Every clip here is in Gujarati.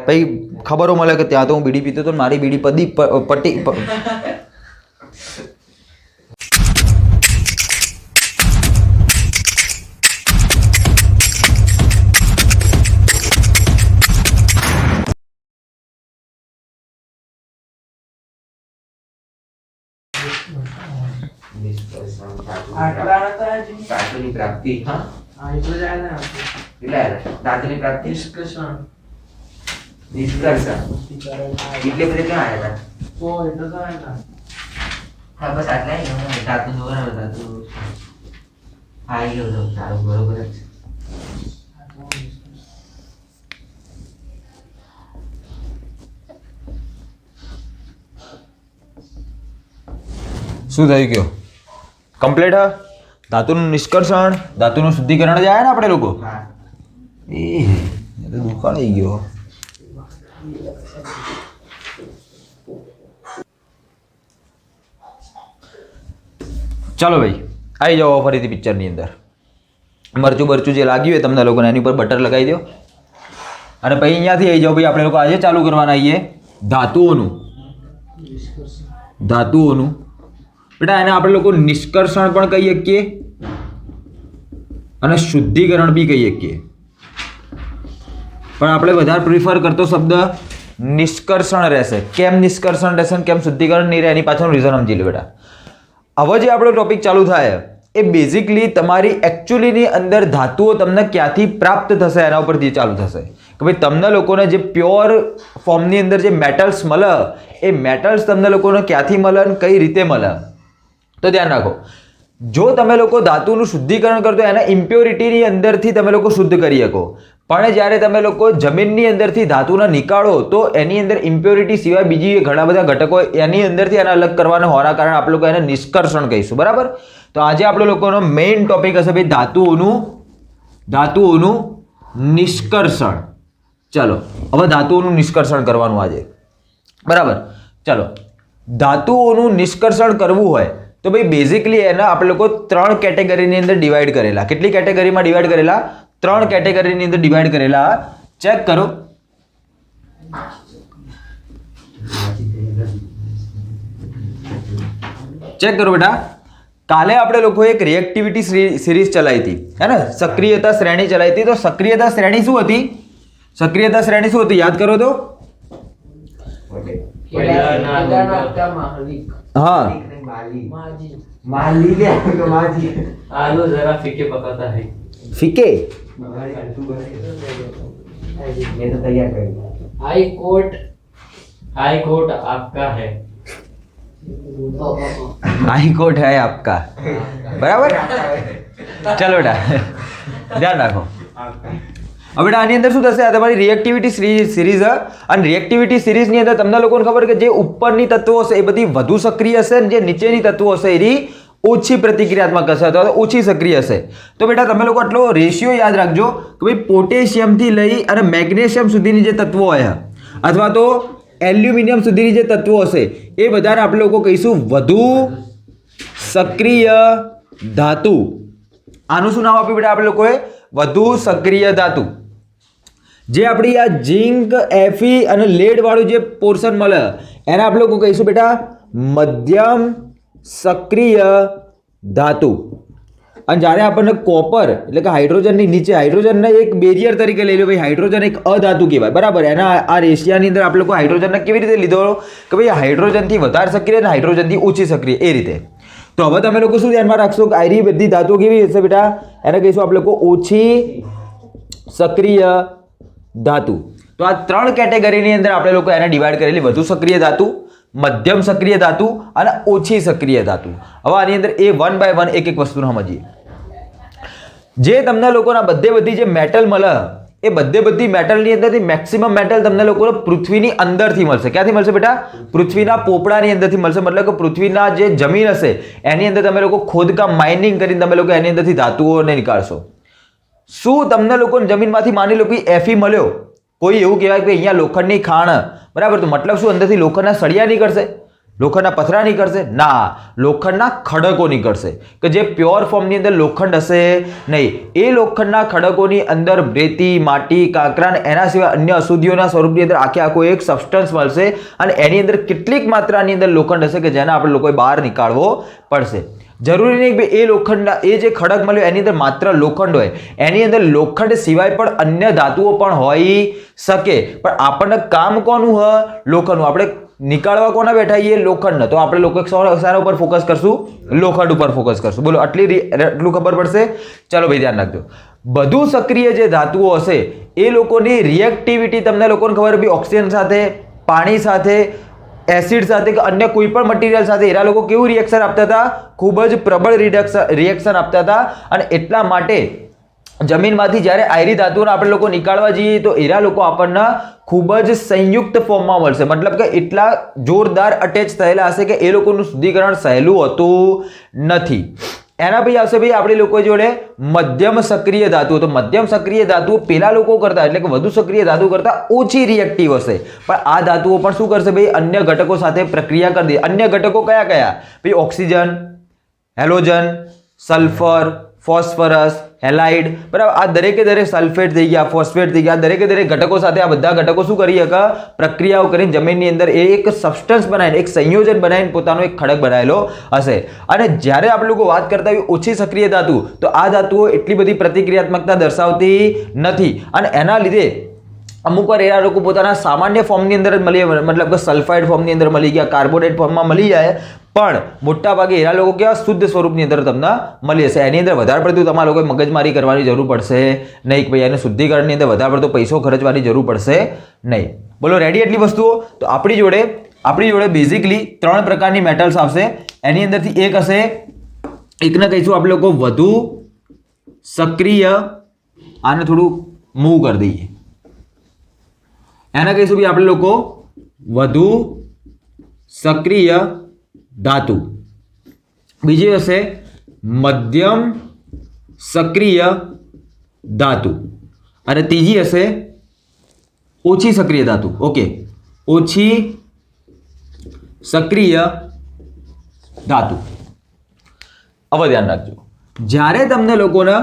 પછી ખબરો મળે કે ત્યાં તો હું બીડી પીતો તો મારી બીડી પટી धातुની પ્રાપ્તિ धातुની પ્રાપ્તિ નિષ્કર્ષણ એટલે બધે ક્યાં આવ્યા હતા બસ આટલા ધાતુ બરાબર ધાતુ આવી ગયો તારું બરોબર જ શું થઈ ગયો કમ્પ્લીટ હા ધાતુનું નિષ્કર્ષણ ધાતુનું શુદ્ધિકરણ જાય ને આપણે લોકો એ તો દુકાન આવી ગયો ચાલો ભાઈ આવી જાઓ ફરીથી પિક્ચરની અંદર મરચું બરચું જે લાગ્યું હોય તમને લોકોને એની ઉપર બટર લગાવી દો અને પછી અહીંયાથી આવી જાઓ ભાઈ આપણે લોકો આજે ચાલુ કરવાના આવીએ ધાતુઓનું બેટા એને આપણે લોકો નિષ્કર્ષણ પણ કહી શકીએ અને શુદ્ધિકરણ બી કહી શકીએ પણ આપણે વધારે પ્રિફર કરતો શબ્દ નિષ્કર્ષણ રહેશે કેમ નિષ્કર્ષણ રહેશે કેમ શુદ્ધિકરણ નહીં રહે એની પાછળનું રીઝન સમજી લો બેટા હવે જે આપણો ટોપિક ચાલુ થાય એ બેઝિકલી તમારી એકચ્યુઅલીની અંદર ધાતુઓ તમને ક્યાંથી પ્રાપ્ત થશે એના ઉપરથી ચાલુ થશે કે ભાઈ તમને લોકોને જે પ્યોર ફોર્મની અંદર જે મેટલ્સ મળે એ મેટલ્સ તમને લોકોને ક્યાંથી મળે અને કઈ રીતે મળે તો ધ્યાન રાખો જો તમે લોકો ધાતુનું શુદ્ધિકરણ કરતો એના ઇમ્પ્યોરિટીની અંદરથી તમે લોકો શુદ્ધ કરી શકો પણ જ્યારે તમે લોકો જમીનની અંદરથી ધાતુના નીકાળો તો એની અંદર ઇમ્પ્યોરિટી સિવાય બીજી ઘણા બધા ઘટકો એની અંદરથી એને અલગ કરવાના હોવાના કારણે આપણે લોકો એને નિષ્કર્ષણ કહીશું બરાબર તો આજે આપણે લોકોનો મેઇન ટોપિક હશે ભાઈ ધાતુઓનું નિષ્કર્ષણ ચલો હવે ધાતુઓનું નિષ્કર્ષણ કરવાનું આજે બરાબર ચલો ધાતુઓનું નિષ્કર્ષણ કરવું હોય તો ભાઈ બેઝિકલી એના આપણે લોકો 3 કેટેગરીની અંદર ડિવાઈડ કરેલા કેટલી કેટેગરીમાં ડિવાઈડ કરેલા 3 કેટેગરીની અંદર ડિવાઈડ કરેલા ચેક કરો બેટા કાલે આપણે લોકો એક રિએક્ટિવિટી સિરીઝ ચલાવી હતી હે ને સક્રિયતા શ્રેણી ચલાવી હતી તો સક્રિયતા શ્રેણી શું હતી યાદ કરો તો हाँ आलू जरा फीके पकाता है फीके ये तो तैयार करेगा हाई कोर्ट आपका है हाई कोर्ट है आपका बराबर चलो बेटा ध्यान रखो હવે આની અંદર શું થશે આ તમારી રિએક્ટિવિટી સિરીઝ અને રિએક્ટિવિટી સિરીઝની અંદર તમને લોકોને ખબર કે જે ઉપરની તત્વો હશે એ બધી વધુ સક્રિય હશે અને જે નીચેની તત્વો હશે એ ઓછી પ્રતિક્રિયાત્મક હશે અથવા તો ઓછી સક્રિય હશે તો બેટા તમે લોકો આટલો રેશિયો યાદ રાખજો કે ભાઈ પોટેશિયમથી લઈ અને મેગ્નેશિયમ સુધીની જે તત્વો હોય અથવા તો એલ્યુમિનિયમ સુધીની જે તત્વો હશે એ બધાને આપણે લોકો કહીશું વધુ સક્રિય ધાતુ આનું શું નામ આપ્યું બેટા આપણે લોકોએ વધુ સક્રિય ધાતુ જે આપણી આ ઝિંક એફી અને લેડ વાળું જે પોર્શન મળે એને આપણે લોકો કહીશું બેટા મધ્યમ સક્રિય ધાતુ અને જ્યારે આપણને કોપર એટલે કે હાઇડ્રોજનની નીચે હાઇડ્રોજનને એક બેરિયર તરીકે લઈ લો ભાઈ હાઇડ્રોજન એક અધાતુ કહેવાય બરાબર એના આ રેશિયાની અંદર આપણે લોકો હાઇડ્રોજનને કેવી રીતે લીધો કે ભાઈ હાઇડ્રોજનથી વધારે સક્રિય અને હાઇડ્રોજનથી ઓછી સક્રિય એ રીતે તો હવે તમે લોકો શું ધ્યાનમાં રાખશો કે આરી બધી ધાતુઓ કેવી હશે બેટા એને કહીશું આપણે લોકો ઓછી સક્રિય ધાતુ તો આ 3 કેટેગરીની અંદર આપણે લોકો એને ડિવાઈડ કરેલી વધુ સક્રિય ધાતુ મધ્યમ સક્રિય ધાતુ અને ઓછી સક્રિય ધાતુ હવે આની અંદર એ 1 બાય 1 એક વસ્તુને સમજીએ જે તમને લોકોના બધી જે મેટલ મળે એ બધી મેટલની અંદરથી મેક્સિમમ મેટલ તમને લોકોને પૃથ્વીની અંદરથી મળશે ક્યાંથી મળશે બેટા પૃથ્વીના પોપડાની અંદરથી મળશે મતલબ કે પૃથ્વીના જે જમીન હશે એની અંદર તમે લોકો ખોદકામ માઇનિંગ કરીને તમે લોકો એની અંદરથી ધાતુઓને નીકાળશો શું તમને લોકોને જમીનમાંથી માની લો કે એફી મળ્યો કોઈ એવું કહેવાય કે અહીંયા લોખંડની ખાણ બરાબર તો મતલબ શું અંદરથી લોખંડના સળિયા નીકળશે લોખંડના પથરા નીકળશે? ના, લોખંડના ખડકો નીકળશે કે જે પ્યોર ફોર્મની અંદર લોખંડ હશે નહીં. એ લોખંડના ખડકોની અંદર રેતી, માટી, કાંકરા અને એના સિવાય અન્ય અશુદ્ધિઓના સ્વરૂપની અંદર આખો એક સબસ્ટન્સ મળશે અને એની અંદર કેટલીક માત્રાની અંદર લોખંડ હશે કે જેને આપણે લોકોએ બહાર નીકાળવો પડશે. જરૂરી નહીં કે એ લોખંડના એ જે ખડક મળ્યો એની અંદર માત્ર લોખંડ હોય, એની અંદર લોખંડ સિવાય પણ અન્ય ધાતુઓ પણ હોઈ શકે, પણ આપણને કામ કોનું હ? લોખંડનું. આપણે નીકાળવા કોના બેઠા છીએ? લોખંડ. તો આપણે લોકો સારા ઉપર ફોકસ કરશું, લોખંડ ઉપર ફોકસ કરશું. બોલો, એટલું ખબર પડશે? ચાલો ભાઈ ધ્યાન રાખજો. બધું સક્રિય જે ધાતુઓ હશે એ લોકોની રિએક્ટિવિટી તમને લોકોને ખબર ભાઈ ઓક્સિજન સાથે, પાણી સાથે, એસિડ સાથે કે અન્ય કોઈ પણ મટીરિયલ સાથે એરા લોકો કેવું રિએક્શન આપતા હતા? ખૂબ જ પ્રબળ રિએક્શન આપતા હતા. અને એટલા માટે જમીનમાંથી જ્યારે આયરી ધાતુઓને આપણે લોકો નીકાળવા જઈએ તો એરા લોકો આપણને ખૂબ જ સંયુક્ત ફોર્મમાં મળશે. મતલબ કે એટલા જોરદાર અટેચ થયેલા હશે કે એ લોકોનું શુદ્ધિકરણ સહેલું હોતું નથી. એના પછી આવશે ભાઈ આપણી લોકો જોડે મધ્યમ સક્રિય ધાતુઓ. તો મધ્યમ સક્રિય ધાતુઓ પેલા લોકો કરતા એટલે કે વધુ સક્રિય ધાતુ કરતા ઓછી રિએક્ટિવ હશે, પણ આ ધાતુઓ પણ શું કરશે ભાઈ? અન્ય ઘટકો સાથે પ્રક્રિયા કરી દે. અન્ય ઘટકો કયા કયા? ભાઈ oxygen, halogen, sulphur, phosphorus, halide, બરાબર. આ દરેકે દરેક સલ્ફેટ થઈ ગયા, ફોસ્ફેટ થઈ ગયા, દરેકે દરેક ઘટકો સાથે આ બધા ઘટકો શું કરી શકે? પ્રક્રિયાઓ કરીને જમીનની અંદર એક સબસ્ટન્સ બનાવીને, એક સંયોજન બનાવીને પોતાનો એક ખડક બનાવેલો હશે. અને જ્યારે આપણે લોકો વાત કરતા હોય ઓછી સક્રિય ધાતુ, તો આ ધાતુઓ એટલી બધી પ્રતિક્રિયાત્મકતા દર્શાવતી નથી અને એના લીધે અમુક વાર એના લોકો પોતાના સામાન્ય ફોર્મની અંદર જ મળી, મતલબ કે સલ્ફાઇડ ફોર્મની અંદર મળી ગયા, કાર્બોનેટ ફોર્મમાં મળી જાય, પણ મોટા ભાગે એના લોકો કેવા શુદ્ધ સ્વરૂપની અંદર તમને મળી હશે. એની અંદર વધારે પડતું તમારા લોકોએ મગજમારી કરવાની જરૂર પડશે નહીં કે ભાઈ એને શુદ્ધિકરણની અંદર વધારે પડતો પૈસો ખર્ચવાની જરૂર પડશે નહીં. બોલો, રેડી એટલી વસ્તુઓ? તો આપણી જોડે બેઝિકલી 3 પ્રકારની મેટલ્સ આવશે. એની અંદરથી એક હશે, એકને કહીશું આપણે લોકો વધુ સક્રિય. આને થોડું મૂવ કરી દઈએ. એને કહીશું ભાઈ આપણે લોકો વધુ સક્રિય ધાતુ. બીજી હશે મધ્યમ સક્રિય ધાતુ અને ત્રીજી હશે ઓછી સક્રિય ધાતુ. ઓકે, ઓછી સક્રિય ધાતુ. હવે ધ્યાન રાખજો, જ્યારે તમને લોકોને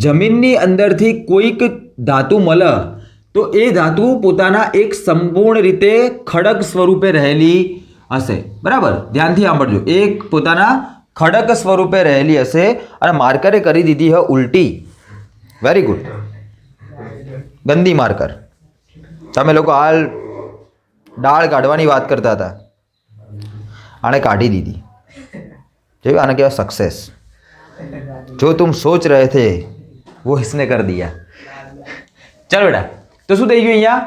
જમીનની અંદરથી કોઈક ધાતુ મળે તો એ ધાતુ પોતાના એક સંપૂર્ણ રીતે ખડક સ્વરૂપે રહેલી હશે. બરાબર, ધ્યાનથી સાંભળજો. એક પોતાના ખડક સ્વરૂપે રહેલી હશે અને માર્કરે કરી દીધી હે ઉલટી. વેરી ગુડ, ગંદી માર્કર. તમે લોકો હાલ ડાળ કાઢવાની વાત કરતા હતા, આને કાઢી દીધી. જોયું? આને કહેવાય સક્સેસ. જો તુમ સોચ રહે થે वो इसने कर दिया. ચલો બેટા, તો શું થઈ ગયું અહીંયા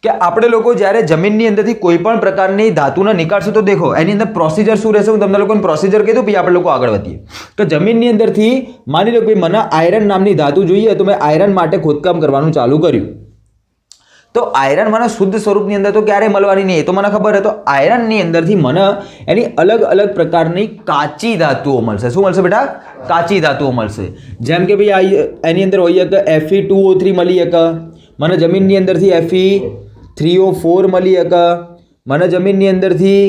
કે આપણે લોકો જ્યારે જમીનની અંદરથી કોઈ પણ પ્રકારની ધાતુને નીકાળશું તો દેખો એની અંદર પ્રોસિજર શું રહેશે. હું તમને લોકોને પ્રોસિજર કહી દઉં પછી આપણે લોકો આગળ વધીએ. તો જમીનની અંદરથી માની લો કે મને આયરન નામની ધાતુ જોઈએ તો મેં આયરન માટે ખોદકામ કરવાનું ચાલુ કર્યું. તો આયરન મને શુદ્ધ સ્વરૂપની અંદર તો ક્યારેય મળવાની નહીં, એ તો મને ખબર. તો આયરનની અંદરથી મને એની અલગ અલગ પ્રકારની કાચી ધાતુઓ મળશે. શું મળશે બેટા? કાચી ધાતુઓ મળશે. જેમ કે ભાઈ એની અંદર હોય કે Fe2O3 મળી શકે, મને જમીનની અંદરથી Fe3O4 મળી શકે, મને જમીનની અંદરથી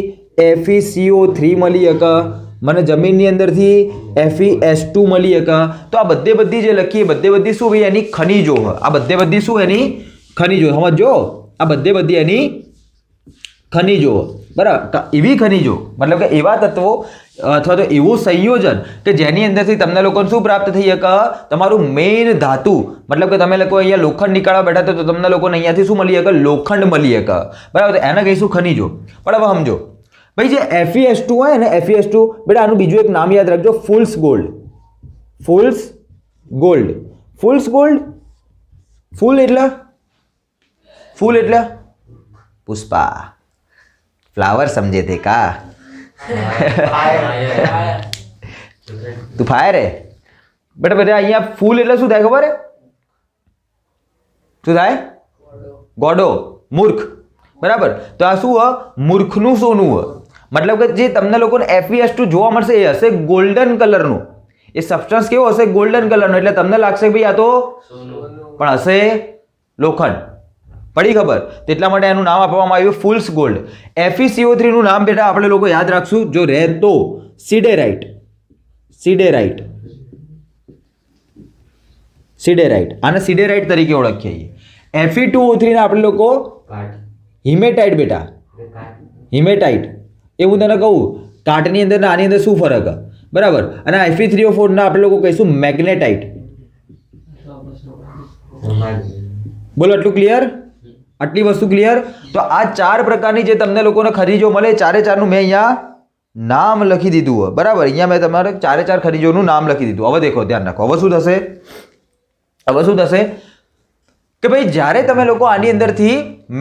FeCO3 મળી શકે, મને જમીનની અંદરથી FeS2 મળી શકે. તો આ બધી જે લખીએ બધી શું ભાઈ એની ખનીજો. આ બધી શું એની ખનીજો. સમજો, આ બધી એની ખનીજો. બરાબર, એવી ખનીજો મતલબ કે એવા તત્વો અથવા તો એવું સંયોજન કે જેની અંદરથી તમને લોકોને શું પ્રાપ્ત થઈ શકે? તમારું મેઇન ધાતુ. મતલબ કે તમે લોકો અહીંયા લોખંડ નીકાળવા બેઠા તો તમને લોકોને અહીંયાથી શું મળી શકે? લોખંડ મળી શકે. બરાબર, તો એને કહીશું ખનીજો. પણ હવે સમજો ભાઈ, જે FeS2 હોય ને, FeS2 બેટા આનું બીજું એક નામ યાદ રાખજો, fool's gold. Fool's gold. Fool's gold. ફૂલ એટલે પુષ્પા. फ्लावर समझे थे का? તું ફાયર હે બેટા. બધા અહીંયા ફૂલ એટલે શું થાય ખબર હે? શું થાય? ગોડો, મૂર્ખ. બરાબર, તો આ શું હ? મૂર્ખનું સોનું હ. મતલબ કે જે તમને લોકોને FeS2 જોવા મળશે એ હશે ગોલ્ડન કલરનું. એ સબસ્ટન્સ કેવો હશે? ગોલ્ડન કલરનો. એટલે તમને લાગશે ભાઈ આ તો પણ હશે લોખંડ. પડી ખબર? તેટલા માટે એનું નામ આપવામાં આવ્યું ફૂલ્સ ગોલ્ડ. FeCO3 નું નામ બેટા આપણે લોકો યાદ રાખશું જો રહે તો સિડેરાઇટ. આને સિડેરાઇટ તરીકે ઓળખીએ. Fe2O3 ને આપણે લોકો હિમેટાઇટ બેટા, હિમેટાઇટ. એ હું તને કહું કાટની અંદર આની અંદર શું ફરક છે, બરાબર? અને Fe3O4 ને આપણે લોકો કહીશું મેગ્નેટાઇટ. બોલો આટલું ક્લિયર? આટલી વસ્તુ ક્લિયર? તો આ 4 પ્રકારની જે તમને લોકોને ખનીજો મળે, ચારે ચારનું મેં અહીંયા નામ લખી દીધું હોય, બરાબર? અહીંયા મેં તમારે ચારે ચાર ખનીજોનું નામ લખી દીધું. હવે દેખો, ધ્યાન રાખો. હવે શું થશે કે ભાઈ જ્યારે તમે લોકો આની અંદરથી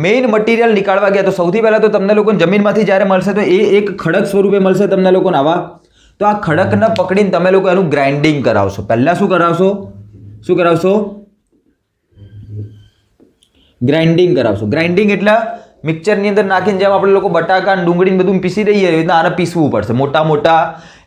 મેઇન મટીરિયલ નીકાળવા ગયા તો સૌથી પહેલાં તો તમને લોકોને જમીનમાંથી જ્યારે મળશે તો એ એક ખડક સ્વરૂપે મળશે તમને લોકોને આવા. તો આ ખડકને પકડીને તમે લોકો એનું ગ્રાઇન્ડિંગ કરાવશો. પહેલાં શું કરાવશો? ગ્રાઇન્ડિંગ કરાવશો. ગ્રાઇન્ડિંગ એટલે મિક્સચરની અંદર નાખીને જેમ આપણે લોકો બટાકા અને ડુંગળીને બધું પીસી દઈએ એવી રીતના આને પીસવું પડશે. મોટા મોટા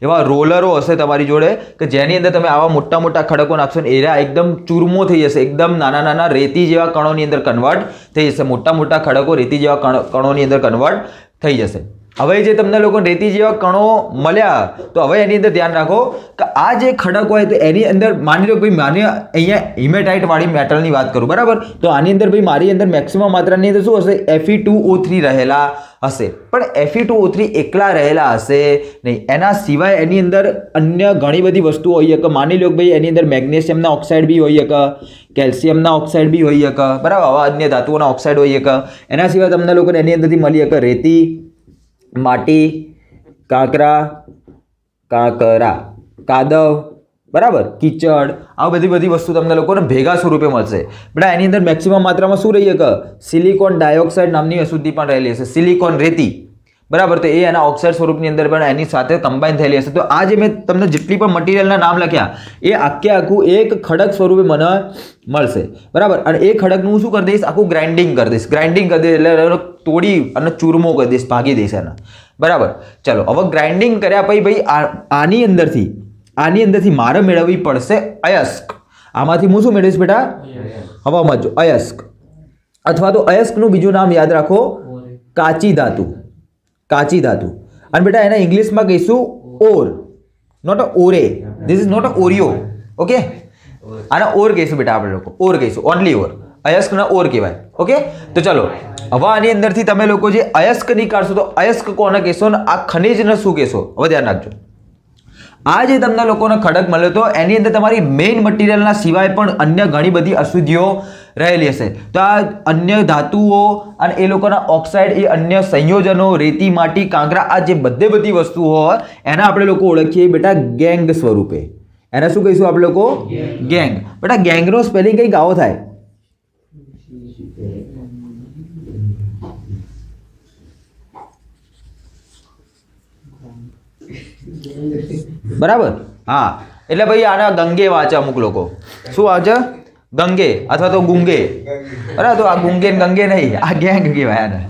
એવા રોલરો હશે તમારી જોડે કે જેની અંદર તમે આવા મોટા મોટા ખડકો નાખશો ને એરા એકદમ ચૂરમો થઈ જશે, એકદમ નાના નાના રેતી જેવા કણોની અંદર કન્વર્ટ થઈ જશે. મોટા મોટા ખડકો રેતી જેવા કણોની અંદર કન્વર્ટ થઈ જશે. હવે જે તમને લોકો રેતી જેવા કણો મળ્યા તો હવે એની અંદર ધ્યાન રાખો કે આ જે ખડક હોય તો એની અંદર માની લો ભાઈ માની અહીંયા હિમેટાઇટ વાળી મેટલની વાત કરું, બરાબર? તો આની અંદર ભાઈ મારી અંદર મેક્સિમમ માત્રાની અંદર શું હશે? Fe2O3 રહેલા હશે. પણ Fe2O3 એકલા રહેલા હશે નહીં, એના સિવાય એની અંદર અન્ય ઘણી બધી વસ્તુઓ હોઈ શકે. માની લો કે ભાઈ એની અંદર મેગ્નેશિયમના ઓક્સાઇડ બી હોઈ શકે, કેલ્શિયમના ઓક્સાઇડ બી હોઈ શકે, બરાબર? આવા અન્ય ધાતુઓના ઓક્સાઇડ હોઈ શકે. એના સિવાય તમને લોકોને એની અંદરથી મળી શકે રેતી, માટી, કાદવ, બરાબર? કીચડ, આ બધી વસ્તુ તમને લોકોને ભેગા સ્વરૂપે મળશે. બેટા એની અંદર મેક્સિમમ માત્રામાં શું રહી શકે? સિલિકોન ડાયોક્સાઇડ નામની અશુદ્ધિ પણ રહેલી હશે, સિલિકોન રેતી, બરાબર? તો એ એના ઓક્સાઇડ સ્વરૂપની અંદર પણ એની સાથે કમ્બાઈન થયેલી હશે. તો આ જે મેં તમને જેટલી પણ મટીરિયલના નામ લખ્યા એ આખું એક ખડક સ્વરૂપે મને મળશે, બરાબર? અને એ ખડકનું હું શું કરી દઈશ? આખું ગ્રાઇન્ડિંગ કરી દઈશ. એટલે તોડી અને ચૂરમો કરી દઈશ, ભાગી દઈશ એના, બરાબર? ચલો હવે ગ્રાઇન્ડિંગ કર્યા પછી ભાઈ આની અંદરથી મારે મેળવવી પડશે અયસ્ક. આમાંથી હું શું મેળવીશ બેટા? હવે સમજો, અયસ્ક અથવા તો અયસ્કનું બીજું નામ યાદ રાખો, કાચી ધાતુ. અને બેટા એના ઇંગ્લિશમાં કહીશું ore, not a ore. This is not a Oreo. Okay, આને ઓર કહીશું બેટા, આપણે લોકો ઓર કહીશું, ઓનલી ઓર. અયસ્કના ઓર કહેવાય. ઓકે, તો ચલો હવે આની અંદરથી તમે લોકો જે અયસ્ક નીકાળશો તો અયસ્ક કોને કહેશો ને આ ખનિજને શું કહેશો? હવે ધ્યાન રાખજો. આ જે તમને લોકોને ખડક મળ્યો તો એની અંદર તમારી મેઇન મટીરિયલના સિવાય પણ અન્ય ઘણી બધી અશુદ્ધિઓ રહેલી હશે. તો આ અન્ય ધાતુઓ અને એ લોકોના ઓક્સાઇડ, એ અન્ય સંયોજનો, રેતી, માટી, કાંકરા, આ જે બધી વસ્તુઓ હોય એના આપણે લોકો ઓળખીએ બેટા ગેંગ સ્વરૂપે. એને શું કહીશું આપણે લોકો? ગેંગ. બેટા ગેંગનો સ્પેલિંગ કંઈક આવો થાય. બરાબર? હા, એટલે ભાઈ આના ગંગે વાંચે અમુક લોકો. શું વાંચે? ગંગે અથવા તો ગુંગે, બરાબર? તો આ ગુંગે ને ગંગે નહીં, આ ગેંગ કહેવાય આને,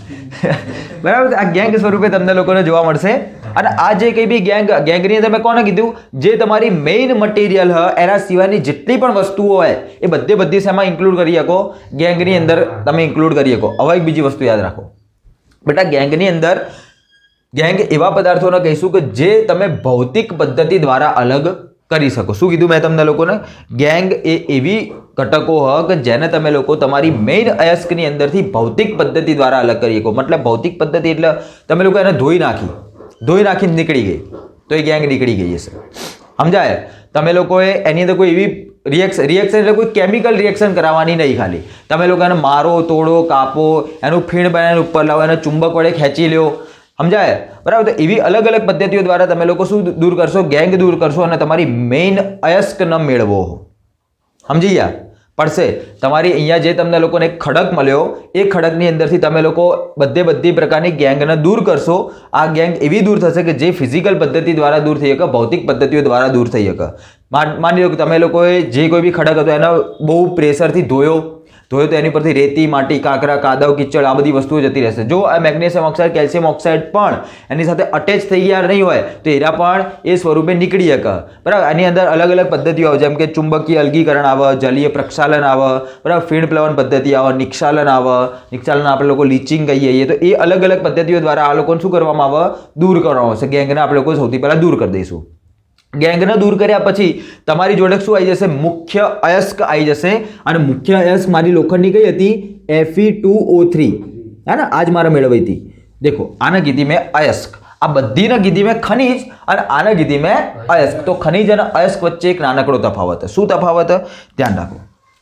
બરાબર? આ ગેંગ સ્વરૂપે તમને લોકોને જોવા મળશે. અને આ જે કંઈ બી ગેંગની અંદર મેં કોને કીધું? જે તમારી મેઇન મટીરિયલ હોય એના સિવાયની જેટલી પણ વસ્તુઓ હોય એ બધી શેમાં ઇન્ક્લુડ કરી શકો? ગેંગની અંદર તમે ઇન્ક્લુડ કરી શકો. હવે એક બીજી વસ્તુ યાદ રાખો બેટા, ગેંગની અંદર ગેંગ એવા પદાર્થોને કહીશું કે જે તમે ભૌતિક પદ્ધતિ દ્વારા અલગ કરી શકો. શું કીધું મેં તમને લોકોને? ગેંગ એ એવી ઘટકો હોય કે જેને તમે લોકો તમારી મેઇન અયસ્કની અંદરથી ભૌતિક પદ્ધતિ દ્વારા અલગ કરી શકો. મતલબ ભૌતિક પદ્ધતિ એટલે તમે લોકો એને ધોઈ નાખીને નીકળી ગઈ તો એ ગેંગ નીકળી ગઈ હશે. સમજાય? તમે લોકોએ એની અંદર કોઈ એવી રિએક્શન એટલે કોઈ કેમિકલ રિએક્શન કરાવવાની નહીં. ખાલી તમે લોકો એને મારો, તોડો, કાપો, એનું ફીણ બનાવીને ઉપર લાવો, એને ચુંબક વડે ખેંચી લો. સમજાય? બરાબર? તો એવી અલગ અલગ પદ્ધતિઓ દ્વારા તમે લોકો શું દૂર કરશો? ગેંગ દૂર કરશો અને તમારી મેઇન અયસ્ક ન મેળવો. સમજી ગયા? પડશે. તમારી અહીંયા જે તમને લોકોને એક ખડક મળ્યો એ ખડકની અંદરથી તમે લોકો બધી પ્રકારની ગેંગને દૂર કરશો. આ ગેંગ એવી દૂર થશે કે જે ફિઝિકલ પદ્ધતિ દ્વારા દૂર થઈ શકે, ભૌતિક પદ્ધતિઓ દ્વારા દૂર થઈ શકે. માની લો કે તમે લોકોએ જે કોઈ બી ખડક હતો એને બહુ પ્રેશરથી ધોયો, ધોયો તો એની પરથી રેતી, માટી, કાંકરા, કાદવ, કિચડ આ બધી વસ્તુઓ જતી રહેશે. જો આ મેગ્નેશિયમ ઓક્સાઇડ, કેલ્શિયમ ઓક્સાઇડ પણ એની સાથે અટેચ થઈ ગયા નહીં હોય તો એરા પણ એ સ્વરૂપે નીકળી શકે. બરાબર. આની અંદર અલગ અલગ પદ્ધતિઓ આવે, જેમ કે ચુંબકીય અલગીકરણ આવે, જલીય પ્રક્ષાલન આવે, બરાબર, ફીણ પ્લવન પદ્ધતિ આવે, નિક્ષાલન આવે. નિક્ષાલન આપણે લોકો લીચિંગ કહીએ. તો એ અલગ અલગ પદ્ધતિઓ દ્વારા આ લોકોને શું કરવામાં આવે? દૂર કરવામાં આવશે. ગેંગને આપણે લોકો સૌથી પહેલા દૂર કરી દઈશું. ગેંગને દૂર કર્યા પછી તમારી જોડે શું આવી જશે? મુખ્ય અયસ્ક આવી જશે. અને મુખ્ય અયસ્ક મારી લોખંડની કઈ હતી? Fe2O3. है ना, आज मारा मेळवी थी. देखो आने कीधी में अयस्क, आ बधी ने कीधी में खनिज और आने कीधी में अयस्क. तो खनिज और अयस्क वच्चे एक नानकड़ो तफावत है. શું તફાવત? ધ્યાન રાખો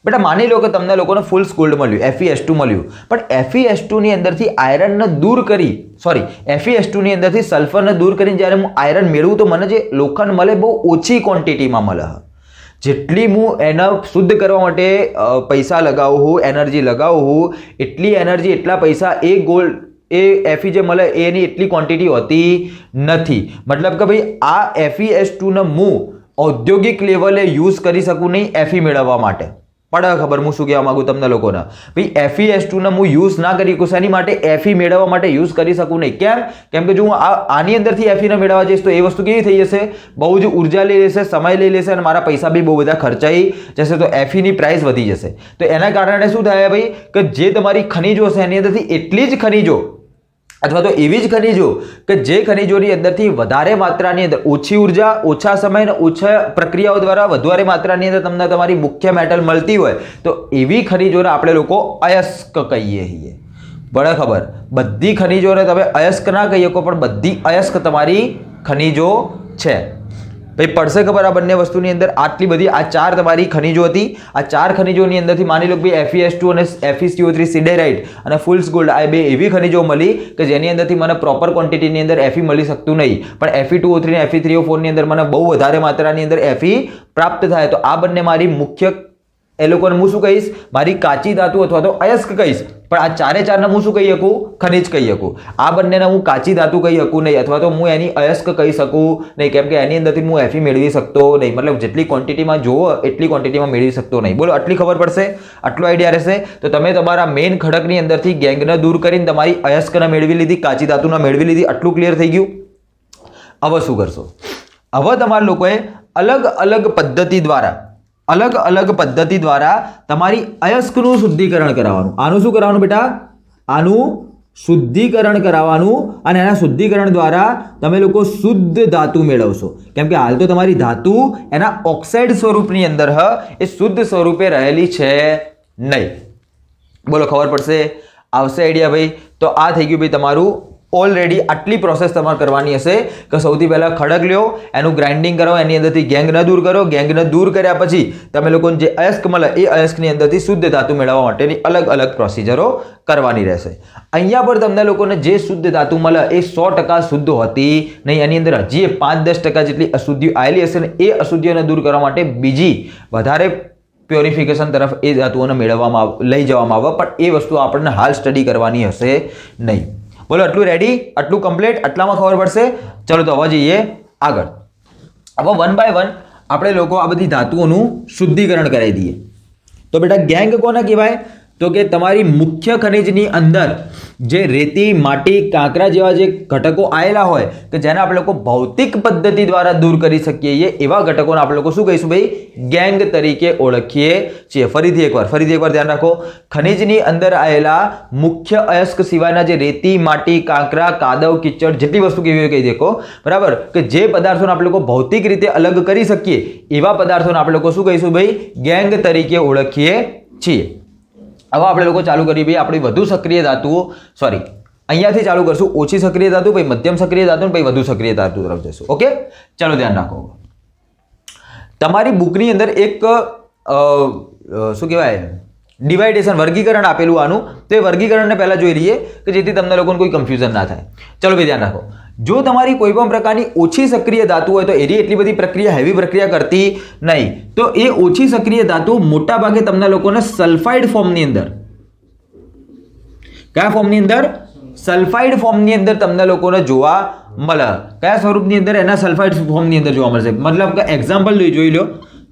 બેટા. માની લો કે તમને લોકોને ફૂલ સ્કૂલ્ડ મળ્યું, Fe2 મળ્યું, પણ Fe2 ની અંદરથી આયરનને દૂર કરી, સોરી, Fe2 ની અંદરથી સલ્ફરને દૂર કરીને જ્યારે હું આયરન મેળવું તો મને જે લોખંડ મળે બહુ ઓછી ક્વોન્ટિટીમાં મળે. જેટલી હું એને શુદ્ધ કરવા માટે પૈસા લગાવું હું, એનર્જી લગાવું હું, એટલી એનર્જી, એટલા પૈસા એ ગોલ્ડ, એ Fe જે મળે એની એટલી ક્વોન્ટિટી હોતી નથી. મતલબ કે ભાઈ આ Fe2 ને હું ઔદ્યોગિક લેવલે યુઝ કરી શકું નહીં Fe મેળવવા માટે. પડે ખબર હું શું કહેવા માંગુ તમને લોકોને? ભાઈ Fe2 ને હું યુઝ ના કરી શકું. શેની માટે? Fe મેળવવા માટે યુઝ કરી શકું નહીં. કેમ? કેમ કે જો હું આની અંદરથી Fe ને મેળવવા જઈશ તો એ વસ્તુ કેવી થઈ જશે? બહુ જ ઉર્જા લઈ લેશે, સમય લઈ લેશે અને મારા પૈસા બી બહુ બધા ખર્ચાઈ જશે. તો Fe ની પ્રાઇસ વધી જશે. તો એના કારણે શું થાય ભાઈ કે જે તમારી ખનીજો છે એની અંદરથી એટલી જ ખનીજો અથવા તો એવી જ ખનીજો કે જે ખનીજોની અંદરથી વધારે માત્રાની અંદર ઓછી ઉર્જા, ઓછા સમય અને ઓછા પ્રક્રિયાઓ દ્વારા વધારે માત્રાની અંદર તમને તમારી મુખ્ય મેટલ મળતી હોય તો એવી ખનીજોને આપણે લોકો અયસ્ક કહીએ છીએ. બરાબર ખબર? બધી ખનીજોને તમે અયસ્ક ના કહી શકો, પણ બધી અયસ્ક તમારી ખનીજો છે. ભાઈ પડશે ખબર આ બંને વસ્તુની અંદર? આટલી બધી આ ચાર તમારી ખનીજો હતી. આ ચાર ખનીજોની અંદરથી માની લો કે Fe2 અને FeCO3 સિડેરાઇટ અને ફૂલ્સ ગોલ્ડ આ બે એવી ખનીજો મળી કે જેની અંદરથી મને પ્રોપર ક્વોન્ટિટીની અંદર Fe મળી શકતું નહીં, પણ Fe2O3 અને Fe3O4 ની અંદર મને બહુ વધારે માત્રાની અંદર Fe પ્રાપ્ત થાય. તો આ બંને મારી મુખ્ય, એ લોકોને હું શું કહીશ? મારી કાચી ધાતુ અથવા તો અયસ્ક કહીશ. પણ આ ચારે ચારને હું શું કહી શકું? ખનિજ કહી શકું. આ બંનેને હું કાચી ધાતુ કહી શકું નહીં અથવા તો હું એની અયસ્ક કહી શકું નહીં. કેમ કે એની અંદરથી હું Fe મેળવી શકતો નહીં. મતલબ જેટલી ક્વોન્ટિટીમાં જોવો એટલી ક્વોન્ટિટીમાં મેળવી શકતો નહીં. બોલો આટલી ખબર પડશે? આટલો આઈડિયા રહેશે? તો તમે તમારા મેઇન ખડકની અંદરથી ગેંગને દૂર કરીને તમારી અયસ્કને મેળવી લીધી, કાચી ધાતુને મેળવી લીધી. આટલું ક્લિયર થઈ ગયું? હવે શું કરશો? હવે તમારા લોકોએ અલગ અલગ પદ્ધતિ દ્વારા તમારી અયસ્કનું શુદ્ધિકરણ કરાવવાનું. આનું શું કરાવવાનું બેટા? આનું શુદ્ધિકરણ કરાવવાનું. અને એના શુદ્ધિકરણ દ્વારા તમે લોકો શુદ્ધ ધાતુ મેળવશો. કેમ કે હાલ તો તમારી ધાતુ એના ઓક્સાઇડ સ્વરૂપની અંદર એ શુદ્ધ સ્વરૂપે રહેલી છે નહીં. બોલો ખબર પડશે? આવશે આઈડિયા ભાઈ? તો આ થઈ ગયું ભાઈ તમારું. ઓલરેડી આટલી પ્રોસેસ તમારે કરવાની હશે કે સૌથી પહેલાં ખડક લ્યો, એનું ગ્રાઇન્ડિંગ કરો, એની અંદરથી ગેંગને દૂર કરો. ગેંગને દૂર કર્યા પછી તમે લોકોને જે અયસ્ક મળે એ અયસ્કની અંદરથી શુદ્ધ ધાતુ મેળવવા માટેની અલગ અલગ પ્રોસિજરો કરવાની રહેશે. અહીંયા પર તમને લોકોને જે શુદ્ધ ધાતુ મળે એ 100% શુદ્ધ હોતી નહીં. એની અંદર હજી 5-10% જેટલી અશુદ્ધિઓ આવેલી હશે ને એ અશુદ્ધિઓને દૂર કરવા માટે બીજી વધારે પ્યોરિફિકેશન તરફ એ ધાતુઓને મેળવવામાં લઈ જવામાં આવે. પણ એ વસ્તુ આપણને હાલ સ્ટડી કરવાની હશે નહીં. બોલો આટલું રેડી? આટલું કમ્પ્લીટ? આટલામાં ખબર પડશે? ચલો તો હવે જઈએ આગળ. હવે 1 by 1 આપણે લોકો આ બધી ધાતુઓનું શુદ્ધિકરણ કરાવી દઈએ. તો બેટા ગેંગ કોને કહેવાય? તો કે તમારી મુખ્ય ખનિજની અંદર જે રેતી, માટી, કાંકરા જેવા જે ઘટકો આવેલા હોય કે જેને આપણે લોકો ભૌતિક પદ્ધતિ દ્વારા દૂર કરી શકીએ એવા ઘટકોને આપણે લોકો શું કહીશું ભાઈ? ગેંગ તરીકે ઓળખીએ છીએ. ફરીથી એકવાર ધ્યાન રાખો. ખનિજની અંદર આવેલા મુખ્ય અયસ્ક સિવાયના જે રેતી, માટી, કાંકરા, કાદવ, કિચડ જેટલી વસ્તુ કેવી કહી દેખો, બરાબર, કે જે પદાર્થોને આપણે લોકો ભૌતિક રીતે અલગ કરી શકીએ એવા પદાર્થોને આપણે લોકો શું કહીશું ભાઈ? ગેંગ તરીકે ઓળખીએ છીએ. હવે આપણે લોકો ચાલુ કરીએ ભાઈ આપણી વધુ સક્રિય ધાતુઓ, સોરી અહીંયાથી ચાલુ કરશું. ઓછી સક્રિય ધાતુ, પછી મધ્યમ સક્રિય ધાતુ, પછી વધુ સક્રિય ધાતુ તરફ જશું. ઓકે, ચાલો ધ્યાન રાખો. તમારી બુકની અંદર એક શું કહેવાય ડિવાઇડેશન, વર્ગીકરણ આપેલું આનું. તો એ વર્ગીકરણને પહેલાં જોઈ લઈએ કે જેથી તમને લોકોને કોઈ કન્ફ્યુઝન ના થાય. ચલો ભાઈ ધ્યાન રાખો. જો તમારી કોઈ પણ પ્રકારની ઓછી સક્રિય ધાતુ હોય તો એની એટલી બધી પ્રક્રિયા, હેવી પ્રક્રિયા કરતી નહીં. તો એ ઓછી સક્રિય ધાતુ મોટા ભાગે તમને લોકોને સલ્ફાઇડ ફોર્મની અંદર, કયા ફોર્મની અંદર? સલ્ફાઇડ ફોર્મની અંદર તમને લોકોને જોવા મળે. કયા સ્વરૂપની અંદર? એના સલ્ફાઇડ ફોર્મની અંદર જોવા મળશે. મતલબ કે એક્ઝામ્પલ જોઈ લો.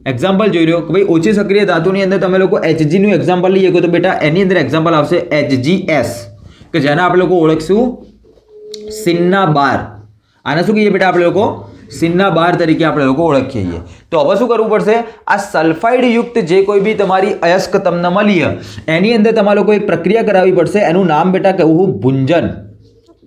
એક્ઝામ્પલ જોઈ લો કે ભાઈ ઓછી સક્રિય ધાતુની અંદર તમે લોકો Hg નું એક્ઝામ્પલ લઈએ તો બેટા એની અંદર એક્ઝામ્પલ આવશે HgS કે જેને આપણે લોકો ઓળખશું સિન્ના બાર. આને શું કહીએ બેટા આપણે લોકો? સિન્ના બાર તરીકે આપણે લોકો ઓળખીએ છીએ. તો હવે શું કરવું પડશે? આ સલ્ફાઇડ યુક્ત જે કોઈ બી તમારી અયસ્ક તમને મળી એની અંદર તમારે લોકો એક પ્રક્રિયા કરાવવી પડશે. એનું નામ બેટા કહેવું ભુંજન.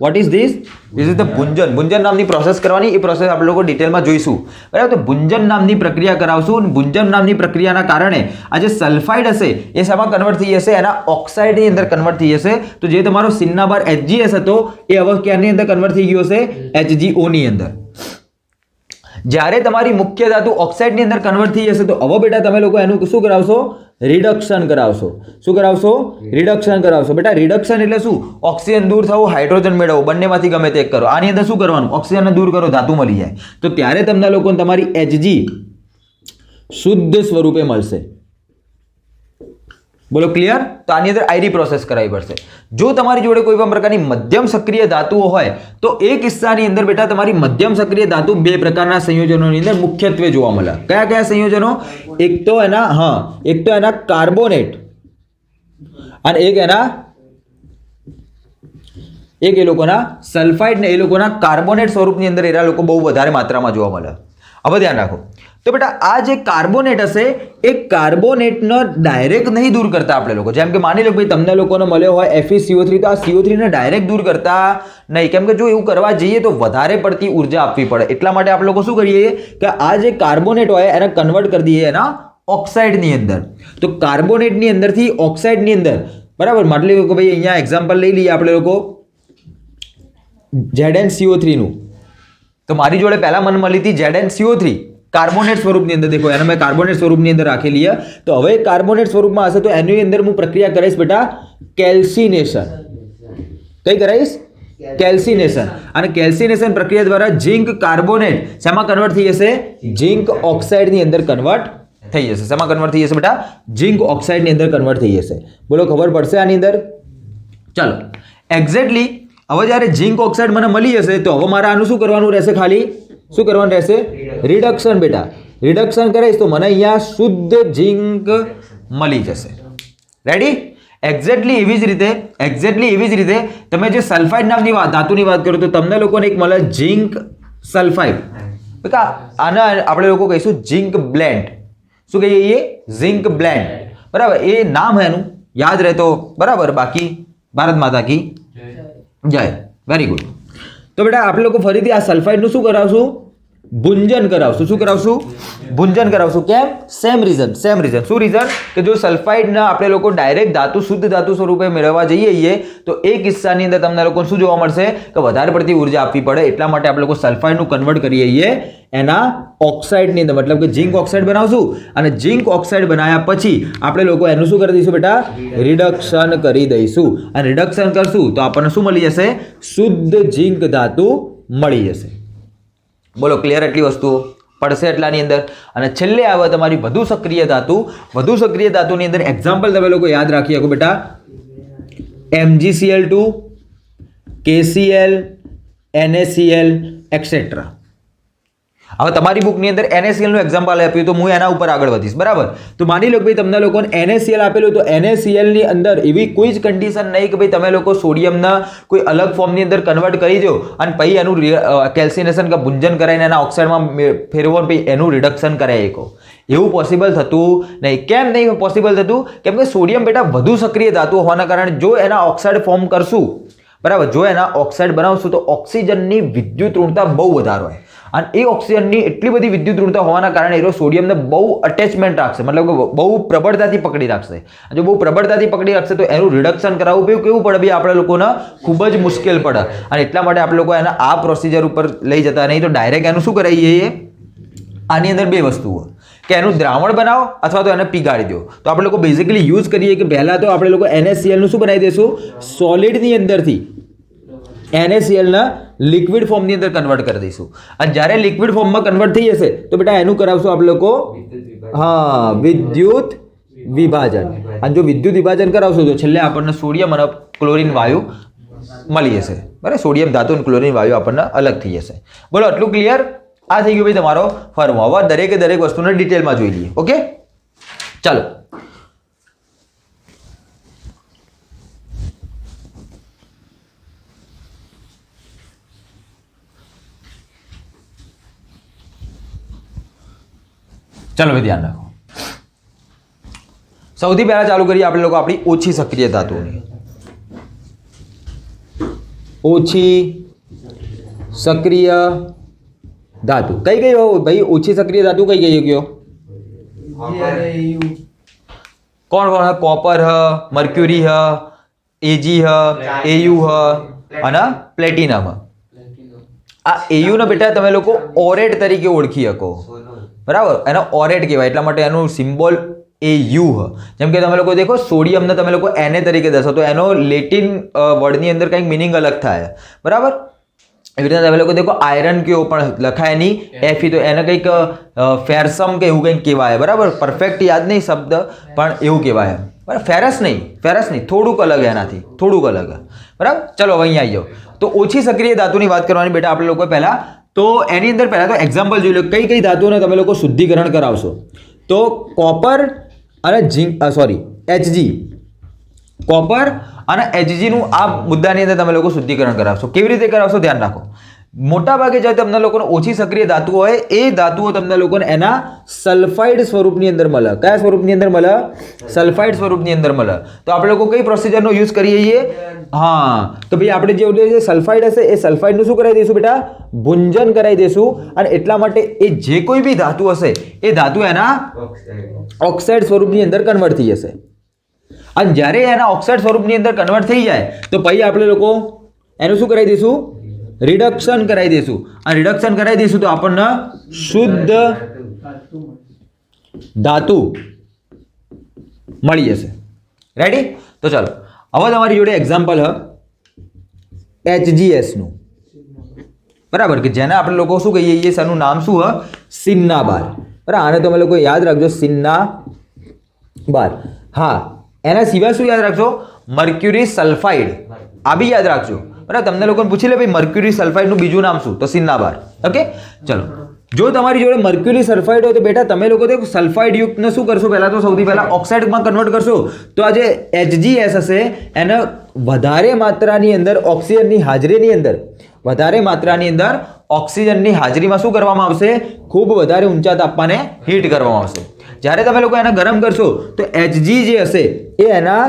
What is this? This is the ભુંજન. ભુંજન નામની પ્રોસેસ કરવાની. એ પ્રોસેસ આપણે લોકો ડિટેલમાં જોઈશું, બરાબર? તો ભુંજન નામની પ્રક્રિયા કરાવશું. ભુંજન નામની પ્રક્રિયાના કારણે આ જે સલ્ફાઇડ હશે એ શામાં કન્વર્ટ થઈ જશે? એના ઓક્સાઇડની અંદર કન્વર્ટ થઈ જશે. તો જે તમારો સિન્ના બાર HgS હતો એ હવે ક્યાંની અંદર કન્વર્ટ થઈ ગયો હશે? HgO ની અંદર. જ્યારે તમારી મુખ્ય ધાતુ ઓક્સાઇડની અંદર કન્વર્ટ થઈ જશે તો હવે બેટા તમે લોકો એનું શું કરાવશો? રિડક્શન કરાવશો. શું કરાવશો? રિડક્શન કરાવશો. બેટા રિડક્શન એટલે શું? ઓક્સિજન દૂર થવું, હાઇડ્રોજન મેળવવું, બંનેમાંથી ગમે તે એક કરો. આની અંદર શું કરવાનું? ઓક્સિજનને દૂર કરો, ધાતુ મળી જાય. તો ત્યારે તમને લોકોને તમારી Hg શુદ્ધ સ્વરૂપે મળશે. બોલો ક્લિયર? તો આની અંદર આઈરી પ્રોસેસ કરાવવી પડશે. જો તમારી જોડે કોઈ પણ પ્રકારની મધ્યમ સક્રિય ધાતુઓ હોય તો એ કિસ્સાની અંદર બેટા તમારી મધ્યમ સક્રિય ધાતુ બે પ્રકારના સંયોજનોની અંદર મુખ્યત્વે જોવા મળે. કયા કયા સંયોજનો? એક તો એના કાર્બોનેટ અને એક એ લોકોના સલ્ફાઇડ ને એ લોકોના કાર્બોનેટ સ્વરૂપની અંદર એના લોકો બહુ વધારે માત્રામાં જોવા મળે. હવે ધ્યાન રાખો. તો બેટા આ જે કાર્બોનેટ હશે એ કાર્બોનેટને ડાયરેક્ટ નહીં દૂર કરતા આપણે લોકો. જેમ કે માની લો ભાઈ તમને લોકોને મળ્યો હોય FeCO3 તો આ CO3 ને ડાયરેક્ટ દૂર કરતા નહીં. કેમ કે જો એવું કરવા જઈએ તો વધારે પડતી ઉર્જા આપવી પડે. એટલા માટે આપણે લોકો શું કરીએ કે આ જે કાર્બોનેટ હોય એને કન્વર્ટ કરી દઈએ એના ઓક્સાઇડની અંદર. તો કાર્બોનેટની અંદરથી ઓક્સાઇડની અંદર, બરાબર? મતલબ કે ભાઈ અહીંયા એક્ઝામ્પલ લઈ લઈએ આપણે લોકો ZnCO3 નું. તો મારી જોડે પહેલા મને મળી હતી ZnCO3 કાર્બોનેટ સ્વરૂપની અંદર. દેખો એને મેં કાર્બોનેટ સ્વરૂપની અંદર રાખેલી છે. તો હવે કાર્બોનેટ સ્વરૂપમાં હશે તો એની અંદર હું પ્રક્રિયા કરીશ બેટા કેલ્સિનેશન. કઈ કરાઈશ? કેલ્સિનેશન. અને કેલ્સિનેશન પ્રક્રિયા દ્વારા ઝિંક કાર્બોનેટ શેમાં કન્વર્ટ થઈ જશે? ઝિંક ઓક્સાઇડની અંદર કન્વર્ટ થઈ જશે. શેમાં કન્વર્ટ થઈ જશે બેટા? ઝિંક ઓક્સાઇડની અંદર કન્વર્ટ થઈ જશે. બોલો ખબર પડશે આની અંદર? ચાલો એક્ઝેક્ટલી હવે જ્યારે ઝિંક ઓક્સાઇડ મને મળી જશે તો હવે મારે આનું શું કરવાનું રહેશે? ખાલી શું કરવાનું રહેશે? રિડક્શન. બેટા રિડક્શન કરીશ તો મને અહીંયા શુદ્ધ ઝિંક મળી જશે. રેડી? એક્ઝેક્ટલી એવી જ રીતે તમે જે સલ્ફાઇડ નામની ધાતુની વાત કરો તો તમને લોકોને એક મળે ઝિંક સલ્ફાઇડ. બેટા આના આપણે લોકો કહીશું ઝિંક બ્લેન્ડ. શું કહીએ? Zinc blend. બરાબર? એ નામ એનું યાદ રહેતો, બરાબર? બાકી ભારત માતા કી જય. Very good. તો બેટા આપણે લોકો ફરીથી આ સલ્ફાઇડનું શું કરાવશું? ભુંજન કરાવશું. શું કરાવશું? ભુંજન કરાવશું. કેમ? Same reason. શું રીઝન? કે જો સલ્ફાઇડના આપણે લોકો ડાયરેક્ટ ધાતુ શુદ્ધ ધાતુ સ્વરૂપે મેળવવા જઈએ તો એ કિસ્સાની અંદર તમને લોકોને શું જોવા મળશે? કે વધારે પડતી ઉર્જા આપવી પડે. એટલા માટે આપણે લોકો સલ્ફાઇડનું કન્વર્ટ કરીએ છીએ એના ઓક્સાઇડની અંદર. મતલબ કે ઝિંક ઓક્સાઇડ બનાવશું અને ઝિંક ઓક્સાઇડ બનાવ્યા પછી આપણે લોકો એનું શું કરી દઈશું બેટા? રિડક્શન કરી દઈશું. અને રિડક્શન કરશું તો આપણને શું મળી જશે? શુદ્ધ ઝિંક ધાતુ મળી જશે. બોલો ક્લિયર? એટલી વસ્તુઓ પડશે એટલાની અંદર. અને છેલ્લે આવે તમારી વધુ સક્રિય ધાતુ. વધુ સક્રિય ધાતુની અંદર એક્ઝામ્પલ તમે લોકો યાદ રાખી શકો બેટા. MgCl2, KCl, NaCl et cetera. હવે તમારી બુકની અંદર NaCl નું એક્ઝામ્પલ આપ્યું તો હું એના ઉપર આગળ વધીશ, બરાબર? તો માની લો કે ભાઈ તમને લોકોને NaCl આપેલું તો NaCl ની અંદર એવી કોઈ જ કન્ડિશન નહીં કે ભાઈ તમે લોકો સોડિયમના કોઈ અલગ ફોર્મની અંદર કન્વર્ટ કરી દો અને પછી એનું કેલ્સિનેશન કે ભુંજન કરાવીને એના ઓક્સાઇડમાં ફેરવો અને પછી એનું રિડક્શન કરાવી શકો. એવું પોસિબલ થતું નહીં. કેમ નહીં પોસિબલ થતું? કેમ કે સોડિયમ બેટા વધુ સક્રિય ધાતુ હોવાના કારણે જો એના ઓક્સાઇડ ફોર્મ કરશું, બરાબર, જો એના ઓક્સાઇડ બનાવશું તો ઓક્સિજનની વિદ્યુત ઋણતા બહુ વધારે હોય અને એ ઓક્સિજનની એટલી બધી વિદ્યુત ઋણતા હોવાના કારણે એ સોડિયમને બહુ અટેચમેન્ટ રાખશે, મતલબ કે બહુ પ્રબળતાથી પકડી રાખશે. જો બહુ પ્રબળતાથી પકડી રાખશે તો એનું રિડક્શન કરાવવું કેવું પડે? ભાઈ આપણે લોકોને ખૂબ જ મુશ્કેલ પડે અને એટલા માટે આપણે લોકો એના આ પ્રોસિજર ઉપર લઈ જતા નહીં. તો ડાયરેક્ટ એનું શું કરાવીએ? આની અંદર બે વસ્તુઓ કે એનું દ્રાવણ બનાવો અથવા તો એને પીગાડી દો. તો આપણે લોકો બેઝિકલી યુઝ કરીએ કે પહેલાં તો આપણે લોકો NaCl નું શું બનાવી દઈશું? સોલિડની અંદરથી NaCl ના લિક્વિડ ફોર્મની અંદર કન્વર્ટ કરી દઈશું. અને જ્યારે લિક્વિડ ફોર્મમાં કન્વર્ટ થઈ જશે તો બેટા એનું કરાવશું આપણે લોકો વિદ્યુત વિભાજન. અને જો વિદ્યુત વિભાજન કરાવશું તો છેલ્લે આપણને સોડિયમ અને ક્લોરીન વાયુ મળી જશે, બરાબર? સોડિયમ ધાતુ અને ક્લોરીન વાયુ આપણને અલગ થઈ જશે. બોલો આટલું ક્લિયર? આ થઈ ગયું ભાઈ તમારો ફર્મો. હવે દરેકે દરેક વસ્તુને ડિટેલમાં જોઈ લઈએ. ઓકે, ચાલો. ચલો ભાઈ ધ્યાન રાખો. સૌથી પહેલા ચાલુ કરીએ આપણે લોકો આપણી ઓછી સક્રિય ધાતુઓની. ઓછી સક્રિય ધાતુ કઈ કઈ હોય ભાઈ? ઓછી સક્રિય ધાતુ કઈ કઈ ગયો? કોણ કોણ હ? કોપર હ, મર્ક્યુરી હ, એજી હ, એયુ હ અને પ્લેટિનમ હ. આ એયુ ને બેટા તમે લોકો ઓરેટ તરીકે ઓળખી શકો, બરાબર? એનો ઓરેટ કહેવાય એટલા માટે એનું સિમ્બોલ AU હ. જેમ કે તમે લોકો દેખો સોડિયમને તમે લોકો Na તરીકે દર્શાવો તો એનો લેટિન વર્ડની અંદર કંઈક મિનિંગ અલગ થાય, બરાબર? એવી રીતે તમે લોકો દેખો આયરન કેવો પણ લખાય નહીં Fe, તો એને કંઈક ફેરસમ કે એવું કંઈક કહેવાય, બરાબર? પરફેક્ટ યાદ નહીં શબ્દ પણ એવું કહેવાય, બરાબર? ફેરસ નહીં, થોડુંક અલગ એનાથી, થોડુંક અલગ, બરાબર? ચલો હવે અહીંયા આવી જાઓ. તો ઓછી સક્રિય ધાતુની વાત કરવાની બેટા આપણે લોકો પહેલા. તો એની અંદર પહેલા તો એક્ઝામ્પલ જોઈ લો કઈ કઈ ધાતુઓને તમે લોકો શુદ્ધિકરણ કરાવશો. તો કોપર અને Hg, કોપર અને Hg નું આ મુદ્દાની અંદર તમે લોકો શુદ્ધિકરણ કરાવશો. કેવી રીતે કરાવશો ધ્યાન રાખો. મોટા ભાગે જે તમને લોકોને ઓછી સક્રિય ધાતુ હોય એ ધાતુઓ તમને લોકોને એના સલ્ફાઇડ સ્વરૂપની અંદર મળે. કયા સ્વરૂપની અંદર મળે? સલ્ફાઇડ સ્વરૂપની અંદર મળે. તો આપણે લોકો કઈ પ્રોસિજરનો યુઝ કરીએ છીએ? હા, તો ભાઈ આપણે જે સલ્ફાઇડ હશે એ સલ્ફાઇડનું શું કરાવી દઈશું બેટા? ભુંજન કરાવી દઈશું. અને એટલા માટે એ જે કોઈ બી ધાતુ હશે એ ધાતુ એના ઓક્સાઇડ સ્વરૂપની અંદર કન્વર્ટ થઈ જશે. અને જ્યારે એના ઓક્સાઇડ સ્વરૂપની અંદર કન્વર્ટ થઈ જાય તો પછી આપણે લોકો એનું શું કરાવી દઈશું? રિડક્શન કરાવી દઈશું. અને રિડક્શન કરાવી દઈશું તો આપણને શુદ્ધ ધાતુ મળી જશે. રેડી? તો ચાલો હવે તમારી જોડે એક્ઝામ્પલ હ HGS નું, બરાબર? કે જેને આપણે લોકો શું કહીએ છીએ? એનું નામ શું હ? સિન્નાબાર. બરાબર? આને તમે લોકો યાદ રાખજો, સિન્નાબાર. હા, એના સિવાય શું યાદ રાખજો? મર્ક્યુરી સલ્ફાઇડ, આ બી યાદ રાખજો. બરાબર? તમને લોકોને પૂછી લે ભાઈ મર્ક્યુરી સલ્ફાઇડનું બીજું નામ શું? તો સિન્નાબાર. ઓકે, ચલો. જો તમારી જોડે મર્ક્યુરી સલ્ફાઇડ હોય તો બેટા તમે લોકો તો સલ્ફાઇડ યુક્તને શું કરશો? પહેલા તો સૌથી પહેલા ઓક્સાઇડમાં કન્વર્ટ કરશો. તો આ જે HgS હશે એને વધારે માત્રાની અંદર ઓક્સિજનની હાજરીની અંદર ઓક્સિજનની હાજરીમાં શું કરવામાં આવશે? ખૂબ વધારે ઊંચા તાપમાને હીટ કરવામાં આવશે. જ્યારે તમે લોકો એને ગરમ કરશો તો Hg જે હશે એ એના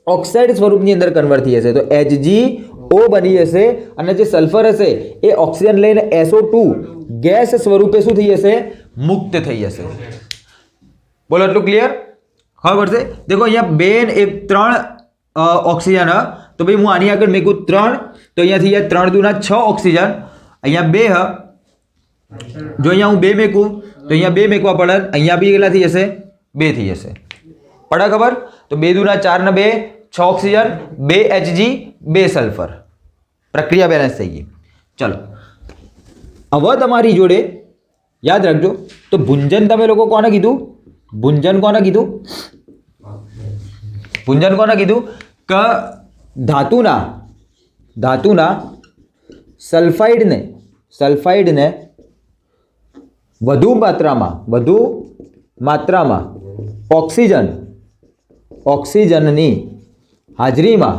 ઓક્સાઇડ સ્વરૂપની અંદર કન્વર્ટ થઈ જશે. તો HgO બની જશે અને જે સલ્ફર હશે એ ઓક્સિજન લઈને SO2 ગેસ સ્વરૂપે શું થઈ જશે? મુક્ત થઈ જશે. બોલો, એટલું ક્લિયર? ખબર પડશે? દેખો અહીંયા 2 ને 1 3 ઓક્સિજન હ. તો ભાઈ હું આની આગળ મેકું 3 તો અહીંયાથી 3 દુના 6 ઓક્સિજન. અહીંયા 2 હ. જો અહીંયા હું 2 મેકું તો અહીંયા 2 મેકવા પડે. અહીંયા બી કેટલા થઈ જશે? 2 થઈ જશે. પડે ખબર? તો 2 દુના 4 ને 2 6 ઓક્સિજન, 2 Hg, 2 સલ્ફર. પ્રક્રિયા બેલેન્સ થઈ ગઈ. ચલો હવે તમારી જોડે યાદ રાખજો. તો ભુંજન તમે લોકો કોને કીધું? ભુંજન કોને કીધું? કે ધાતુના સલ્ફાઇડને વધુ માત્રામાં ઓક્સિજનની હાજરીમાં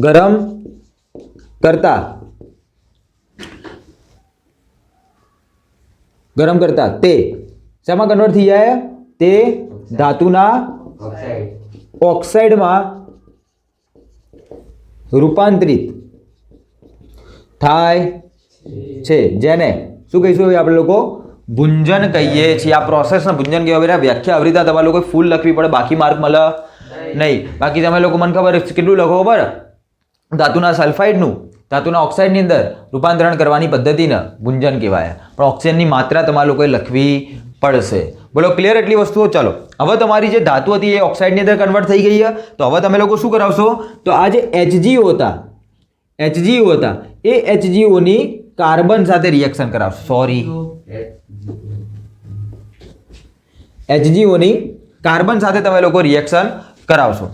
ગરમ કરતા તે શેમાં કન્વર્ટ થઈ જાય? તે ધાતુના ઓક્સાઇડમાં રૂપાંતરિત થાય છે, જેને શું કહીશું હવે આપણે લોકો? ભુંજન કહીએ છીએ. આ પ્રોસેસને ભુંજન કહેવાય. બેટા વ્યાખ્યા આવી રીતે તમારે લોકો ફૂલ લખવી પડે, બાકી માર્ક મળે નહીં. બાકી તમે લોકો મને ખબર કેટલું લખો ખબર? ધાતુના સલ્ફાઇડનું ધાતુના ઓક્સાઇડની અંદર રૂપાંતરણ કરવાની પદ્ધતિને ભુંજન કહેવાય. પણ ઓક્સિજનની માત્રા તમારે લોકોએ લખવી પડશે. બોલો, ક્લિયર એટલી વસ્તુઓ? ચાલો હવે તમારી જે ધાતુ હતી એ ઓક્સાઇડની અંદર કન્વર્ટ થઈ ગઈ છે. તો હવે તમે લોકો શું કરાવશો? તો આ જે HgO હતા એ HgOની કાર્બન સાથે રિએક્શન કરાવશો. HgOની કાર્બન સાથે તમે લોકો રિએક્શન કરાવશો.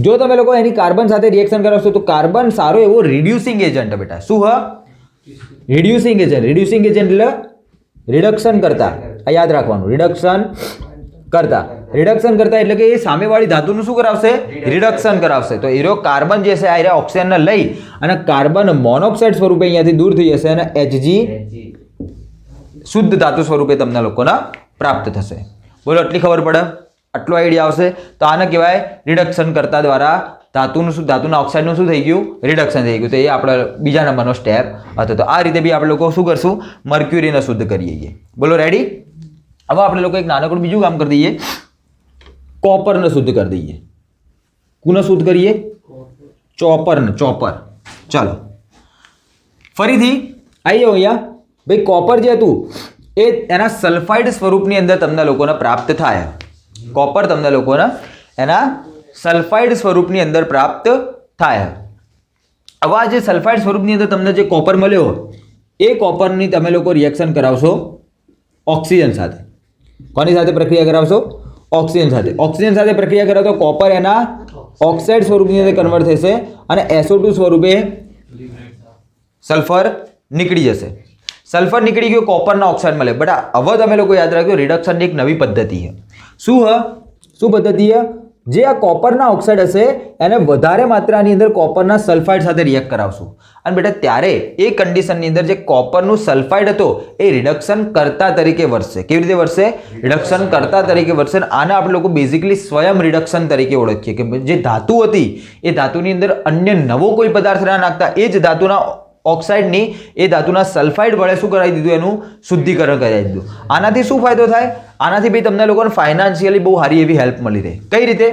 જો તમે લોકો એની કાર્બન સાથે રિએક્શન કરાવશો તો કાર્બન સારો એવો રિડ્યુસિંગ એજન્ટ બેટા. શું રિડ્યુસિંગ એજન્ટ. રિડ્યુસિંગ એજન્ટ એટલે રિડક્શન કરતા. આ યાદ રાખવાનું, રિડક્શન કરતા એટલે કે એ સામેવાળી ધાતુનું શું કરાવશે? રિડક્શન કરાવશે. તો એરો કાર્બન જે છે આ ઓક્સિજનને લઈ અને કાર્બન મોનોક્સાઇડ સ્વરૂપે અહીંયાથી દૂર થઈ જશે અને Hg શુદ્ધ ધાતુ સ્વરૂપે તમને લોકોના પ્રાપ્ત થશે. બોલો, આટલી ખબર પડે? આટલો આઈડિયા આવશે તો આને કહેવાય રિડક્શન કરતા દ્વારા ધાતુના ઓક્સાઇડનું શું થઈ ગયું? રિડક્શન થઈ ગયું. તો એ આપણે બીજા નંબરનો સ્ટેપ હતો. તો આ રીતે બી આપણે લોકો શું કરશું? મર્ક્યુરીને શુદ્ધ કરીએ. બોલો, રેડી? હવે આપણે લોકો એક નાનકડું બીજું કામ કરી દઈએ, કોપરને શુદ્ધ કરી દઈએ. કોને શુદ્ધ કરીએ? ચોપર. ચાલો ફરીથી આવી જાઓ અહીંયા. ભાઈ કોપર જે હતું એ એના સલ્ફાઇડ સ્વરૂપની અંદર તમને લોકોને પ્રાપ્ત થાય. કોપર તમને લોકોને એના સલ્ફાઇડ સ્વરૂપની અંદર પ્રાપ્ત થાય. હવે આ જે સલ્ફાઇડ સ્વરૂપની અંદર તમને જે કોપર મળ્યો એ કોપરની તમે લોકો રિએક્શન કરાવશો ઓક્સિજન સાથે. કોની સાથે પ્રક્રિયા કરાવશો? ઓક્સિજન સાથે. ઓક્સિજન સાથે પ્રક્રિયા કરાવો તો કોપર એના ઓક્સાઇડ સ્વરૂપની અંદર કન્વર્ટ થશે અને SO2 સ્વરૂપે સલ્ફર નીકળી જશે. સલ્ફર નીકળી ગયો, કોપરના ઓક્સાઇડ મળે. બટ હવે તમે લોકો યાદ રાખજો, રિડક્શનની એક નવી પદ્ધતિ છે. શું પદ્ધતિ છે? જે આ કોપરના ઓક્સાઇડ હશે એને વધારે માત્રાની અંદર કોપરના સલ્ફાઇડ સાથે રિએક્ટ કરાવશું અને બેટા ત્યારે એ કન્ડિશનની અંદર જે કોપરનું સલ્ફાઇડ હતો એ રિડક્શન કરતા તરીકે વર્તશે. કેવી રીતે વર્તશે? રિડક્શન કરતા તરીકે વર્તશે. આને આપણે લોકો બેઝિકલી સ્વયં રિડક્શન તરીકે ઓળખીએ કે જે ધાતુ હતી એ ધાતુની અંદર અન્ય નવો કોઈ પદાર્થ ના નાખતા એ જ ધાતુના ઓક્સાઇડની એ ધાતુના સલ્ફાઇડ વડે શું કરાવી દીધું? એનું શુદ્ધિકરણ કરાવી દીધું. આનાથી શું ફાયદો થાય? આનાથી ભાઈ તમને લોકોને ફાઇનાન્શિયલી બહુ સારી એવી હેલ્પ મળી રહે. કઈ રીતે?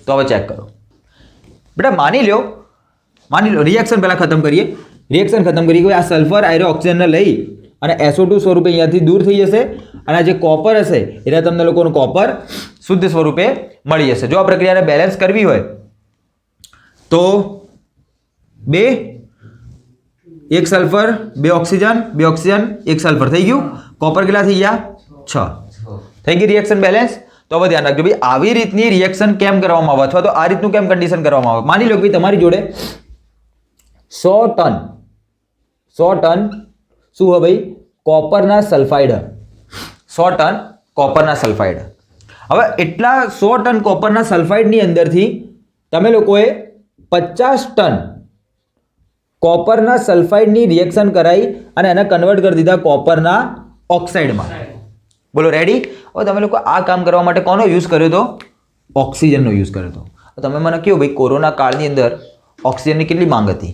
તો હવે ચેક કરો બેટા. માની લો રિએક્શન પહેલાં ખતમ કરીએ. આ સલ્ફર આયરો ઓક્સિજનને લઈ અને SO2 સ્વરૂપે અહીંયાથી દૂર થઈ જશે અને આ જે કોપર હશે એટલે તમને લોકોનું કોપર શુદ્ધ સ્વરૂપે મળી જશે. જો આ પ્રક્રિયાને બેલેન્સ કરવી હોય તો એક સલ્ફર, બે ઓક્સિજન, એક સલ્ફર થઈ ગયું. કોપર કેટલા થઈ ગયા? 6 થઈ ગઈ. Reaction balance. તો હવે ધ્યાન રાખજો ભાઈ, આવી રીતની રિએક્શન કેમ કરવામાં આવે અથવા તો આ રીતનું કેમ કન્ડિશન કરવામાં આવે? માની લો કે તમારી જોડે 100 ટન શું હોય ભાઈ? કોપરના સલ્ફાઇડ. 100 ટન કોપરના સલ્ફાઇડ. હવે એટલા 100 ટન કોપરના સલ્ફાઇડની અંદરથી તમે લોકોએ 50 ટન કોપરના સલ્ફાઇડની રિએક્શન કરાવી અને એને કન્વર્ટ કરી દીધા કોપરના ઓક્સાઇડમાં. બોલો, રેડી? હવે તમે લોકો આ કામ કરવા માટે કોનો યુઝ કર્યો હતો? ઓક્સિજનનો યુઝ કર્યો હતો. તમે મને કહો ભાઈ, કોરોના કાળની અંદર ઓક્સિજનની કેટલી માંગ હતી?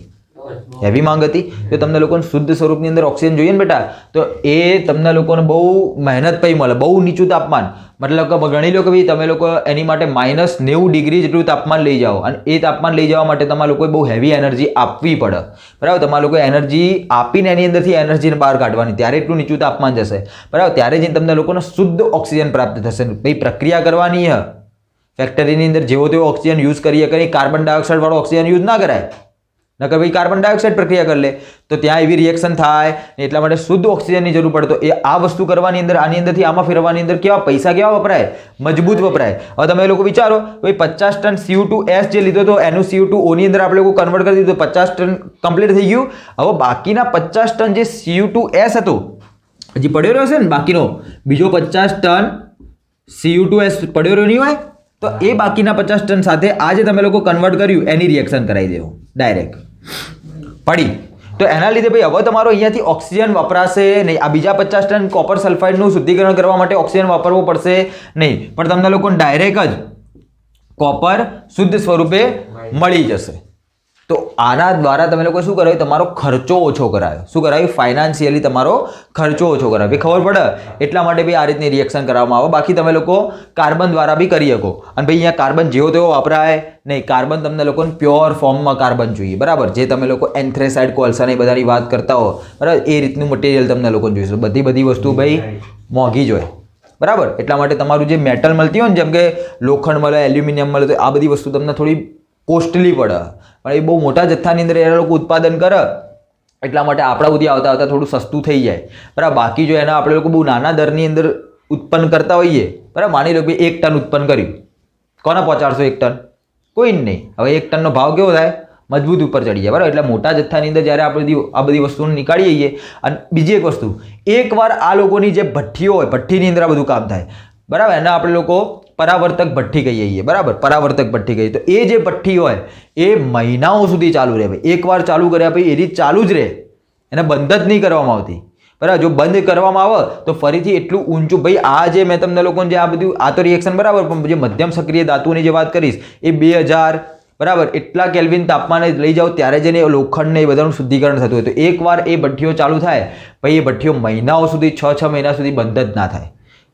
હેવી માંગ હતી. તો તમને લોકોને શુદ્ધ સ્વરૂપની અંદર ઓક્સિજન જોઈએ ને બેટા, તો એ તમને લોકોને બહુ મહેનત પઈ મળે. બહુ નીચું તાપમાન, મતલબ કે ગણી લો કે ભાઈ તમે લોકો એની માટે -90 ડિગ્રી જેટલું તાપમાન લઈ જાઓ અને એ તાપમાન લઈ જવા માટે તમારે લોકોએ બહુ હેવી એનર્જી આપવી પડે. બરાબર? તમારે લોકો એનર્જી આપીને એની અંદરથી એનર્જીને બહાર કાઢવાની, ત્યારે એટલું નીચું તાપમાન જશે. બરાબર? ત્યારે જઈને તમને લોકોને શુદ્ધ ઓક્સિજન પ્રાપ્ત થશે. ભાઈ પ્રક્રિયા કરવાની છે ફેક્ટરીની અંદર, જેવો તેવો ઓક્સિજન યુઝ કરીએ કરી કાર્બન ડાયોક્સાઇડ વાળો ઓક્સિજન યુઝ ના કરાય. નકર ભાઈ કાર્બન ડાયોક્સાઇડ પ્રક્રિયા કરી લે તો ત્યાં એવી રિએક્શન થાય ને એટલા માટે શુદ્ધ ઓક્સિજનની જરૂર પડે. તો એ આ વસ્તુ કરવાની અંદર આની અંદરથી આમાં ફેરવવાની અંદર કેવા પૈસા વપરાય? મજબૂત વપરાય. હવે તમે લોકો વિચારો ભાઈ 50 ટન CO2S જે લીધો હતો એનું CO2O ની અંદર આપણે લોકો કન્વર્ટ કરી દીધું, 50 ટન કમ્પ્લીટ થઈ ગયું. હવે બાકીના 50 ટન જે CO2S હતો હજી પડ્યો રહ્યો છે ને, બાકીનો બીજો 50 ટન CO2S પડ્યો રહ્યો નહીં હોય તો એ બાકીના 50 ટન સાથે આજે તમે લોકો કન્વર્ટ કર્યું એની રિએક્શન કરાવી દેવું ડાયરેક્ટ પડી. તો એના લીધે ભાઈ હવે તમારો અહીંયાથી ઓક્સિજન વપરાશે નહીં. આ બીજા 50 ટન કોપર સલ્ફાઇડનું શુદ્ધિકરણ કરવા માટે ઓક્સિજન વાપરવો પડશે નહીં, પણ તમને લોકોને ડાયરેક્ટ જ કોપર શુદ્ધ સ્વરૂપે મળી જશે. તો આના દ્વારા તમે લોકો શું કરાવ્યું? તમારો ખર્ચો ઓછો કરાયો. શું કરાવ્યું? ફાઇનાન્શિયલી તમારો ખર્ચો ઓછો કરાવ્યો. ખબર પડે એટલા માટે ભાઈ આ રીતની રિએક્શન કરવામાં આવે. બાકી તમે લોકો કાર્બન દ્વારા બી કરી શકો. અને ભાઈ અહીંયા કાર્બન જેવો તેવો વપરાય નહીં. કાર્બન તમને લોકોને પ્યોર ફોર્મમાં કાર્બન જોઈએ. બરાબર? જે તમે લોકો એન્થ્રેસાઇડ, કોલસા એ બધાની વાત કરતા હો, બરાબર, એ રીતનું મટીરિયલ તમને લોકોને જોઈશે. બધી વસ્તુ ભાઈ મોંઘી જ હોય. બરાબર? એટલા માટે તમારું જે મેટલ મળતી હોય ને, જેમ કે લોખંડ મળે, એલ્યુમિનિયમ મળે, તો આ બધી વસ્તુ તમને થોડી કોસ્ટલી પડે, પણ એ બહુ મોટા જથ્થાની અંદર એ લોકો ઉત્પાદન કરે એટલા માટે આપણા સુધી આવતા થોડું સસ્તું થઈ જાય. બરાબર? બાકી જો એના આપણે લોકો બહુ નાના દરની અંદર ઉત્પન્ન કરતા હોઈએ, બરાબર, માની લો કે 1 ટન ઉત્પન્ન કર્યું, કોને પહોંચાડશો 1 ટન? કોઈ જ નહીં. હવે 1 ટનનો ભાવ કેવો થાય? મજબૂત ઉપર ચડી જાય, બરાબર. એટલે મોટા જથ્થાની અંદર જ્યારે આપણે આ બધી વસ્તુને નીકાળી જઈએ. અને બીજી એક વસ્તુ, એકવાર આ લોકોની જે ભઠ્ઠીઓ હોય, ભઠ્ઠીની અંદર આ બધું કામ થાય, બરાબર. એને આપણે લોકો પરાવર્તક ભઠ્ઠી કહીએ છીએ, બરાબર. પરાવર્તક ભઠ્ઠી કહીએ તો એ જે ભઠ્ઠી હોય એ મહિનાઓ સુધી ચાલુ રહે ભાઈ. એકવાર ચાલુ કર્યા પછી એ રીત ચાલુ જ રહે, એને બંધ જ નહીં કરવામાં આવતી, બરાબર. જો બંધ કરવામાં આવે તો ફરીથી એટલું ઊંચું ભાઈ. આ જે મેં તમને લોકોને જે આ બધું આ તો રિએક્શન બરાબર, પણ જે મધ્યમ સક્રિય ધાતુની જે વાત કરીશ એ 2000 બરાબર એટલા કેલ્વિન તાપમાને લઈ જાઓ ત્યારે જઈને લોખંડને એ બધાનું શુદ્ધિકરણ થતું હોય. તો એકવાર એ ભઠ્ઠીઓ ચાલુ થાય પછી એ ભઠ્ઠીઓ મહિનાઓ સુધી 6 મહિના સુધી બંધ જ ના થાય,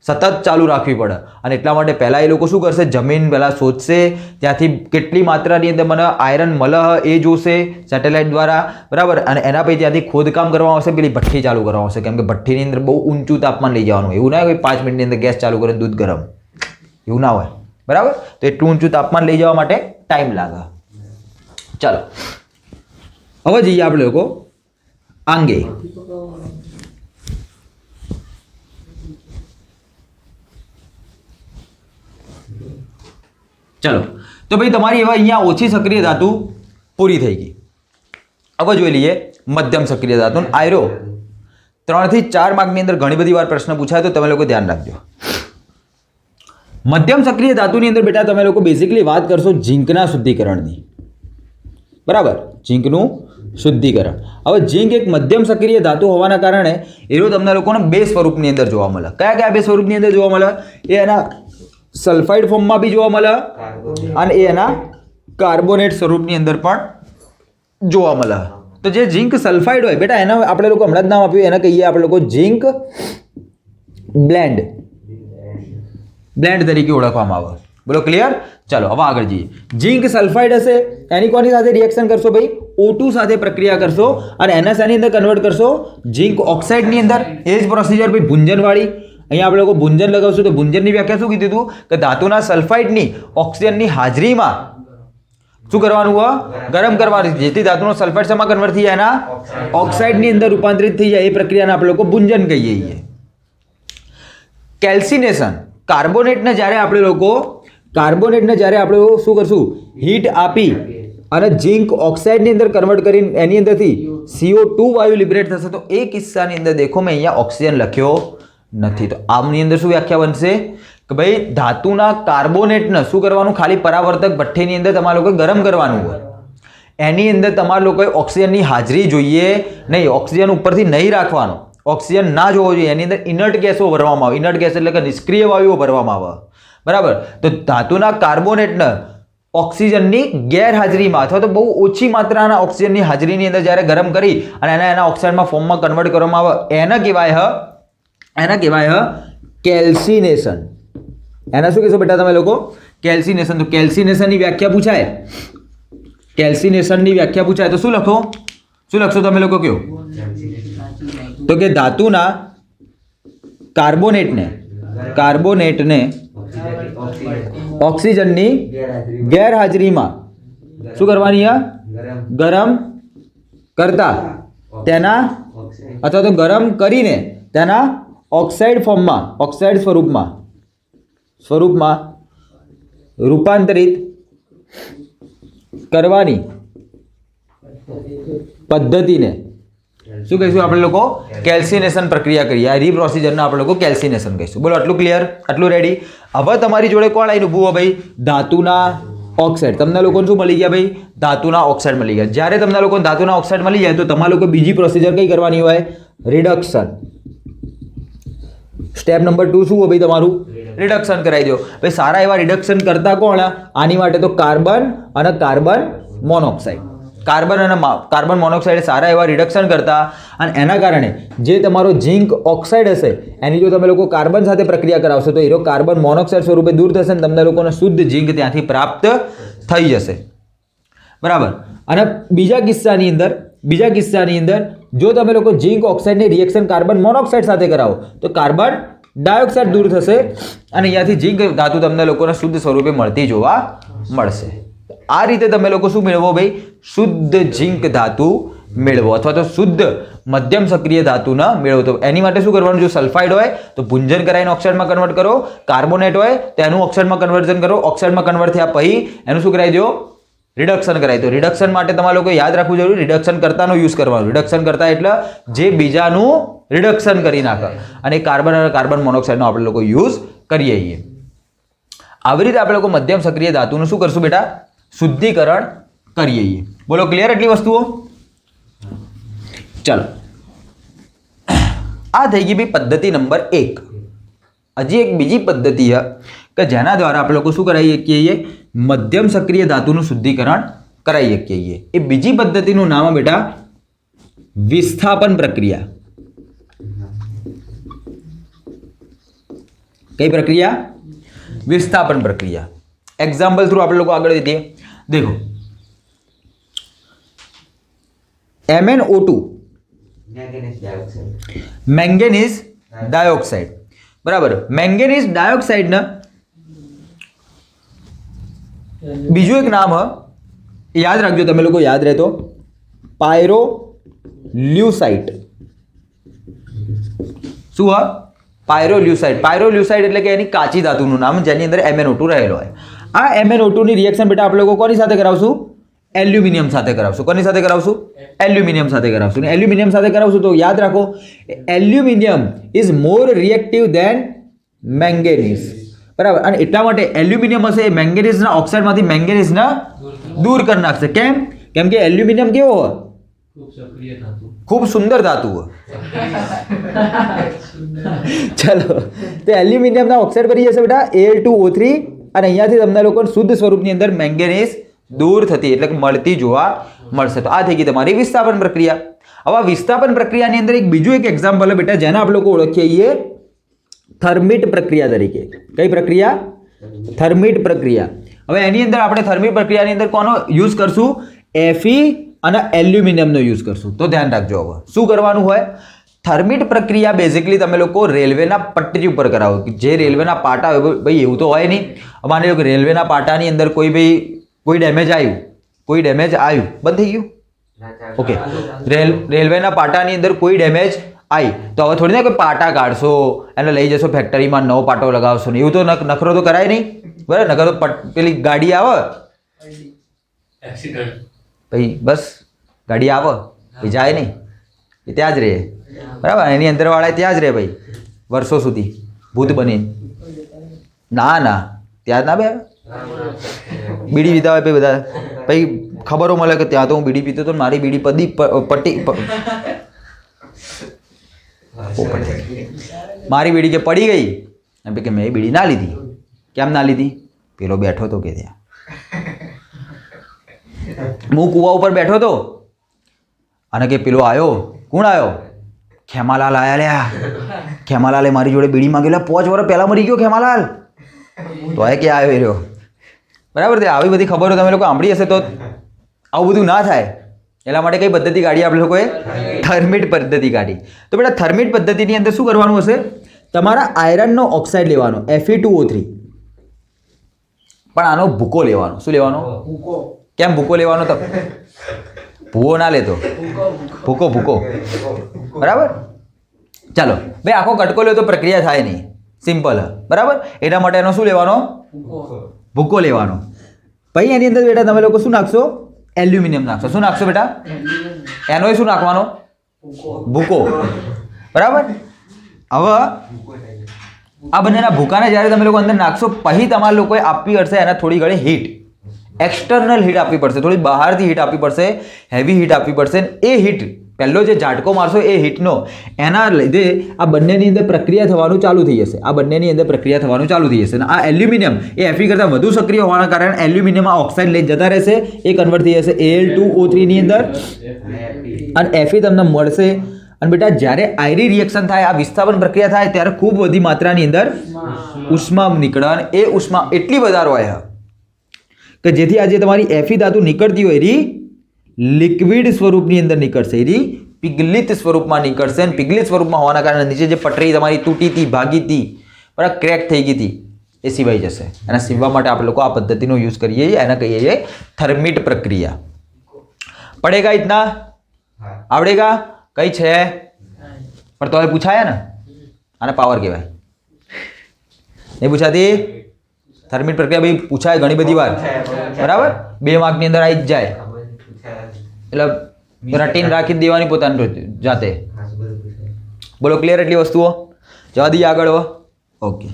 સતત ચાલુ રાખવી પડે. અને એટલા માટે પહેલાં એ લોકો શું કરશે? જમીન પહેલાં શોધશે, ત્યાંથી કેટલી માત્રાની અંદર મને આયરન મળે એ જોશે સેટેલાઇટ દ્વારા, બરાબર. અને એના પછી ત્યાંથી ખોદકામ કરવામાં આવશે, પેલી ભઠ્ઠી ચાલુ કરવામાં આવશે. કેમ કે ભઠ્ઠીની અંદર બહુ ઊંચું તાપમાન લઈ જવાનું. એવું ના હોય 5 મિનિટની અંદર ગેસ ચાલુ કરે દૂધ ગરમ, એવું ના હોય, બરાબર. તો એટલું ઊંચું તાપમાન લઈ જવા માટે ટાઈમ લાગે. ચાલો હવે જઈએ આપણે લોકો આંગે. ચલો તો ભાઈ તમારી એવા અહીંયા ઓછી સક્રિય ધાતુ પૂરી થઈ ગઈ. હવે જોઈ લઈએ મધ્યમ સક્રિય ધાતુ. આયરો 3 થી 4 માર્કની અંદર ઘણી બધી વાર પ્રશ્ન પૂછાય તો તમે લોકો ધ્યાન રાખજો. મધ્યમ સક્રિય ધાતુની અંદર બેટા તમે લોકો બેઝિકલી વાત કરશો ઝીંકના શુદ્ધિકરણની, બરાબર. ઝીંકનું શુદ્ધિકરણ. હવે ઝીંક એક મધ્યમ સક્રિય ધાતુ હોવાના કારણે એનો તમને લોકોને 2 સ્વરૂપની અંદર જોવા મળે. કયા કયા 2 સ્વરૂપની અંદર જોવા મળે? એ એના સલ્ફાઇડ ફોર્મમાં બી જોવા મળે અને એ એના કાર્બોનેટ સ્વરૂપની અંદર પણ જોવા મળે. તો જે ઝીંક સલ્ફાઇડ હોય બેટા એના આપણે લોકો હમણાં જ નામ આપ્યું, એને કહીએ આપણે લોકો ઝીંક બ્લેન્ડ તરીકે ઓળખવામાં આવે. બોલો ક્લિયર? ચાલો હવે આગળ જઈએ. ઝીંક સલ્ફાઇડ હશે એની કોની સાથે રિએક્શન કરશો ભાઈ? O2 સાથે પ્રક્રિયા કરશો અને એના શાની અંદર કન્વર્ટ કરશો? ઝીંક ઓક્સાઇડની અંદર. એ જ પ્રોસિજર ભાઈ ભુંજનવાળી. અહીંયા આપણે લોકો ભુંજન લગાવશું તો ભુંજનની વ્યાખ્યા શું કીધું હતું? કે ધાતુના સલ્ફાઇડની ઓક્સિજનની હાજરીમાં શું કરવાનું હોય? ગરમ કરવાનું, જેથી ધાતુનો સલ્ફાઇડ શેમાં કન્વર્ટ થઈ જાય? એના ઓક્સાઇડની અંદર રૂપાંતરિત થઈ જાય. એ પ્રક્રિયાને આપણે લોકો ભુંજન કહીએ છીએ. કેલ્સિનેશન. કાર્બોનેટને જ્યારે આપણે લોકો શું કરશું? હીટ આપી અને ઝીંક ઓક્સાઇડની અંદર કન્વર્ટ કરીને એની અંદરથી CO2 વાયુ લિબરેટ થશે. તો એ કિસ્સાની અંદર દેખો મેં અહીંયા ઓક્સિજન લખ્યો નથી. તો આમની અંદર શું વ્યાખ્યા બનશે? કે ભાઈ ધાતુના કાર્બોનેટને શું કરવાનું? ખાલી પરાવર્તક ભઠ્ઠીની અંદર તમારે લોકો ગરમ કરવાનું હોય. એની અંદર તમારે લોકોએ ઓક્સિજનની હાજરી જોઈએ નહીં, ઓક્સિજન ઉપરથી નહીં રાખવાનો, ઓક્સિજન ના જોવો જોઈએ. એની અંદર ઇનર્ટ ગેસો ભરવામાં આવે. ઇનર્ટ ગેસ એટલે કે નિષ્ક્રિય વાયુઓ ભરવામાં આવે, બરાબર. તો ધાતુના કાર્બોનેટને ઓક્સિજનની ગેરહાજરીમાં અથવા તો બહુ ઓછી માત્રાના ઓક્સિજનની હાજરીની અંદર જ્યારે ગરમ કરી અને એના ઓક્સાઇડમાં ફોર્મમાં કન્વર્ટ કરવામાં આવે એને કહેવાય કેલ્સિનેશન. એના શું કહેશો બેટા તમે લોકો? કેલ્સિનેશન. તો કેલ્સિનેશનની વ્યાખ્યા પૂછાય, તો શું લખશો તમે લોકો? કયો? તો કે ધાતુના કાર્બોનેટને ઓક્સિજનની ગેરહાજરીમાં શું કરવાની? ગરમ કરતા તેના અથવા તો ગરમ કરીને તેના ઓક્સાઇડ સ્વરૂપમાં રૂપાંતરિત કરવાની પદ્ધતિને શું કહીશું આપણે લોકો? કેલ્સિનેશન પ્રક્રિયા કરીએ. આ પ્રોસિજરને આપણે લોકો કેલ્સિનેશન કહીશું. બોલો આટલું ક્લિયર? આટલું રેડી? હવે તમારી જોડે કોણ આવીને ઊભું હોય ભાઈ? ધાતુના ઓક્સાઇડ. તમને લોકોને શું મળી ગયા ભાઈ? ધાતુના ઓક્સાઇડ મળી ગયા. જ્યારે તમને લોકોને ધાતુના ઓક્સાઇડ મળી જાય તો તમારે લોકો બીજી પ્રોસિજર કઈ કરવાની હોય? રિડક્શન. સ્ટેપ નંબર 2 શું હોય ભાઈ તમારું? રિડક્શન કરાવી દો ભાઈ. સારા એવા રિડક્શન કરતા કોણ આની માટે? તો કાર્બન અને કાર્બન મોનોક્સાઇડ. કાર્બન મોનોક્સાઇડ સારા એવા રિડક્શન કરતા અને એના કારણે જે તમારો ઝીંક ઓક્સાઇડ હશે એની જો તમે લોકો કાર્બન સાથે પ્રક્રિયા કરાવશો તો એનો કાર્બન મોનોક્સાઇડ સ્વરૂપે દૂર થશે અને તમને લોકોને શુદ્ધ ઝીંક ત્યાંથી પ્રાપ્ત થઈ જશે, બરાબર. અને બીજા કિસ્સાની અંદર જો તમે લોકો ઝીંક ઓક્સાઇડની રિએક્શન કાર્બન મોનોક્સાઇડ સાથે કરાવો તો કાર્બન ડાયોક્સાઇડ દૂર થશે અને અહીંયાથી ઝીંક ધાતુ તમને લોકોને શુદ્ધ સ્વરૂપે મળતી જોવા મળશે. આ રીતે તમે લોકો શું મેળવો ભાઈ? શુદ્ધ ઝીંક ધાતુ મેળવો અથવા તો શુદ્ધ મધ્યમ સક્રિય ધાતુને મેળવો. તો એની માટે શું કરવાનું? જો સલ્ફાઇડ હોય તો ભુંજન કરાવીને ઓક્સાઇડમાં કન્વર્ટ કરો, કાર્બોનેટ હોય તો એનું ઓક્સાઇડમાં કન્વર્ઝન કરો, ઓક્સાઇડમાં કન્વર્ટ થયા પછી એનું શું કરાવી દો? રિડક્શન કરાવી દો. રિડક્શન માટે તમારે લોકો યાદ રાખવું જરૂરી, રિડક્શન કરતાનો યુઝ કરવાનો. રિડક્શન કરતા એટલે જે બીજાનું રિડક્શન કરી નાખે અને કાર્બન અને કાર્બન મોનોક્સાઇડનો આપણે લોકો યુઝ કરીએ છીએ. આવી રીતે આપણે લોકો મધ્યમ સક્રિય ધાતુનું શું કરશું બેટા? શુદ્ધિકરણ કરીએ છીએ. બોલો ક્લિયર એટલી વસ્તુઓ? ચાલો, આ થઈ ગઈ ભાઈ પદ્ધતિ નંબર 1. હજી એક બીજી પદ્ધતિ છે કે જેના દ્વારા આપણે લોકો શું કરાવી શકીએ છીએ? મધ્યમ સક્રિય ધાતુનું શુદ્ધિકરણ કરાવી શકીએ છીએ. એ બીજી પદ્ધતિનું નામ બેટા વિસ્થાપન પ્રક્રિયા. કઈ પ્રક્રિયા? વિસ્થાપન પ્રક્રિયા. એક્ઝામ્પલ થ્રુ આપણે લોકો આગળ વધીએ. દેખો, MnO2 મેંગેનીઝ ડાયોક્સાઇડ, બરાબર. મેંગેનીઝ ડાયોક્સાઇડને બીજું એક નામ યાદ રાખજો તમે લોકો, યાદ રહેતો પાયરોલ્યુસાઇટ. શું હા? પાયરોલ્યુસાઇટ. પાયરોલ્યુસાઇટ એટલે કે એની કાચી ધાતુનું નામ જેની અંદર MnO2 રહેલો હોય. આ MnO2 ની રિએક્શન બેટા આપણે લોકો કોની સાથે કરાવશું? એલ્યુમિનિયમ સાથે કરાવશું. કોની સાથે કરાવશું? એલ્યુમિનિયમ સાથે કરાવશું. એલ્યુમિનિયમ સાથે કરાવશું તો યાદ રાખો, aluminium is more reactive than manganese, બરાબર. અને એટલા માટે એલ્યુમિનિયમ હશે એ મેંગેનીઝના ઓક્સાઇડમાંથી મેંગેનીઝને દૂર કરી નાખશે. કેમ? કેમ કે એલ્યુમિનિયમ કેવો હોય? ખૂબ સુંદર ધાતુ હોય. ચલો, તો એલ્યુમિનિયમના ઓક્સાઇડ બની જશે બેટા Al2O3 અને અહીંયાથી તમને લોકો શુદ્ધ સ્વરૂપની અંદર મેંગેનીઝ દૂર થતી એટલે કે મળતી જોવા મળશે. તો આ થઈ ગઈ તમારી વિસ્થાપન પ્રક્રિયા. હવે આ વિસ્થાપન પ્રક્રિયાની અંદર એક બીજું એક એક્ઝામ્પલ છે બેટા, જેને આપણે લોકો ઓળખીએ છીએ થર્મિટ પ્રક્રિયા તરીકે. કઈ પ્રક્રિયા? થર્મિટ પ્રક્રિયા. હવે એની અંદર આપણે થર્મિટ પ્રક્રિયાની અંદર કોનો યુઝ કરશું? Fe અને એલ્યુમિનિયમનો યુઝ કરશું. તો ધ્યાન રાખજો. હવે શું કરવાનું હોય? થર્મિટ પ્રક્રિયા બેઝિકલી તમે લોકો રેલવેના પટ્ટી ઉપર કરાવો. જે રેલવેના પાટા હોય ભાઈ, એવું તો હોય નહીં. માની લો કે રેલવેના પાટાની અંદર કોઈ ડેમેજ આવ્યું, બંધ થઈ ગયું. ઓકે, રેલવેના પાટાની અંદર કોઈ ડેમેજ આવી તો હવે થોડી ના કોઈ પાટા કાઢશો, એને લઈ જશો ફેક્ટરીમાં, નવો પાટો લગાવશો ને, એવું તો નખરો તો કરાય નહીં, બરાબર. નખરો તો પેલી ગાડી આવે ભાઈ, બસ ગાડી આવે એ જાય નહીં, એ ત્યાં જ રહે, બરાબર. એની અંદર વાળા ત્યાં જ રહે ભાઈ વર્ષો સુધી ભૂત બનીને. ના ત્યાં ના બે બીડી પીતા હોય બધા ભાઈ, ખબરો મળે કે ત્યાં તો હું બીડી પીતો તો મારી બીડી મારી બીડી કે પડી ગઈ એમ કે મેં બીડી ના લીધી. કેમ ના લીધી? પેલો બેઠો તો કે ત્યાં, હું કૂવા ઉપર બેઠો તો અને કે પેલો આવ્યો. કોણ આવ્યો? ખેમાલાલ આયા લ્યા. ખેમાલાલે મારી જોડે બીડી માંગેલા. 5 વર્ષ પહેલા મરી ગયો ખેમાલાલ, તો એ કે આવ્યો રહ્યો, બરાબર. તે આવી બધી ખબરો તમે લોકો સાંભળી હશે તો આવું બધું ના થાય એટલા માટે કઈ પદ્ધતિ કાઢી આપણે લોકોએ? થર્મિટ પદ્ધતિ કાઢી. તો બેટા થર્મિટ પદ્ધતિની અંદર શું કરવાનું હશે? તમારા આયરનનો ઓક્સાઇડ લેવાનો Fe2O3, પણ આનો ભૂકો લેવાનો. શું લેવાનો? કેમ ભૂકો લેવાનો? તો ભૂવો ના લેતો, ભૂકો, બરાબર. ચાલો ભાઈ, આખો કટકો લે તો પ્રક્રિયા થાય નહીં, સિમ્પલ, બરાબર. એના માટે એનો શું લેવાનો? ભૂકો લેવાનો. પછી એની અંદર બેટા તમે લોકો શું નાખશો? એલ્યુમિનિયમ નાખશો. શું નાખશો બેટા? એનો શું નાખવાનો? ભૂકો, બરાબર. હવે આ બંનેના ભૂકાને જ્યારે તમે લોકો અંદર નાખશો પછી તમારા લોકોએ આપવી પડશે એને થોડી ઘણી હીટ, એક્સટર્નલ હીટ આપવી પડશે, થોડી બહારથી હીટ આપવી પડશે, હેવી હીટ આપવી પડશે. એ હીટ પહેલો જે ઝાટકો મારશો એ હીટનો, એના લીધે આ બંનેની અંદર પ્રક્રિયા થવાનું ચાલુ થઈ જશે. અને આ એલ્યુમિનિયમ એ Fe કરતાં વધુ સક્રિય હોવાના કારણે એલ્યુમિનિયમમાં ઓક્સાઇડ લઈ જતા રહેશે, એ કન્વર્ટ થઈ જશે Al2O3 ની અંદર અને Fe તમને મળશે. અને બેટા જ્યારે આયરી રિએક્શન થાય, આ વિસ્થાપન પ્રક્રિયા થાય ત્યારે ખૂબ બધી માત્રાની અંદર ઉષ્મા નીકળે અને એ ઉષ્મા એટલી વધારે હોય કે જેથી આજે તમારી Fe ધાતુ નીકળતી હોય એ લિક્વિડ સ્વરૂપની અંદર નીકળશે, એ પિગલિત સ્વરૂપમાં નીકળશે. અને પિગલિત સ્વરૂપમાં હોવાના કારણે નીચે જે પટરી તમારી તૂટી હતી, ભાગી હતી, બરાબર, ક્રેક થઈ ગઈ હતી, એ સિવાઈ જશે. એના સીવવા માટે આપણે લોકો આ પદ્ધતિનો યુઝ કરીએ છીએ, એને કહીએ છીએ થર્મિટ પ્રક્રિયા. પડેગા ઇતના? આવડેગા કઈ છે પણ તો પૂછાયા ને આને પાવર કહેવાય નહીં પૂછાતી થર્મિટ પ્રક્રિયા ભાઈ પૂછાય ઘણી બધી વાર બરાબર 2 માર્કની અંદર આવી જ જાય એટલે રટીને રાખી દેવાની પોતાની જાતે બોલો ક્લિયર એટલી વસ્તુઓ જવા દઈએ આગળ ઓકે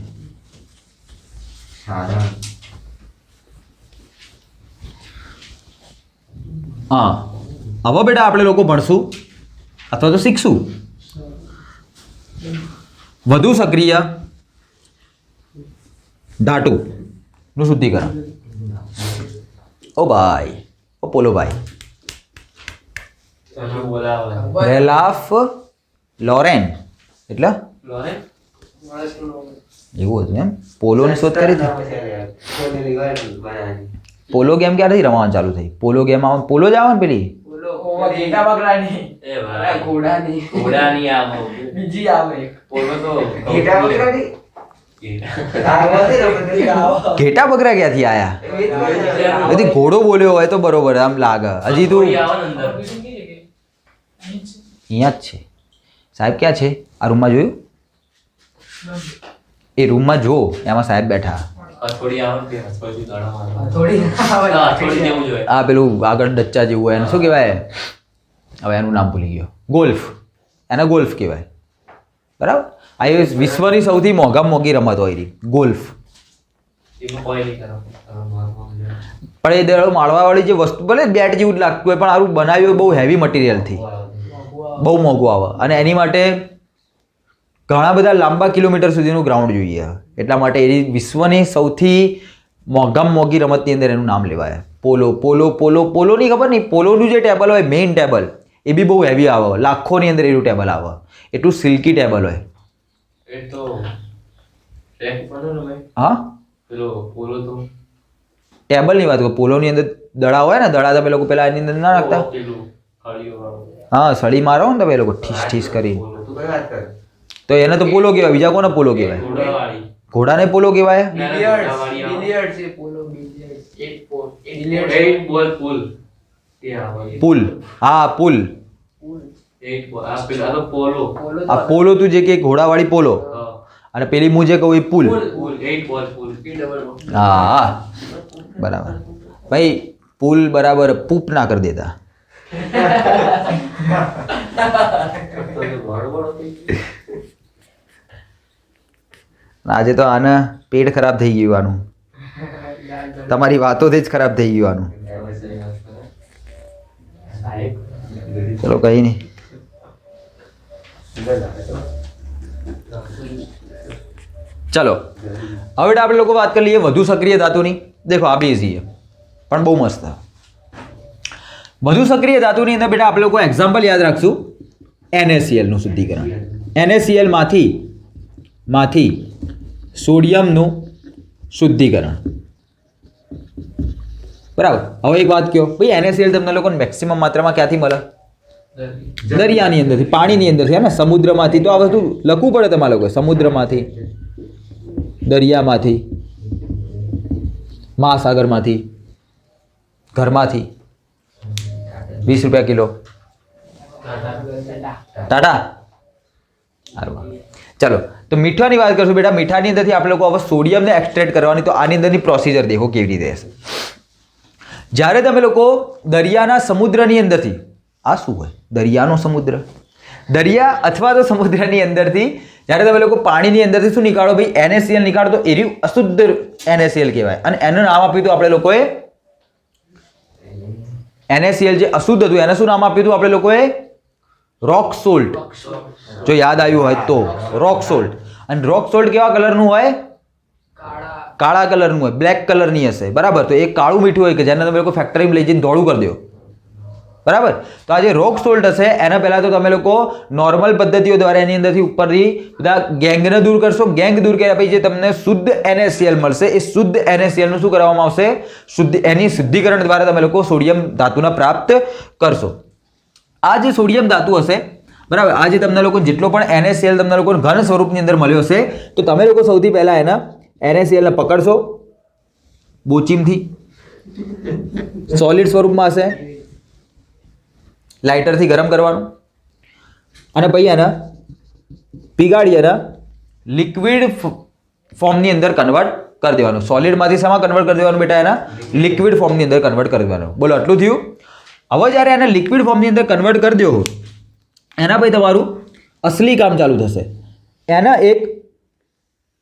હા હવે બેટા આપણે લોકો ભણશું અથવા તો શીખશું વધુ સક્રિય ધાતુનું શુદ્ધિકરણ ઓ ભાઈ ઓ પોલો ભાઈ રેલાફ લોરેન એટલે એવું હતું એમ પોલોની શોધ કરી હતી પોલો ગેમ ક્યારથી રમવાનું ચાલુ થઈ પોલો ગેમ આવે પોલો જ આવે ને પેલી ઘેટા બકરા ક્યાંથી આયા બધી ઘોડો બોલ્યો હોય તો બરોબર આમ લાગે હજી તું અહીંયા જ છે સાહેબ ક્યાં છે આ રૂમમાં જોયું એ રૂમમાં જો એમાં સાહેબ બેઠા આ પેલું આગળ ડચ્ચા જેવું હોય એને શું કહેવાય હવે એનું નામ ભૂલી ગયો ગોલ્ફ એને ગોલ્ફ કહેવાય બરાબર આ એ વિશ્વની સૌથી મોંઘામાં મોંઘી રમત હોય રહી ગોલ્ફ પણ એ દડો માળવાવાળી જે વસ્તુ ભલે બેટ જેવું જ લાગતું હોય પણ આવું બનાવ્યું બહુ હેવી મટીરિયલથી બહુ મોંઘું આવે અને એની માટે ઘણા બધા લાંબા કિલોમીટર સુધીનું ગ્રાઉન્ડ જોઈએ એટલા માટે એ વિશ્વની સૌથી મોંઘામાં મોંઘી રમતની અંદર એનું નામ લેવાય પોલો પોલો પોલો પોલોની ખબર નહીં પોલોનું જે ટેબલ હોય મેઇન ટેબલ એ બી બહુ હેવી આવે લાખોની અંદર એનું ટેબલ આવે એટલું સિલ્કી ટેબલ હોય હા ટેબલની વાત કરું પોલોની અંદર દડા હોય ને દડા તમે લોકો પેલા એની અંદર ના નાખતા હા સળી મારો ને તમે લોકો ઠીસ ઠીસ કરી તો એને તો પોલો કહેવાય બીજા કોને પોલો કહેવાય ઘોડાને પોલો કહેવાય પુલ હા પુલ આ પોલો તું જે કે ઘોડાવાળી પોલો અને પેલી હું જે કહું એ પુલ હા બરાબર ભાઈ પુલ બરાબર પૂપ ના કરી દેતા આજે તો આને પેટ ખરાબ થઈ ગયું આનું તમારી વાતોથી જ ખરાબ થઈ ગયું આનું ચલો કઈ નહીં ચલો હવે આપણે લોકો વાત કરી લઈએ વધુ સક્રિય ધાતુની દેખો આ બી ઇઝી પણ બહુ મસ્ત વધુ સક્રિય ધાતુની અંદર બેટા આપણે લોકો એક્ઝામ્પલ યાદ રાખશું NaCl નું શુદ્ધિકરણ NaCl માંથી સોડિયમનું શુદ્ધિકરણ બરાબર હવે એક વાત કહો ભાઈ NaCl તમને લોકોને મેક્સિમમ માત્રામાં ક્યાંથી મળે દરિયાની અંદરથી પાણીની અંદરથી હે ને સમુદ્રમાંથી તો આ વસ્તુ લખવું પડે તમારે લોકો સમુદ્રમાંથી દરિયામાંથી મહાસાગરમાંથી ઘરમાંથી 20 રૂપિયા કિલો ટાટા ચલો તો મીઠાની વાત કરશું બેટા મીઠાની અંદરથી આપણે લોકો હવે સોડિયમને એક્સટ્રેક્ટ કરવાની તો આની અંદરની પ્રોસિજર દેખો કેવી રીતે હશે જ્યારે તમે લોકો દરિયાના સમુદ્રની અંદરથી આ શું હોય દરિયાનો સમુદ્ર દરિયા અથવા તો સમુદ્રની અંદરથી જ્યારે તમે લોકો પાણીની અંદરથી શું નીકાળો ભાઈ NaCl નીકાળો તો એરી અશુદ્ધ NaCl કહેવાય અને એનું નામ આપ્યું હતું આપણે લોકોએ NaCl જે અશુદ્ધ હતું એને શું નામ આપ્યું હતું આપણે લોકોએ રોક સોલ્ટ જો યાદ આવ્યું હોય તો રોક સોલ્ટ અને રોક સોલ્ટ કેવા કલરનું હોય કાળા કલરનું હોય બ્લેક કલરની હશે બરાબર તો એક કાળું મીઠું હોય કે જેને તમે લોકો ફેક્ટરીમાં લઈ જઈને દોડું કરી દો બરાબર તો આ જે રોક સોલ્ટ હશે એના પહેલાં તો તમે લોકો નોર્મલ પદ્ધતિઓ દ્વારા એની અંદરથી ઉપરથી બધા ગેંગને દૂર કરશો ગેંગ દૂર કર્યા પછી જે તમને શુદ્ધ NaCl મળશે એ શુદ્ધ NaCl નું શું કરવામાં આવશે એની શુદ્ધિકરણ દ્વારા તમે લોકો સોડિયમ ધાતુને પ્રાપ્ત કરશો આ જે સોડિયમ ધાતુ હશે બરાબર આ જે તમને લોકો જેટલો પણ NaCl તમને લોકો ઘન સ્વરૂપની અંદર મળ્યો હશે તો તમે લોકો સૌથી પહેલાં એના NaCl ને પકડશો બોચીમથી સોલિડ સ્વરૂપમાં હશે લાઇટરથી ગરમ કરવાનું અને પછી એને પીગાડી અને લિક્વિડ ફોર્મની અંદર કન્વર્ટ કરી દેવાનું. સોલિડમાંથી શેમાં કન્વર્ટ કરી દેવાનું બેટા? એના લિક્વિડ ફોર્મની અંદર કન્વર્ટ કરી દેવાનું. બોલો આટલું થયું. હવે જ્યારે એને લિક્વિડ ફોર્મની અંદર કન્વર્ટ કરી દો એના પછી તમારું અસલી કામ ચાલુ થશે. એના એક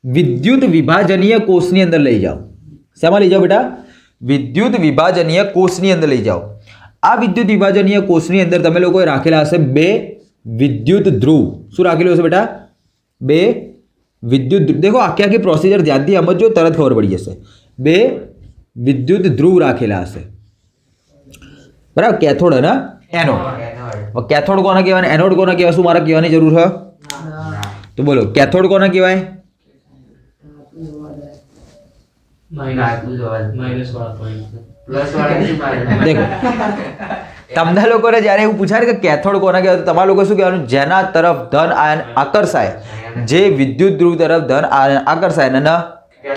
વિદ્યુત વિભાજનીય કોષની અંદર લઈ જાઓ. શેમાં લઈ જાઓ બેટા? વિદ્યુત વિભાજનીય કોષની અંદર લઈ જાઓ. આ વિદ્યુત વિભાજનીય કોષની અંદર તમે લોકોએ રાખેલા હશે બે વિદ્યુત ધ્રુવ. શું રાખેલું હશે બેટા? બે વિદ્યુત ધ્રુવ. દેખો આખી આખી પ્રોસિજર ધ્યાનથી સમજો, તરત ખબર પડી જશે. બે વિદ્યુત ધ્રુવ રાખેલા હશે, બરાબર? કેથોડ અને એનોડ. કેથોડ કોને કહેવાય, એનોડ કોને કહેવાય? શું મારે કહેવાની જરૂર છે? તો બોલો, કેથોડ કોને કહેવાય? દેખો તમને લોકોને જ્યારે એવું પૂછાય કે કેથોડ કોને કહેવાય, તો તમારા લોકો શું કહેવાનું? જેના તરફ ધન આયન આકર્ષાય, જે વિદ્યુત ધ્રુવ તરફ ધન આયન આકર્ષાય એને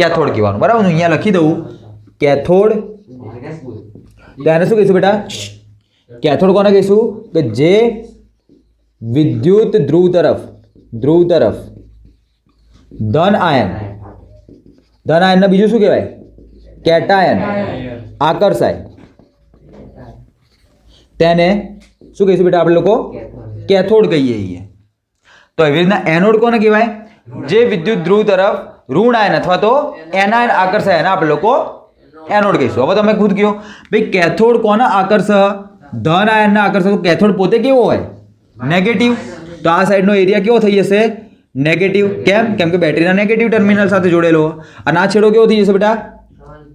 કેથોડ કહેવાનું. બરાબર? હું અહીંયા લખી દઉં કેથોડ. તો એને શું કહીશું બેટા? કેથોડ કોને કહીશું? કે જે વિદ્યુત ધ્રુવ તરફ ધન આયન બીજું શું કહેવાય? કેટાયન આકર્ષાય, તેને શું કહીશું બેટા આપણે લોકો? કેથોડ કહીએ છીએ. તો એવી રીતના એનોડ કોને કહેવાય? જે વિદ્યુત ધ્રુવ તરફ ઋણ આયન અથવા તો એનાયન આકર્ષાય એને આપણે લોકો એનોડ કહીશું. હવે તમે ખુદ કહો ભાઈ કેથોડ કોને આકર્ષે? ધન આયનને આકર્ષે. તો કેથોડ પોતે કેવો હોય? નેગેટિવ. તો આ સાઈડનો એરિયા કેવો થઈ જશે? નેગેટિવ. કેમ? કેમ કે બેટરીના નેગેટિવ ટર્મિનલ સાથે જોડેલો. અને આ છેડો કેવો થઈ જશે બેટા?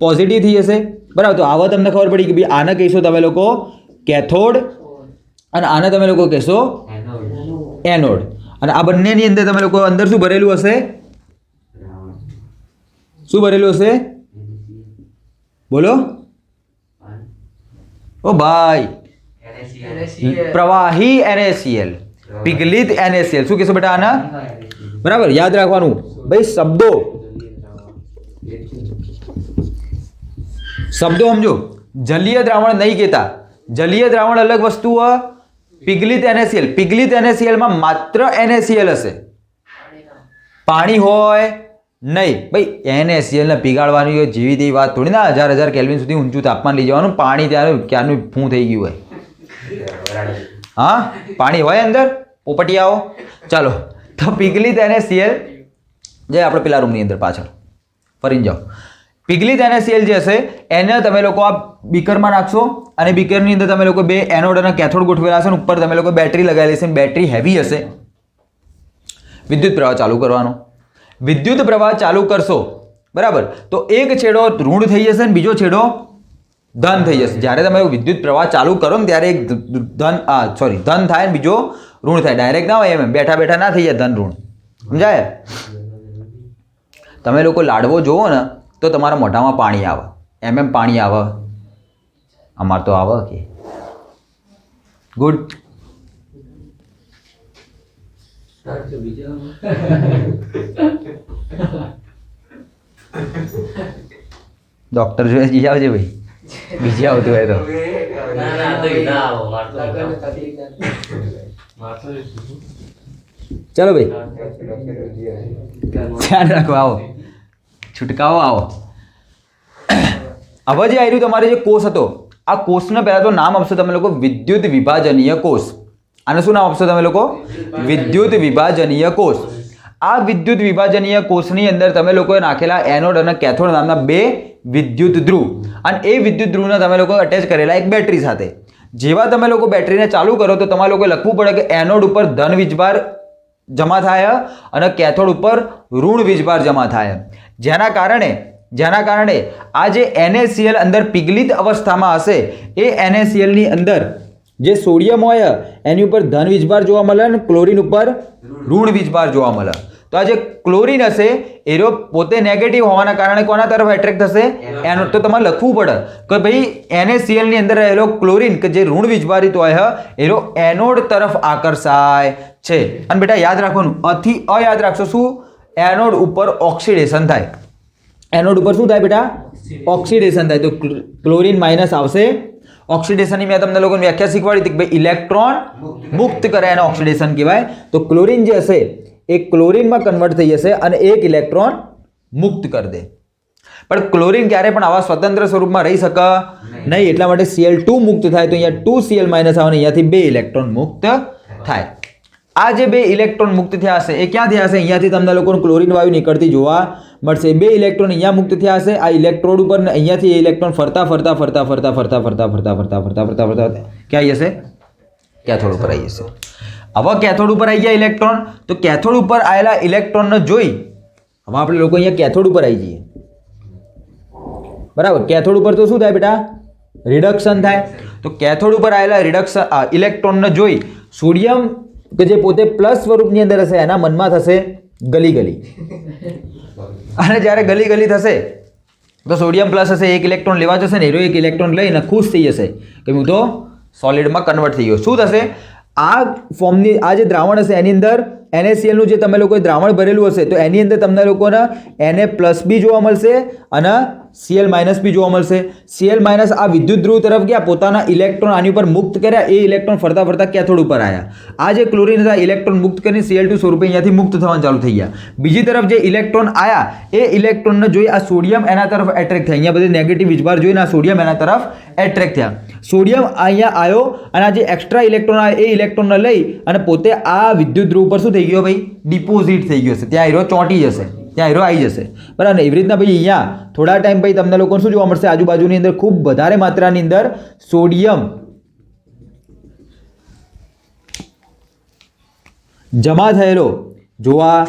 પોઝિટિવ થઈ જશે. બરાબર? તો આવા તમને ખબર પડી કે ભાઈ આને કહીશો તમે લોકો કેથોડ અને આને તમે લોકો કહેશો એનોડ. અને આ બંનેની અંદર તમે લોકો અંદર શું ભરેલું હશે? શું ભરેલું હશે? બોલો ઓ ભાઈ. પ્રવાહી NaCl, પીગલિત NaCl. શું કહેશો બેટા આના? બરાબર? યાદ રાખવાનું ભાઈ, શબ્દો સમજો. જલીય દ્રાવણ નહીં કહેતા. જલીય દ્રાવણ અલગ વસ્તુ હોય. પીગલિત NaCl, પીગલિત NaCl માં માત્ર NaCl હશે, પાણી હોય નહીં. ભાઈ NaCl ને પીગાળવાની હોય જેવી તેવી વાત થોડી ના. 1000 કેલ્વિન સુધી ઊંચું તાપમાન લઈ જવાનું. પાણી ત્યારે ક્યારનું ફૂં થઈ ગયું હોય. હા, પાણી હોય અંદર પોપટિયાઓ. ચાલો, તો પીગલિત NaCl જે આપણે પેલા રૂમની અંદર પાછળ ફરીને જાઓ. પીગલિત NaCl જે હશે એને તમે લોકો આ બીકરમાં નાખશો અને બીકરની અંદર તમે લોકો બે એનોડ અને કેથોડ ગોઠવેલા હશે. ઉપર તમે લોકો બેટરી લગાવેલી છે. બેટરી હેવી હશે. વિદ્યુત પ્રવાહ ચાલુ કરવાનો. વિદ્યુત પ્રવાહ ચાલુ કરશો, બરાબર? તો એક છેડો ઋણ થઈ જશે અને બીજો છેડો ધન થઈ જશે. જ્યારે તમે વિદ્યુત પ્રવાહ ચાલુ કરો ને ત્યારે એક ધન થાય ને બીજો ઋણ થાય. ડાયરેક્ટ ના હોય, એમ બેઠા બેઠા ના થઈ જાય ધન ઋણ. સમજાય? તમે લોકો લાડવો જોવો ને તો તમારા મોઢામાં પાણી આવે. એમ પાણી આવે. અમાર તો આવે કે ગુડ. ડોક્ટર જોડે જઈ આવજે ભાઈ, બીજી આવતું હોય તો. ચલો ભાઈ, ધ્યાન રાખો. આવો છુટકાઓ આવો. હવે જે આવ્યું તમારે જે કોષ હતો, આ કોષને પહેલા તો નામ આપશો તમે લોકો વિદ્યુત વિભાજનીય કોષ. આને શું નામ આપશો તમે લોકો? વિદ્યુત વિભાજનીય કોષ. આ વિદ્યુત વિભાજનીય કોષની અંદર તમે લોકોએ નાખેલા એનોડ અને કેથોડ નામના બે વિદ્યુત ધ્રુવ, અને એ વિદ્યુત ધ્રુવને તમે લોકો અટેચ કરેલા એક બેટરી સાથે. જેવા તમે લોકો બેટરીને ચાલુ કરો તો તમારે લોકોએ લખવું પડે કે એનોડ ઉપર ધન વીજભાર જમા થાય અને કેથોડ ઉપર ઋણ વીજભાર જમા થાય. જેના કારણે આ જે NaCl અંદર પીગલિત અવસ્થામાં હશે એ NaCl ની અંદર જે સોડિયમ હોય એની ઉપર ધન વીજભાર જોવા મળે અને ક્લોરીન ઉપર ઋણ વીજભાર જોવા મળે. તો આ જે ક્લોરીન હશે એ પોતે નેગેટિવ હોવાના કારણે કોના તરફ એટ્રેક્ટ થશે? એનોડ. તો તમારે લખવું પડે કે ભાઈ NaCl ની અંદર રહેલો ક્લોરીન કે જે ઋણ વીજભારિત હોય એ એનોડ તરફ આકર્ષાય છે. અને બેટા યાદ રાખવાનું, અથી યાદ રાખશો શું? એનોડ ઉપર ઓક્સિડેશન થાય. એનોડ ઉપર શું થાય બેટા? ઓક્સિડેશન થાય. તો ક્લોરીન માઇનસ આવશે, ઓક્સિડેશનની મેં તમને લોકોને વ્યાખ્યા શીખવાડી હતી કે ભાઈ ઇલેક્ટ્રોન મુક્ત કરે એને ઓક્સિડેશન કહેવાય. તો ક્લોરીન જે હશે એ ક્લોરીનમાં કન્વર્ટ થઈ જશે અને એક ઇલેક્ટ્રોન મુક્ત કરી દે. પણ ક્લોરીન ક્યારે પણ આવા સ્વતંત્ર સ્વરૂપમાં રહી શકે નહીં, એટલા માટે Cl2 મુક્ત થાય તો અહીંયા 2Cl- આવે અને અહીંયાથી 2 ઇલેક્ટ્રોન મુક્ત થાય. આ જે 2 ઇલેક્ટ્રોન મુક્ત થયા હશે એ ક્યાં થયા હશે? અહીંયાથી તમને લોકોને ક્લોરીન વાયુ નીકળતી જોવા મળશે. 2 ઇલેક્ટ્રોન અહીંયા મુક્ત થયા હશે આ ઇલેક્ટ્રોડ ઉપર, ને અહીંયાથી એ ઇલેક્ટ્રોન ફરતા ક્યાં જશે? કેથોડ ઉપર આવી જશે. હવે કેથોડ ઉપર આવી ગયા ઇલેક્ટ્રોન, તો કેથોડ ઉપર આવેલા ઇલેક્ટ્રોનને જોઈ હવે આપણે લોકો અહીંયા કેથોડ ઉપર આવી જઈએ. બરાબર, કેથોડ ઉપર તો શું થાય બેટા? રિડક્શન થાય. તો કેથોડ ઉપર આવેલા રિડક્શન ઇલેક્ટ્રોનને જોઈ સોડિયમ કે જે પોતે પ્લસ સ્વરૂપની અંદર હશે એના મનમાં થશે ગલી ગલી, અને જ્યારે ગલી ગલી થશે તો સોડિયમ પ્લસ હશે, એક ઇલેક્ટ્રોન લેવા જશે ને એક ઇલેક્ટ્રોન લઈને ખુશ થઈ જશે કે હું તો સોલિડમાં કન્વર્ટ થઈ ગયો. શું થશે? આ ફોર્મની આ જે દ્રાવણ હશે એની અંદર NaCl નું જે તમે લોકોએ દ્રાવણ ભરેલું હશે તો એની અંદર તમને લોકોને Na+B જોવા મળશે અને Cl- બી જોવા મળશે. Cl- આ વિદ્યુત ધ્રુવ તરફ ગયા, પોતાના ઇલેક્ટ્રોન આની ઉપર મુક્ત કર્યા, એ ઇલેક્ટ્રોન ફરતા ફરતા કેથોડ ઉપર આવ્યા. આ જે ક્લોરીન હતા ઇલેક્ટ્રોન મુક્ત કરીને Cl2 સ્વરૂપે અહીંયાથી મુક્ત થવાનું ચાલુ થઈ ગયા. બીજી તરફ જે ઇલેક્ટ્રોન આવ્યા એ ઇલેક્ટ્રોનને જોઈ આ સોડિયમ એના તરફ એટ્રેક્ટ થયા. અહીંયા બધી નેગેટિવ વીજભાર જોઈને આ સોડિયમ એના તરફ એટ્રેક્ટ થયા. સોડિયમ અહીંયા આવ્યો અને આ જે એક્સ્ટ્રા ઇલેક્ટ્રોન આવે એ ઇલેક્ટ્રોનને લઈ અને પોતે આ વિદ્યુત ધ્રુવ પર શું થઈ ગયો ભાઈ? ડિપોઝિટ થઈ ગયો છે. ત્યાં હીરો ચોંટી જશે, ત્યાં હીરો આવી જશે. બરાબર, એવી રીતના ભાઈ અહીંયા થોડા ટાઈમ પછી તમને લોકોને શું જોવા મળશે? આજુબાજુની અંદર ખૂબ વધારે માત્રાની અંદર સોડિયમ જમા થયેલો જોવા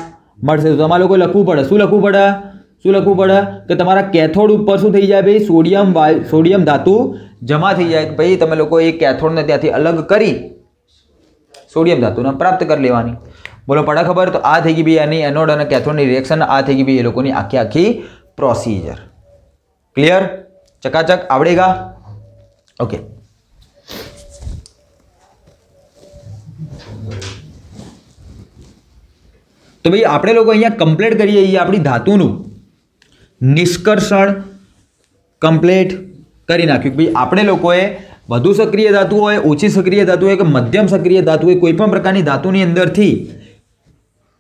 મળશે. તો તમારે લોકો લખવું પડે. શું લખવું પડે? શું લખવું પડે? કે તમારા કેથોડ ઉપર શું થઈ જાય ભાઈ? સોડિયમ ધાતુ જમા થઈ જાય. ભાઈ તમે લોકો એ કેથોડને ત્યાંથી અલગ કરી સોડિયમ ધાતુને પ્રાપ્ત કરી લેવાની. બોલો પડે ખબર? તો આ થઈ ગઈ ભાઈ એની એનોડ અને કેથોડની રિએક્શન. આ થઈ ગઈ ભાઈ એ લોકોની આખી પ્રોસિજર. ક્લિયર? ચકાચક આવડેગા? ઓકે. તો ભાઈ આપણે લોકો અહીંયા કમ્પ્લીટ કરીએ આપણી ધાતુનું નિષ્કર્ષણ કમ્પ્લીટ કરી નાખ્યું. ભાઈ આપણે લોકોએ વધુ સક્રિય ધાતુ હોય, ઓછી સક્રિય ધાતુ હોય કે મધ્યમ સક્રિય ધાતુ હોય, કોઈ પણ પ્રકારની ધાતુની અંદરથી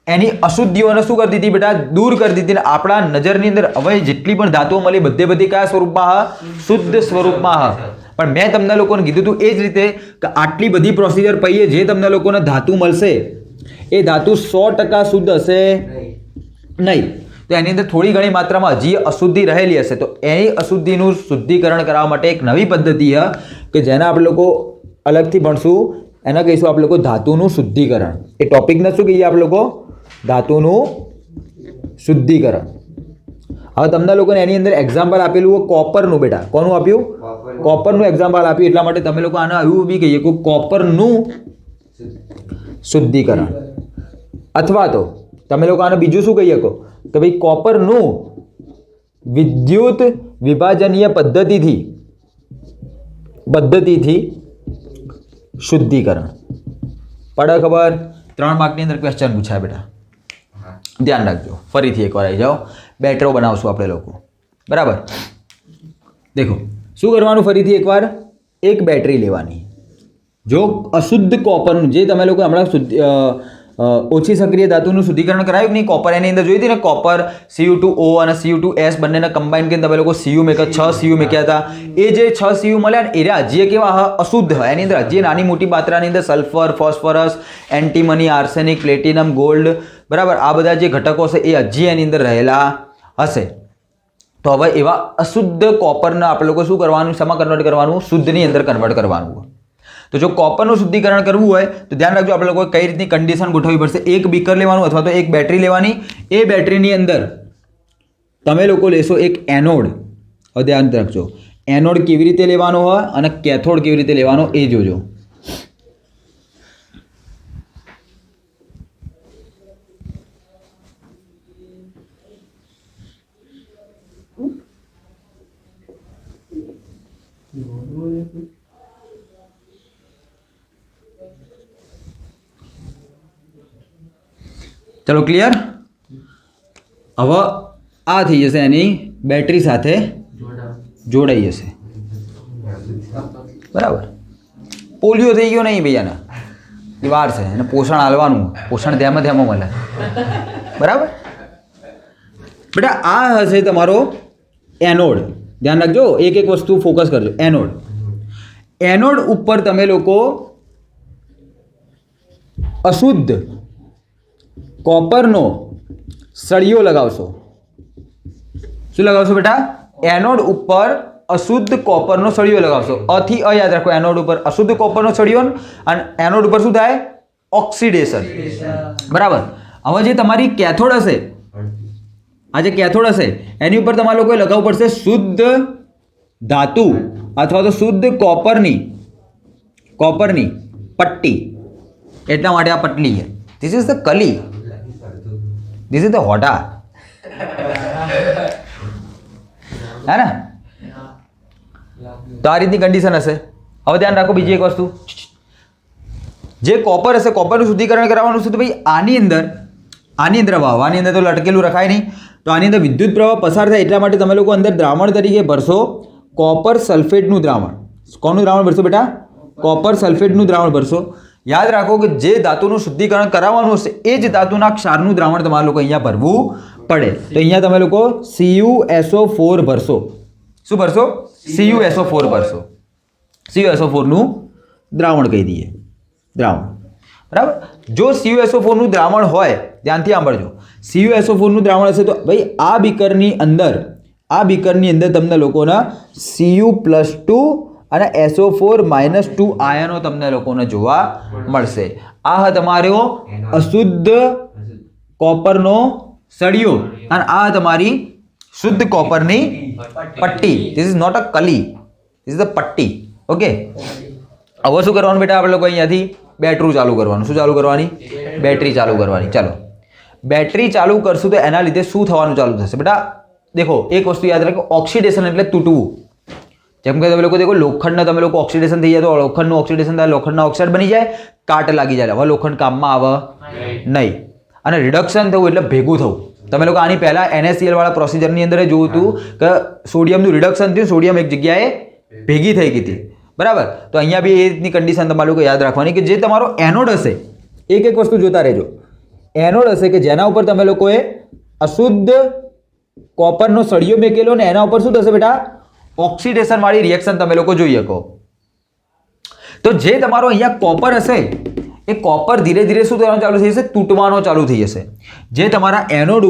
એની અશુદ્ધિઓને શું કરતી હતી બેટા? દૂર કરી દીધી. ને આપણા નજરની અંદર હવે જેટલી પણ ધાતુઓ મળી બધી કયા સ્વરૂપમાં? શુદ્ધ સ્વરૂપમાં. પણ મેં તમને લોકોને કીધું હતું એ જ રીતે કે આટલી બધી પ્રોસિજર પૈયે જે તમને લોકોને ધાતુ મળશે એ ધાતુ 100% શુદ્ધ હશે નહીં. તો એની અંદર થોડી ઘણી માત્રામાં હજી અશુદ્ધિ રહેલી હશે. તો એની અશુદ્ધિનું શુદ્ધિકરણ કરવા માટે એક નવી પદ્ધતિ છે કે જેને આપણે લોકો અલગથી ભણશું. એને કહીશું આપણે લોકો ધાતુનું શુદ્ધિકરણ. એ ટોપિકને શું કહીએ આપણે લોકો? ધાતુનું શુદ્ધિકરણ. હવે તમને લોકોને એની અંદર એક્ઝામ્પલ આપેલું કોપરનું. બેટા કોનું આપ્યું? કોપરનું એક્ઝામ્પલ આપ્યું. એટલા માટે તમે લોકો આને એવું બી કહીએ કે કોપરનું શુદ્ધિકરણ. અથવા તો તમે લોકો આને બીજું શું કહી શકો કે ભાઈ કોપરનું વિદ્યુત વિભાજનીય પદ્ધતિથી શુદ્ધિકરણ. પડે ખબર? 3 માર્કની અંદર ક્વેશ્ચન પૂછાય બેટા, ધ્યાન રાખજો. ફરીથી એકવાર આવી જાઓ. બેટરો બનાવશું આપણે લોકો. બરાબર, દેખો શું કરવાનું? ફરીથી એકવાર એક બેટરી લેવાની. જો અશુદ્ધ કોપરનું જે તમે લોકો હમણાં ઓછી સક્રિય ધાતુનું શુદ્ધિકરણ કરાયું કે નહીં? કોપર એની અંદર જોઈ હતી ને, કોપર Cu2O અને Cu2S બંનેને કમ્બાઈન કરીને તમે લોકો Cu મેક્યા, 6 Cu મેક્યા હતા. એ જે 6 Cu મળ્યા ને એરા હજી કેવા? અશુદ્ધ. એની અંદર હજી નાની મોટી માત્રાની અંદર sulphur, phosphorus, antimony, arsenic, platinum, gold, બરાબર, આ બધા જે ઘટકો છે એ હજી એની અંદર રહેલા હશે. તો હવે એવા અશુદ્ધ કોપરને આપણે લોકો શું કરવાનું? શેમાં કન્વર્ટ કરવાનું? શુદ્ધની અંદર કન્વર્ટ કરવાનું. તો જો કોપરનું શુદ્ધિકરણ કરવું હોય તો ધ્યાન રાખજો આપણે લોકો કઈ રીતની કન્ડિશન ગોઠવવી પડશે. એક બીકર લેવાનું અથવા તો એક બેટરી લેવાની. એ બેટરીની અંદર તમે લોકો લેશો એક એનોડ. હવે ધ્યાન રાખજો એનોડ કેવી રીતે લેવાનો હોય અને કેથોડ કેવી રીતે લેવાનો એ જોજો. ચલો ક્લિયર? હવે આ થઈ જશે એની બેટરી સાથે જોડાઈ જશે. બરાબર. પોલિયો થઈ ગયો નહીં ભૈયાને, એ વાર છે, એને પોષણ આલવાનું, પોષણ ધ્યાનમાં ધ્યાનમાં મળે. બરાબર બેટા, આ હશે તમારો એનોડ. ધ્યાન રાખજો, એક એક વસ્તુ ફોકસ કરજો. એનોડ, એનોડ ઉપર તમે લોકો અશુદ્ધ કોપરનો સળિયો લગાવશો. શું લગાવશો બેટા? એનોડ ઉપર અશુદ્ધ કોપરનો સળિયો લગાવશો. અથી અ યાદ રાખો, એનોડ ઉપર અશુદ્ધ કોપરનો સળિયો અને એનોડ ઉપર શું થાય? ઓક્સિડેશન. બરાબર. હવે જે તમારી કેથોડ હશે, આ જે કેથોડ હશે એની ઉપર તમારે લોકોએ લગાવવું પડશે શુદ્ધ ધાતુ અથવા તો શુદ્ધ કોપરની પટ્ટી. એટલા માટે આ પટલી છે. ધીસ ઇઝ ધ કલી, ધીસ ઇઝ ધ હોટા. હે ને? તો આ રીતની કન્ડિશન હશે. હવે ધ્યાન રાખો બીજી એક વસ્તુ, જે કોપર હશે, કોપરનું શુદ્ધિકરણ કરાવવાનું છે. તો ભાઈ આની અંદર વાવ, આની અંદર તો લટકેલું રખાય નહીં. તો આની અંદર વિદ્યુત પ્રવાહ પસાર થાય એટલા માટે તમે લોકો અંદર દ્રાવણ તરીકે ભરશો કોપર સલ્ફેટનું દ્રાવણ. કોનું દ્રાવણ ભરશો બેટા? કોપર સલ્ફેટનું દ્રાવણ ભરશો. યાદ રાખો કે જે ધાતુનું શુદ્ધિકરણ કરાવવાનું હશે એ જ ધાતુના ક્ષારનું દ્રાવણ તમારે લોકો અહીંયા ભરવું પડે. તો અહીંયા તમે લોકો CuSO4 ભરશો. શું ભરશો? CuSO4 ભરશો. CuSO4 નું દ્રાવણ કહી દઈએ, દ્રાવણ. બરાબર. જો CuSO4 નું દ્રાવણ હોય, ધ્યાનથી સાંભળજો, CuSO4 નું દ્રાવણ હશે તો ભાઈ આ બીકરની અંદર તમને લોકોના Cu+2 અને SO4-2 આયનો તમને લોકોને જોવા મળશે. આ તમારો અશુદ્ધ કોપરનો સળિયો અને આ તમારી શુદ્ધ કોપરની પટ્ટી. ધીસ ઇઝ નોટ અ કલી, ધીસ ઇઝ ધ પટ્ટી. ઓકે. હવે શું કરવાનું બેટા? આપણે લોકો અહીંયાથી બેટરી ચાલુ કરવાનું. શું ચાલુ કરવાની? બેટરી ચાલુ કરવાની. ચાલો, બેટરી ચાલુ કરશું તો એના લીધે શું થવાનું ચાલુ થશે બેટા? દેખો, એક વસ્તુ યાદ રાખો, ઓક્સિડેશન એટલે તૂટવું. જેમ કે તમે લોકો દેખો, લોખંડના તમે લોકો ઓક્સિડેશન થઈ જાય તો લોખંડનું ઓક્સિડેશન થાય, લોખંડના ઓક્સાઇડ બની જાય, કાટ લાગી જાય. હવે લોખંડ કામમાં આવે નહીં. અને રિડક્શન થવું એટલે ભેગું થવું. તમે લોકો આની પહેલાં NaCl વાળા પ્રોસિજરની અંદર જોયું હતું કે સોડિયમનું રિડક્શન થયું, સોડિયમ એક જગ્યાએ ભેગી થઈ ગઈ હતી. બરાબર. તો અહીંયા બી એ રીતની કન્ડિશન તમારે લોકો યાદ રાખવાની કે જે તમારો એનોડ હશે, એક એક વસ્તુ જોતા રહેજો. એનોડ હશે કે જેના ઉપર તમે લોકોએ અશુદ્ધ કોપરનો સળિયો મેકેલો ને એના ઉપર શું થશે બેટા? ઓક્સિડેશન વાળી રિએક્શન તમે લોકો જોઈ શકો. તો જે તમારો અહીંયા કોપર હશે એ કોપર ધીરે ધીરે શું થવાનું ચાલુ થઈ જશે? તૂટવાનો ચાલુ થઈ જશે. જે તમારા એનોડ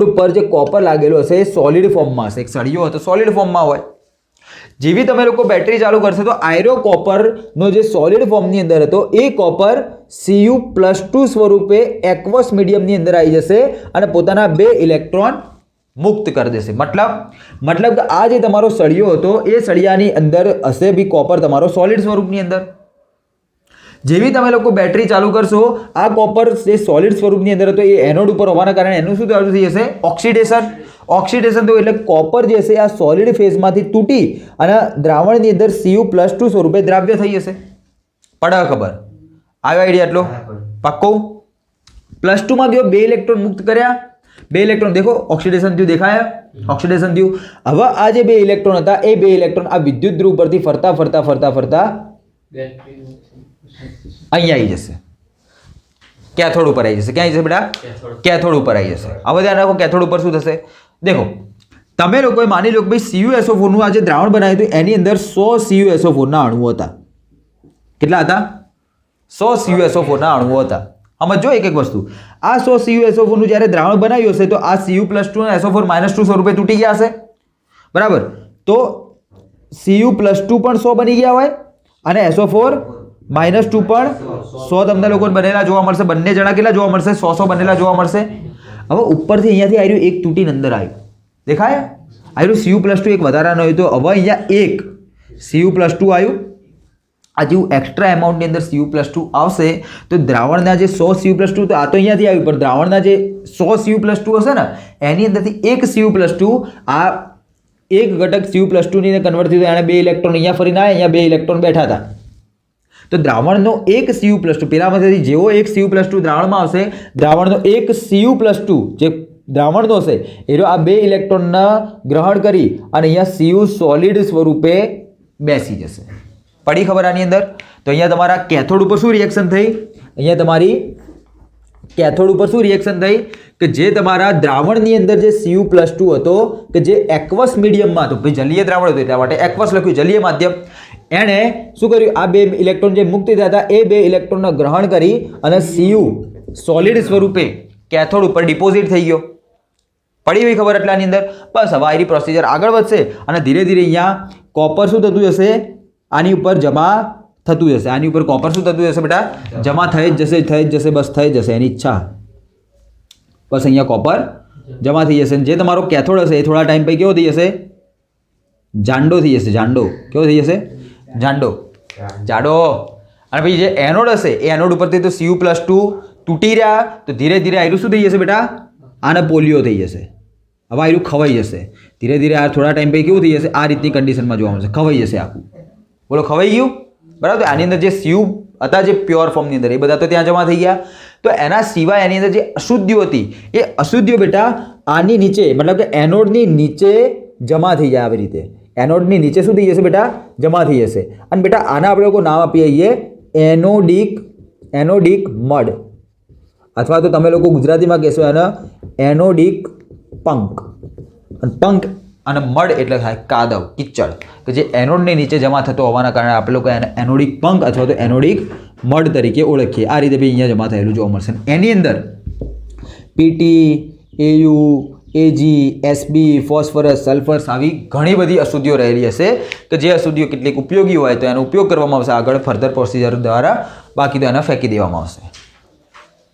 ઉપર જે કોપર લાગેલો હશે એ સોલિડ ફોર્મમાં હશે. એક સળિયો હતો સોલિડ ફોર્મમાં હોય. જેવી તમે લોકો બેટરી ચાલુ કરશો તો આયરો કોપરનો જે સોલિડ ફોર્મની અંદર હતો એ કોપર Cu+2 સ્વરૂપે એક્વસ મીડિયમની અંદર આવી જશે અને પોતાના 2 ઇલેક્ટ્રોન મુક્ત કરી દેશે. મતલબ કે આ જે તમારો સળિયો હતો એ સળિયાની અંદર હશે બી કોપર તમારો સોલિડ સ્વરૂપની અંદર. જેવી તમે લોકો બેટરી ચાલુ કરશો, આ કોપર જે સોલિડ સ્વરૂપની અંદર હતો એ એનોડ ઉપર હોવાના કારણે એનું શું ચાલુ થઈ જશે? ઓક્સિડેશન તો એટલે કોપર જે છે આ સોલિડ ફેઝમાંથી તૂટી અને દ્રાવણની અંદર Cu+2 સ્વરૂપે દ્રાવ્ય થઈ જશે. પડે ખબર? આવ્યો આઈડિયા એટલો? પાક્કો? +2 માં જો 2 ઇલેક્ટ્રોન મુક્ત કર્યા, 2 ઇલેક્ટ્રોન દેખો ઓક્સિડેશન થયું, દેખાય? ઓક્સિડેશન થયું. હવે આ જે 2 ઇલેક્ટ્રોન હતા એ 2 ઇલેક્ટ્રોન આ વિદ્યુત ધ્રુવ પરથી ફરતા અહીંયા આવી જશે, કેથોડ ઉપર આવી જશે. ક્યાં આવી જશે બેટા? કેથોડ ઉપર આવી જશે. હવે ધ્યાન રાખો, કેથોડ ઉપર શું થશે? દેખો, તમે લોકોએ માની લો કે ભાઈ CuSO4 નું આ જે દ્રાવણ બનાવ્યું હતું એની અંદર 100 CuSO4 ના અણુઓ હતા. કેટલા હતા? 100 CuSO4 ના અણુઓ હતા. સમજો એક એક વસ્તુ. આ 100 CuSO4 નું જ્યારે દ્રાવણ બનાવ્યું હશે તો આ Cu+2 અને SO4-2 સ્વરૂપે તૂટી ગયા હશે. બરાબર. તો Cu+2 પણ 100 બની ગયા હોય અને SO4-2 પણ 100 તમને લોકો બનેલા જોવા મળશે. બંને જણા કેટલા જોવા મળશે? 100 બનેલા જોવા મળશે. હવે ઉપરથી અહીંયાથી આવ્યું એક તૂટીને અંદર આવ્યું, દેખાય? આવ્યું Cu+2 એક વધારાનો હોય તો હવે અહીંયા એક Cu+2 આવ્યું. આ જેવું એક્સ્ટ્રા એમાઉન્ટની અંદર Cu+2 આવશે તો દ્રાવણના જે 100 Cu+2 તો આ તો અહીંયાથી આવ્યું, પણ દ્રાવણના જે 100 Cu+2 હશે ને એની અંદરથી એક Cu+2 આ એક ઘટક Cu+2 ની કન્વર્ટ થયું, એને 2 ઇલેક્ટ્રોન અહીંયા ફરીને આવ્યા, અહીંયા 2 ઇલેક્ટ્રોન બેઠા હતા. તો દ્રાવણનો એક Cu+2 પેલામાંથી જેવો એક Cu+2 દ્રાવણમાં આવશે, દ્રાવણનો એક Cu+2 જે દ્રાવણનો હશે એનો આ 2 ઇલેક્ટ્રોનના ગ્રહણ કરી અને અહીંયા Cu સોલિડ સ્વરૂપે બેસી જશે. પડી ખબર આની અંદર? તો અહીંયા તમારા કેથોડ ઉપર શું રિએક્શન થઈ? અહીંયા તમારી કેથોડ ઉપર શું રિએક્શન થઈ કે જે તમારા દ્રાવણની અંદર જે Cu+2 હતો કે જે એક્વસ મીડિયમમાં હતો, ભાઈ જલીય દ્રાવણ હતું એટલા માટે એક્વસ લખ્યું, જલીય માધ્યમ, એણે શું કર્યું? આ 2 ઇલેક્ટ્રોન જે મુક્ત થયા હતા એ 2 ઇલેક્ટ્રોનને ગ્રહણ કરી અને Cu સોલિડ સ્વરૂપે કેથોડ ઉપર ડિપોઝિટ થઈ ગયો. પડી ગઈ ખબર એટલાની અંદર? બસ હવે આની પ્રોસિજર આગળ વધશે અને ધીરે ધીરે અહીંયા કોપર શું થતું જશે? આની ઉપર જમા થતું જશે. આની ઉપર કોપર શું થતું જશે બેટા? જમા થઈ જ જશે, થઈ જ જશે, બસ થઈ જશે એની ઈચ્છા. બસ અહીંયા કોપર જમા થઈ જશે. જે તમારો કેથોડ હશે એ થોડા ટાઈમ પછી કેવો થઈ જશે? જાંડો થઈ જશે. જાંડો કેવો થઈ જશે? જાંડો, જાડો. અને પછી જે એનોડ હશે એ એનોડ ઉપરથી તો Cu+2 તૂટી રહ્યા તો ધીરે ધીરે આયરું શું થઈ જશે બેટા? આને પોલિયો થઈ જશે. હવે આયરું ખવાઈ જશે ધીરે ધીરે. આ થોડા ટાઈમ પછી કેવું થઈ જશે? આ રીતની કન્ડિશનમાં જોવા મળશે, ખવાઈ જશે આખું. બોલો ખવાઈ ગયું બરાબર? તો આની અંદર જે Cu હતા જે પ્યોર ફોર્મની અંદર એ બધા તો ત્યાં જમા થઈ ગયા. તો એના સિવાય એની અંદર જે અશુદ્ધિઓ હતી એ અશુદ્ધિઓ બેટા આની નીચે મતલબ કે એનોડની નીચે જમા થઈ જાય. આવી રીતે એનોડની નીચે શું થઈ જશે બેટા? જમા થઈ જશે. અને બેટા આના આપણે લોકો નામ આપીએ એનોડિક મડ, અથવા તો તમે લોકો ગુજરાતીમાં કહેશો એને એનોડિક પંક. અને પંક અને મડ એટલે થાય કાદવ, કિચડ, કે જે એનોડની નીચે જમા થતો હોવાના કારણે આપણે લોકો એને એનોડિક પંક અથવા તો એનોડિક મડ તરીકે ઓળખીએ. આ રીતે બી અહીંયા જમા થયેલું જોવા મળશે. એની અંદર PT, AU, AG, SB, phosphorus, sulphurs આવી ઘણી બધી અશુદ્ધિઓ રહેલી હશે કે જે અશુદ્ધિઓ કેટલીક ઉપયોગી હોય તો એનો ઉપયોગ કરવામાં આવશે આગળ ફર્ધર પ્રોસિજર દ્વારા, બાકી તો એને ફેંકી દેવામાં આવશે.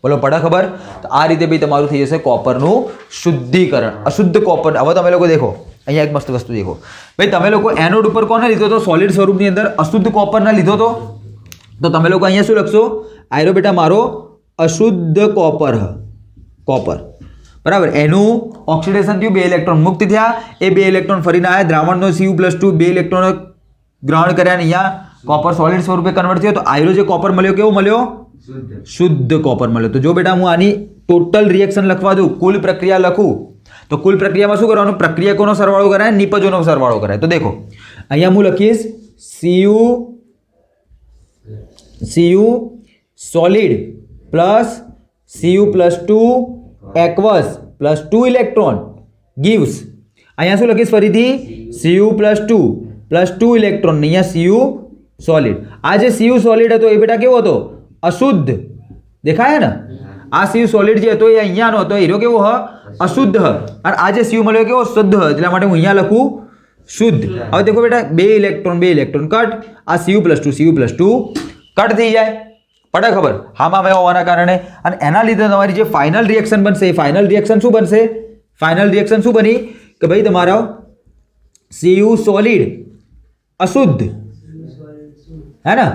બોલો પડે ખબર? તો આ રીતે ભાઈ તમારું થઈ જશે કોપરનું શુદ્ધિકરણ. અશુદ્ધ કોપર. હવે તમે લોકો દેખો અહીંયા એક મસ્ત વસ્તુ દેખો ભાઈ, તમે લોકો એનોડ ઉપર કોને લીધો હતો? સોલિડ સ્વરૂપની અંદર અશુદ્ધ કોપરને લીધો હતો. તો તમે લોકો અહીંયા શું લખશો? આયરો બેટા મારો અશુદ્ધ કોપર, કોપર બરાબર. એનું ઓક્સિડેશન થયું, 2 ઇલેક્ટ્રોન મુક્ત થયા, એ 2 ઇલેક્ટ્રોન ફરીને આવ્યા, દ્રાવણનો Cu+2 2 ઇલેક્ટ્રોન ગ્રહણ કર્યા અને અહીંયા કોપર સોલિડ સ્વરૂપે કન્વર્ટ થયો. તો આયરો જે કોપર મળ્યો કેવો મળ્યો? શુદ્ધ કોપર મળ્યો. તો જો બેટા હું આની ટોટલ રિએક્શન લખવા દઉં, કુલ પ્રક્રિયા લખું, તો કુલ પ્રક્રિયામાં શું કરવાનું? પ્રક્રિયકોનો સરવાળો કરાય, નિપજોનો સરવાળો કરાય. તો દેખો અહીંયા હું લખીશ Cu solid plus Cu+2 aqueous plus 2 electron gives, અહીંયા શું લખીશ ફરીથી? Cu+2 પ્લસ 2 ઇલેક્ટ્રોન, અહીંયા Cu સોલિડ. આ જે Cu સોલિડ હતો એ બેટા કેવો હતો? અશુદ્ધ. દેખાય ને? આ Cu સોલિડ જે હતો એ અહીંયાનો હતો, હીરો કેવો હ? અશુદ્ધ હ. અને આ જે Cu મળ્યો કેવો? શુદ્ધ હ. એટલા માટે હું અહીંયા લખું શુદ્ધ. હવે દેખો બેટા 2 ઇલેક્ટ્રોન કટ, આ Cu+2 કટ થઈ જાય. પડે ખબર? હામાં મેં હોવાના કારણે. અને એના લીધે તમારી જે ફાઇનલ રિએક્શન બનશે એ ફાઇનલ રિએક્શન શું બનશે? ફાઇનલ રિએક્શન શું બની કે ભાઈ તમારો Cu સોલિડ અશુદ્ધ હે ને,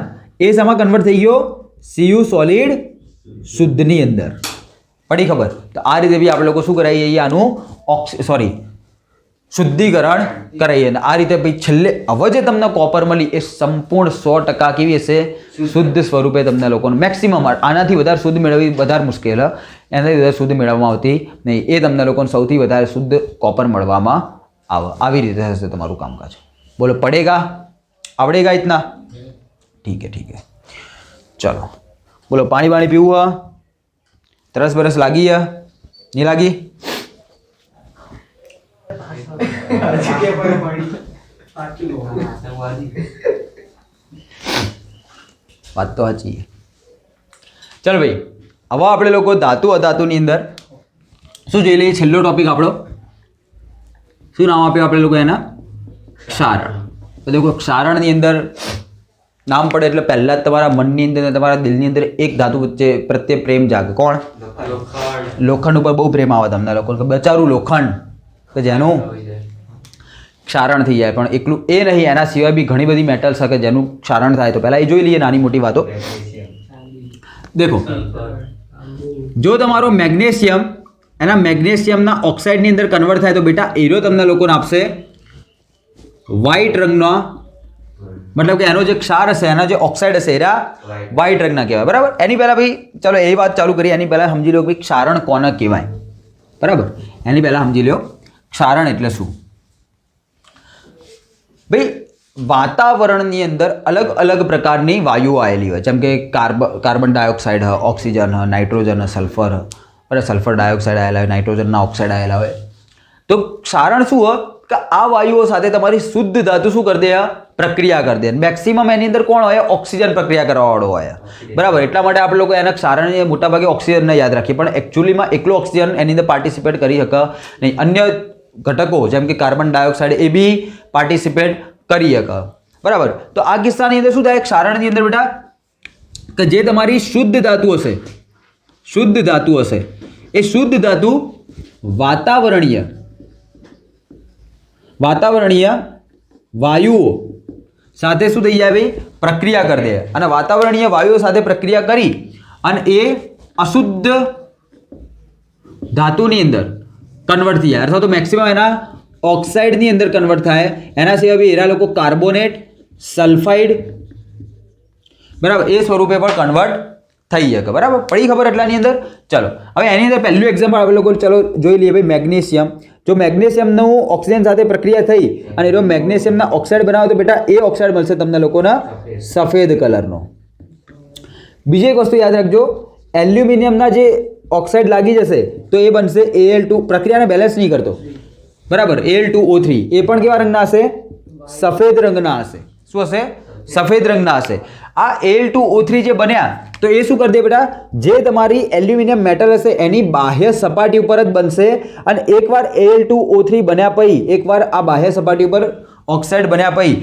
એ શામાં કન્વર્ટ થઈ ગયો? Cu સોલિડ શુદ્ધની અંદર. પડી ખબર? તો આ રીતે બી આપણે લોકો શું કરાવીએ? આનું શુદ્ધિકરણ કરાવીએ. અને આ રીતે ભાઈ છેલ્લે હવે જે તમને કોપર મળી એ સંપૂર્ણ 100% કેવી હશે? શુદ્ધ સ્વરૂપે તમને લોકોને મેક્સિમમ. આનાથી વધારે શુદ્ધ મેળવવી વધારે મુશ્કેલ, એનાથી વધારે શુદ્ધ મેળવવામાં આવતી નહીં. એ તમને લોકોને સૌથી વધારે શુદ્ધ કોપર મળવામાં આવે. આવી રીતે હશે તમારું કામકાજ. બોલો પડેગા? આવડેગા ઇતના? ઠીક હે. ચલો બોલો પાણી પીવું? તરસ બરસ લાગી? નહીં લાગી? વાત તો સાચી. ચાલો ભાઈ હવે આપણે લોકો ધાતુ અધાતુની અંદર શું જોઈ લઈએ? છેલ્લો ટોપિક આપણો શું નામ આપ્યું આપણે લોકો એના? ક્ષારણ. તો દેખો ક્ષારણની અંદર નામ પડે એટલે પહેલા જ તમારા મનની અંદર તમારા દિલની અંદર એક ધાતુ વચ્ચે પ્રત્યે પ્રેમ જાગે. કોણ? લોખંડ ઉપર બહુ પ્રેમ આવે તમને લોકો કે બચારું લોખંડ કે જેનું ક્ષારણ થઈ જાય. પણ એકલું એ નહીં, એના સિવાય બી ઘણી બધી મેટલ્સ છે કે જેનું ક્ષારણ થાય. તો પહેલાં એ જોઈ લઈએ નાની મોટી વાતો. દેખો જો તમારો મેગ્નેશિયમ એના મેગ્નેશિયમના ઓક્સાઇડની અંદર કન્વર્ટ થાય તો બેટા એરો તમને લોકોને આપશે વ્હાઇટ રંગનો, મતલબ કે એનો જે ક્ષાર હશે એના જે ઓક્સાઇડ હશે એરા વ્હાઇટ રંગના કહેવાય. બરાબર? એની પહેલાં ભાઈ ચાલો એ વાત ચાલુ કરીએ. એની પહેલાં સમજી લો ભાઈ ક્ષારણ કોને કહેવાય. બરાબર? એની પહેલાં સમજી લો ક્ષારણ એટલે શું. ભાઈ વાતાવરણની અંદર અલગ અલગ પ્રકારની વાયુઓ આવેલી હોય, જેમ કે કાર્બન ડાયોક્સાઇડ હોય, ઓક્સિજન હોય, નાઇટ્રોજન હોય, સલ્ફર હોય, સલ્ફર ડાયોક્સાઇડ આવેલા હોય, નાઇટ્રોજનના ઓક્સાઇડ આવેલા હોય. તો કારણ શું હોય કે આ વાયુઓ સાથે તમારી શુદ્ધ ધાતુ શું કરી દે, પ્રક્રિયા કરી દે. મેક્સિમમ એની અંદર કોણ હોય, ઓક્સિજન પ્રક્રિયા કરવાવાળો હોય. બરાબર, એટલા માટે આપણે લોકો એના કારણે મોટાભાગે ઓક્સિજનને યાદ રાખીએ, પણ એકચ્યુઅલીમાં એકલો ઓક્સિજન એની અંદર પાર્ટિસિપેટ કરી શકે નહીં. અન્ય ઘટકો જેમ કે કાર્બન ડાયોક્સાઇડ એ બી પાર્ટિસિપેટ કરી શકે. બરાબર, તો આ કિસ્સાની અંદર શું થાય, ક્ષારણની અંદર બેટા કે જે તમારી શુદ્ધ ધાતુ હશે, શુદ્ધ ધાતુ હશે, એ શુદ્ધ ધાતુ વાતાવરણીય વાયુઓ સાથે શું થઈ જાય ભાઈ, પ્રક્રિયા કરી દે. અને વાતાવરણીય વાયુઓ સાથે પ્રક્રિયા કરી અને એ અશુદ્ધ ધાતુની અંદર કન્વર્ટ થઈ જાય, અથવા તો મેક્સિમમ એના ઓક્સાઇડની અંદર કન્વર્ટ થાય. એના સિવાય બી એના લોકો કાર્બોનેટ, સલ્ફાઇડ, બરાબર, એ સ્વરૂપે પણ કન્વર્ટ થઈ શકે. બરાબર, પડી ખબર એટલાની અંદર. ચલો હવે એની અંદર પહેલું એક્ઝામ્પલ આપણે લોકો ચલો જોઈ લઈએ ભાઈ, મેગ્નેશિયમ. જો મેગ્નેશિયમનું ઓક્સિજન સાથે પ્રક્રિયા થઈ અને એ મેગ્નેશિયમના ઓક્સાઇડ બનાવો તો બેટા એ ઓક્સાઇડ મળશે તમને લોકોના સફેદ કલરનો. બીજી એક વસ્તુ યાદ રાખજો, એલ્યુમિનિયમના જે ઓક્સાઇડ લાગી જશે તો એ બનશે Al2. પ્રક્રિયાને બેલેન્સ નહીં કરતો. બરાબર, Al2O3 એ પણ કેવા રંગના હશે, સફેદ રંગના હશે. શું હશે, સફેદ રંગના હશે. આ Al2O3 જે બન્યા તો એ શું કરી દે બેટા, જે તમારી એલ્યુમિનિયમ મેટલ હશે એની બાહ્ય સપાટી ઉપર જ બનશે. અને એકવાર Al2O3 બન્યા પછી, એકવાર આ બાહ્ય સપાટી ઉપર ઓક્સાઇડ બન્યા પછી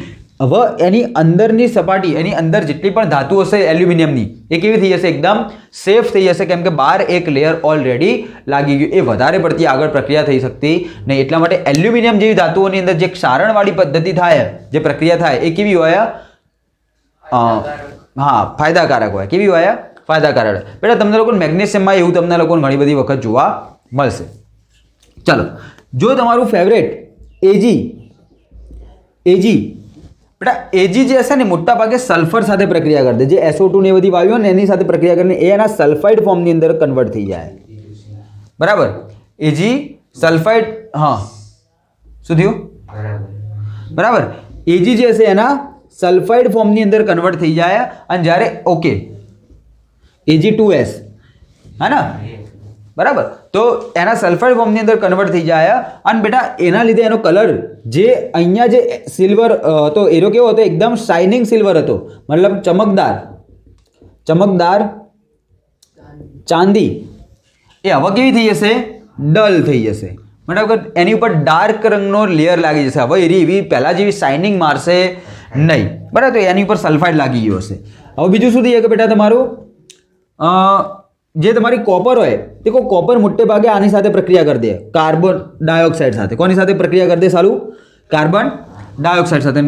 હવે એની અંદરની સપાટી, એની અંદર જેટલી પણ ધાતુ હશે એલ્યુમિનિયમની, એ કેવી થઈ જશે, એકદમ સેફ થઈ જશે. કેમ કે બહાર એક લેયર ઓલરેડી લાગી ગયું, એ વધારે પડતી આગળ પ્રક્રિયા થઈ શકતી નહીં. એટલા માટે એલ્યુમિનિયમ જેવી ધાતુઓની અંદર જે ક્ષારણવાળી પદ્ધતિ થાય, જે પ્રક્રિયા થાય, એ કેવી હોય, હા, ફાયદાકારક હોય. કેવી હોય, ફાયદાકારક. બેટા તમને લોકોને મેગ્નેશિયમમાં એવું તમને લોકોને ઘણી બધી વખત જોવા મળશે. ચલો, જો તમારું ફેવરેટ એજી બેટા, એજી જે હશે ને મોટા ભાગે સલ્ફર સાથે પ્રક્રિયા કરી દે. જે SO2 ને એ બધી વાયુઓ ને એની સાથે પ્રક્રિયા કરીને એ એના સલ્ફાઇડ ફોર્મની અંદર કન્વર્ટ થઈ જાય. બરાબર, એજી સલ્ફાઇડ, હા શું થયું, બરાબર, એજી જે હશે એના સલ્ફાઇડ ફોર્મની અંદર કન્વર્ટ થઈ જાય. અને જ્યારે ઓકે Ag2S, હા ને, બરાબર, તો એના સલ્ફાઇડ ફોર્મની અંદર કન્વર્ટ થઈ જાય. અને બેટા એના લીધે એનો કલર જે અહીંયા જે સિલ્વર હતો એનો કેવો હતો, એકદમ શાઇનિંગ સિલ્વર હતો, મતલબ ચમકદાર ચાંદી, એ હવે કેવી થઈ જશે, ડલ થઈ જશે. મતલબ એની ઉપર ડાર્ક રંગનો લેયર લાગી જશે. હવે એવી પહેલાં જેવી શાઇનિંગ મારશે નહીં. બરાબર, તો એની ઉપર સલ્ફાઇડ લાગી ગયો હશે. હવે બીજું શું થઈ જાય કે બેટા તમારું જે તમારી કોપર હોય તે કોપર મોટે ભાગે આની સાથે પ્રક્રિયા કરી દે, કાર્બન ડાયોક્સાઇડ સાથે. કોની સાથે પ્રક્રિયા કરી દે, સારું, કાર્બન ડાયોક્સાઇડ સાથે.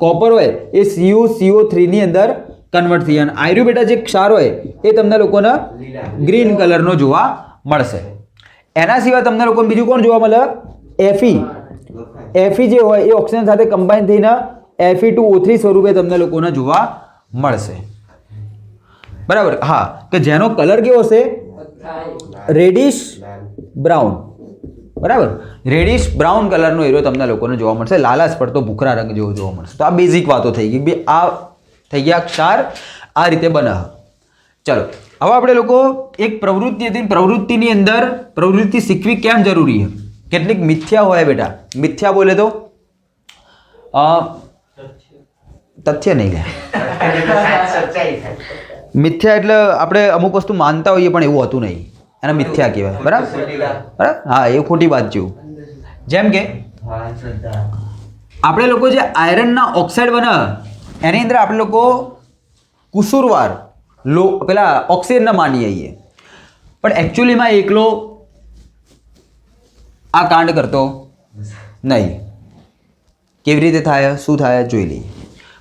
કોપર હોય એ CuCO3 ની અંદર કન્વર્ટ થઈ જાય. અને આયર્યુ બેટા જે ક્ષાર હોય એ તમને લોકોને ગ્રીન કલરનો જોવા મળશે. એના સિવાય તમને લોકોને બીજું કોણ જોવા મળે, Fe જે હોય એ ઓક્સિજન સાથે કમ્બાઈન થઈને Fe2O3 સ્વરૂપે તમને લોકોને જોવા મળશે. બરાબર, હા, કે જેનો કલર કેવો હશે, રેડિશ બ્રાઉન. બરાબર, રેડિશ બ્રાઉન કલરનો એરો તમને લોકોને જોવા મળશે, લાલાશ પડતો ભૂખરા રંગ જેવો જોવા મળશે. તો આ બેઝિક વાતો થઈ ગઈ. આ થઈ ગયા ક્ષાર, આ રીતે બને. ચલો હવે આપણે લોકો એક પ્રવૃત્તિ હતી, પ્રવૃત્તિની અંદર પ્રવૃત્તિ શીખવી કેમ જરૂરી છે. કેટલીક મિથ્યા હોય બેટા, મિથ્યા બોલે તો તથ્ય નહીં લે, મિથ્યા એટલે આપણે અમુક વસ્તુ માનતા હોઈએ પણ એવું હોતું નહીં, એને મિથ્યા કહેવાય. બરાબર, બરાબર, હા, એ ખોટી વાત જેવું. જેમ કે આપણે લોકો જે આયરનના ઓક્સાઇડ બનાવે એની અંદર આપણે લોકો કુસુરવાર પેલા ઓક્સિજનને માની આવીએ, પણ એકચ્યુઅલીમાં એકલો આ કાંડ કરતો નહીં. કેવી રીતે થાય, શું થાય, જોઈ લઈએ.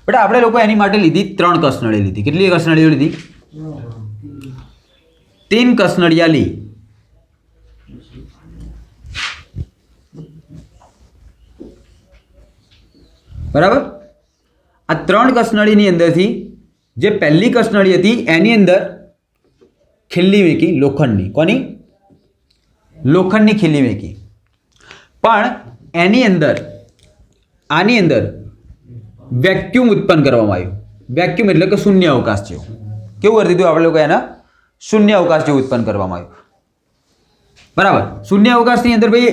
બટ આપણે લોકો એની માટે લીધી 3 કસનળી લીધી. કેટલી કસનળીઓ લીધી, 3 કસનળિયા લી. બરાબર, આ 3 કસનળીની અંદરથી જે પહેલી કસનળી હતી એની અંદર ખીલ્લી મેકી લોખંડની. કોની, લોખંડની ખીલ્લી મેકી. પણ એની અંદર આની અંદર વેક્યુમ ઉત્પન્ન કરવામાં આવ્યું. વેક્યુમ એટલે કે શૂન્ય અવકાશ જેવું. કેવું કરી દીધું આપણે લોકો એના? શૂન્ય અવકાશ જેવું ઉત્પન્ન કરવામાં આવ્યું. બરાબર. શૂન્ય અવકાશની અંદર ભાઈ